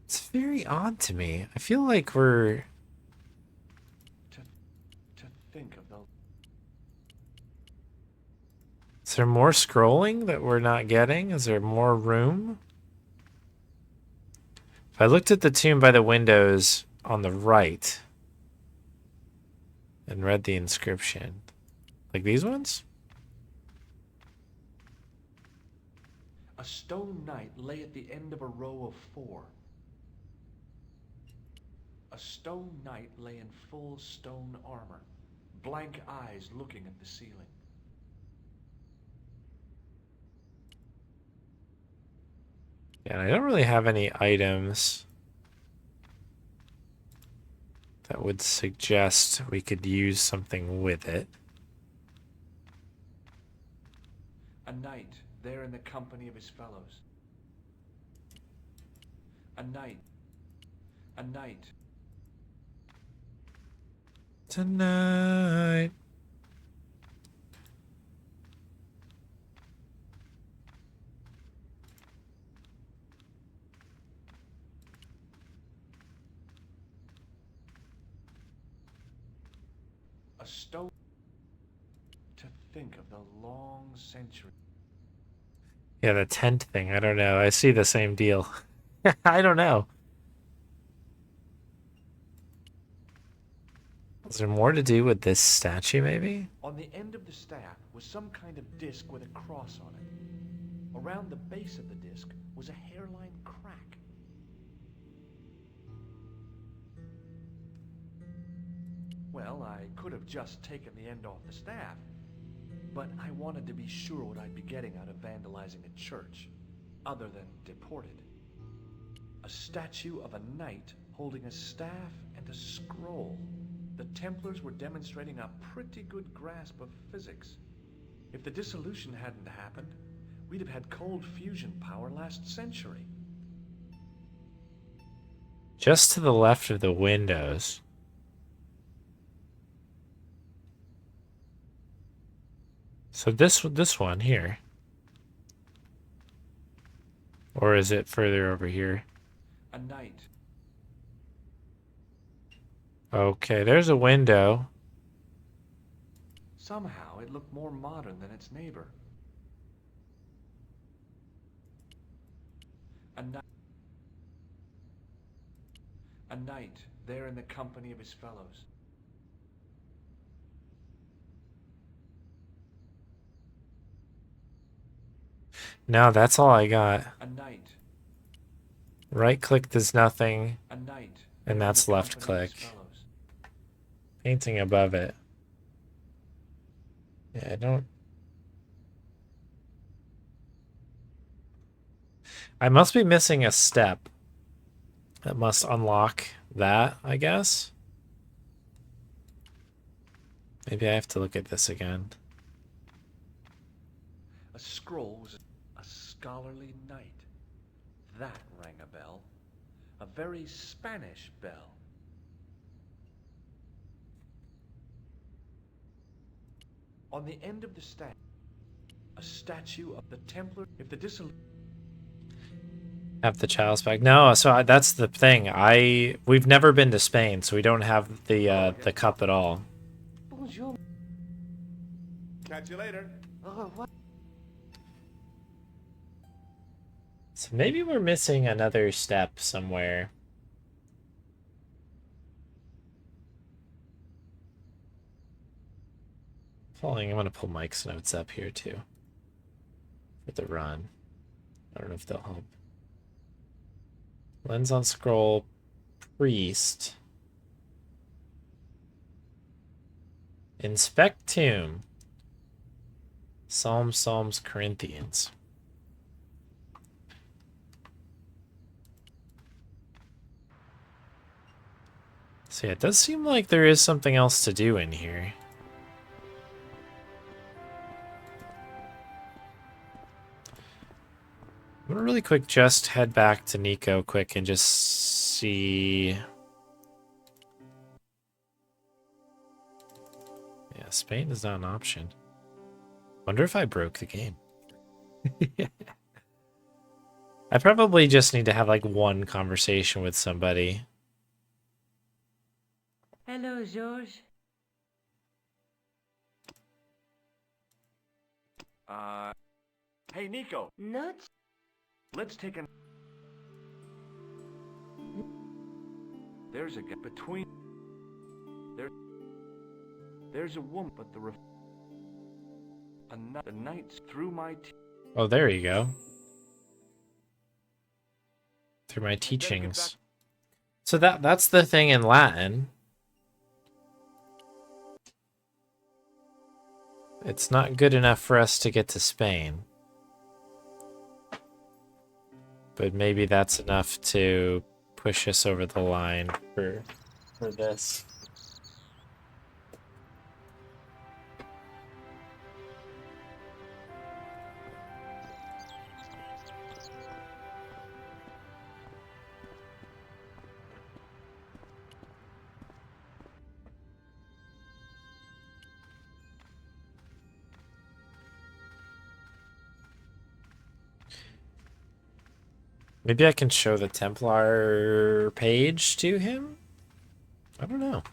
It's very odd to me. I feel like we're. To think of those. Is there more scrolling that we're not getting? Is there more room? If I looked at the tomb by the windows on the right and read the inscription, like these ones? A stone knight lay at the end of a row of 4. A stone knight lay in full stone armor, blank eyes looking at the ceiling. Yeah, I don't really have any items that would suggest we could use something with it. A knight there in the company of his fellows. A knight. A knight. Tonight. A stone. To think of the long century. Yeah, the tent thing. I don't know. I see the same deal. I don't know. Is there more to do with this statue, maybe? On the end of the staff was some kind of disc with a cross on it. Around the base of the disc was a hairline crack. Well, I could have just taken the end off the staff, but I wanted to be sure what I'd be getting out of vandalizing a church, other than deported. A statue of a knight holding a staff and a scroll. The Templars were demonstrating a pretty good grasp of physics. If the dissolution hadn't happened, we'd have had cold fusion power last century. Just to the left of the windows. So this one here. Or is it further over here? A knight. Okay, there's a window. Somehow it looked more modern than its neighbor. A knight there in the company of his fellows. No, that's all I got. A knight. Right click does nothing. A knight. And that's left click. Painting above it. Yeah, I don't... I must be missing a step that must unlock that, I guess. Maybe I have to look at this again. A scroll was a scholarly knight. That rang a bell. A very Spanish bell. On the end of the staff, a statue of the Templar. If the dissolution. Have the chalice back? No, so that's the thing. We've never been to Spain, so we don't have the cup at all. Bonjour. Catch you later. Oh, what? So maybe we're missing another step somewhere. I'm gonna pull Mike's notes up here too. For the run. I don't know if they'll help. Lens on scroll, priest. Inspect tomb. Psalms, Corinthians. So yeah, it does seem like there is something else to do in here. I'm gonna really quick just head back to Nico quick and just see... Yeah, Spain is not an option. Wonder if I broke the game. I probably just need to have like one conversation with somebody. Hello, George. Hey, Nico. Nuts? Let's take an... There's a gap between... There's a woman, but the night's through my... Oh, there you go. Through my teachings. So that's the thing in Latin. It's not good enough for us to get to Spain. But maybe that's enough to push us over the line for this. Maybe I can show the Templar page to him? I don't know.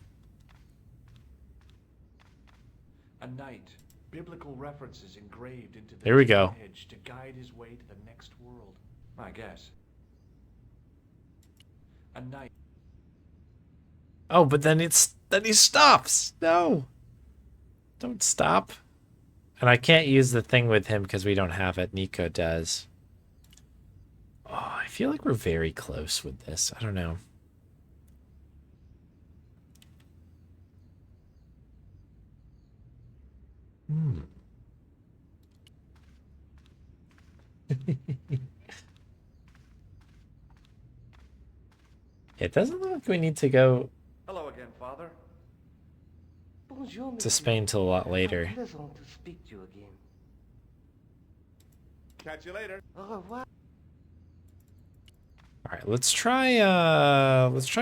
A knight. Biblical references engraved into the There we go. edge to guide his way to the next world. I guess. A knight. Oh, but then he stops. No. Don't stop. And I can't use the thing with him because we don't have it. Nico does. Oh, I feel like we're very close with this. I don't know. It doesn't look like we need to go Hello again, Father. to Spain till a lot later. Pleasant to speak to you again. Catch you later. Au revoir. Alright, let's try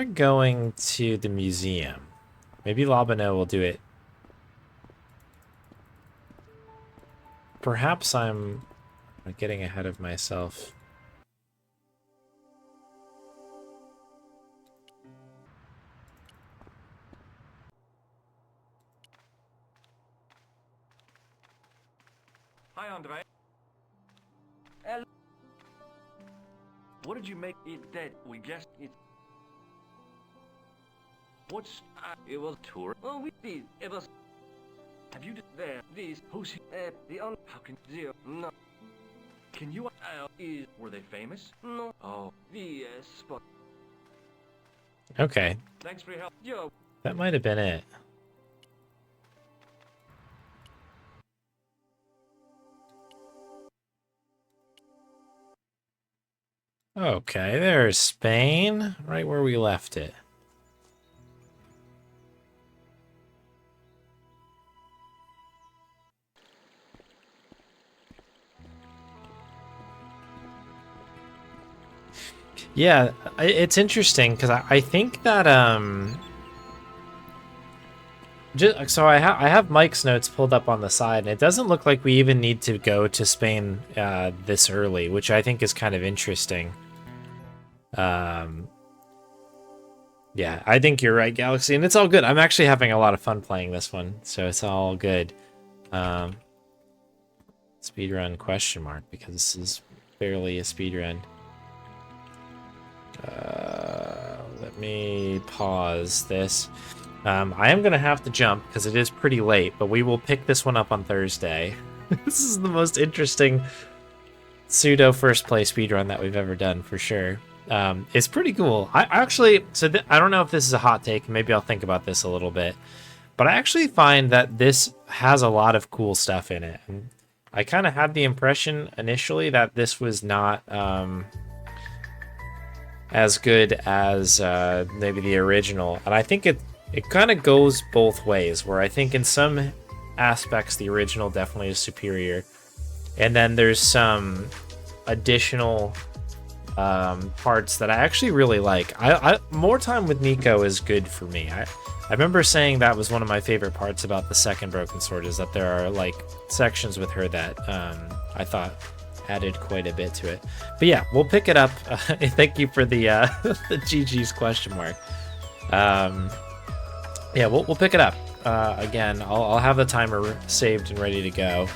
going to the museum. Maybe Labano will do it. Perhaps I'm getting ahead of myself. Hi, Andre. Hello. What did you make it dead? We guessed it. What's it was tour? Oh, we did. It was. Have you there? These who's the on? How can you? No. Can you? Is were they famous? No. Oh, the spot. Okay. Thanks for your help. Yo. That might have been it. Okay, there's Spain, right where we left it. Yeah, it's interesting because I think that so I have Mike's notes pulled up on the side, and it doesn't look like we even need to go to Spain this early, which I think is kind of interesting. Yeah, I think you're right, Galaxy, and it's all good. I'm actually having a lot of fun playing this one, so it's all good. Speedrun question mark, because this is barely a speedrun. Let me pause this. I am going to have to jump because it is pretty late, but we will pick this one up on Thursday. This is the most interesting pseudo first play speedrun that we've ever done, for sure. It's pretty cool. I actually, I don't know if this is a hot take, maybe I'll think about this a little bit, but I actually find that this has a lot of cool stuff in it. And I kind of had the impression initially that this was not as good as maybe the original, and I think it kind of goes both ways, where I think in some aspects the original definitely is superior, and then there's some additional parts that I actually really like. I more time with Nico is good for me. I remember saying that was one of my favorite parts about the second Broken Sword, is that there are like sections with her that I thought added quite a bit to it. But yeah, we'll pick it up. Thank you for the the GG's question mark. Yeah, we'll pick it up. Again, I'll have the timer saved and ready to go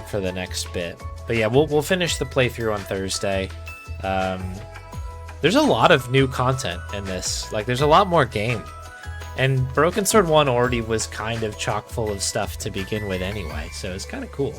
for the next bit. But yeah, we'll finish the playthrough on Thursday. There's a lot of new content in this. Like, there's a lot more game. And Broken Sword 1 already was kind of chock full of stuff to begin with anyway, so it's kind of cool.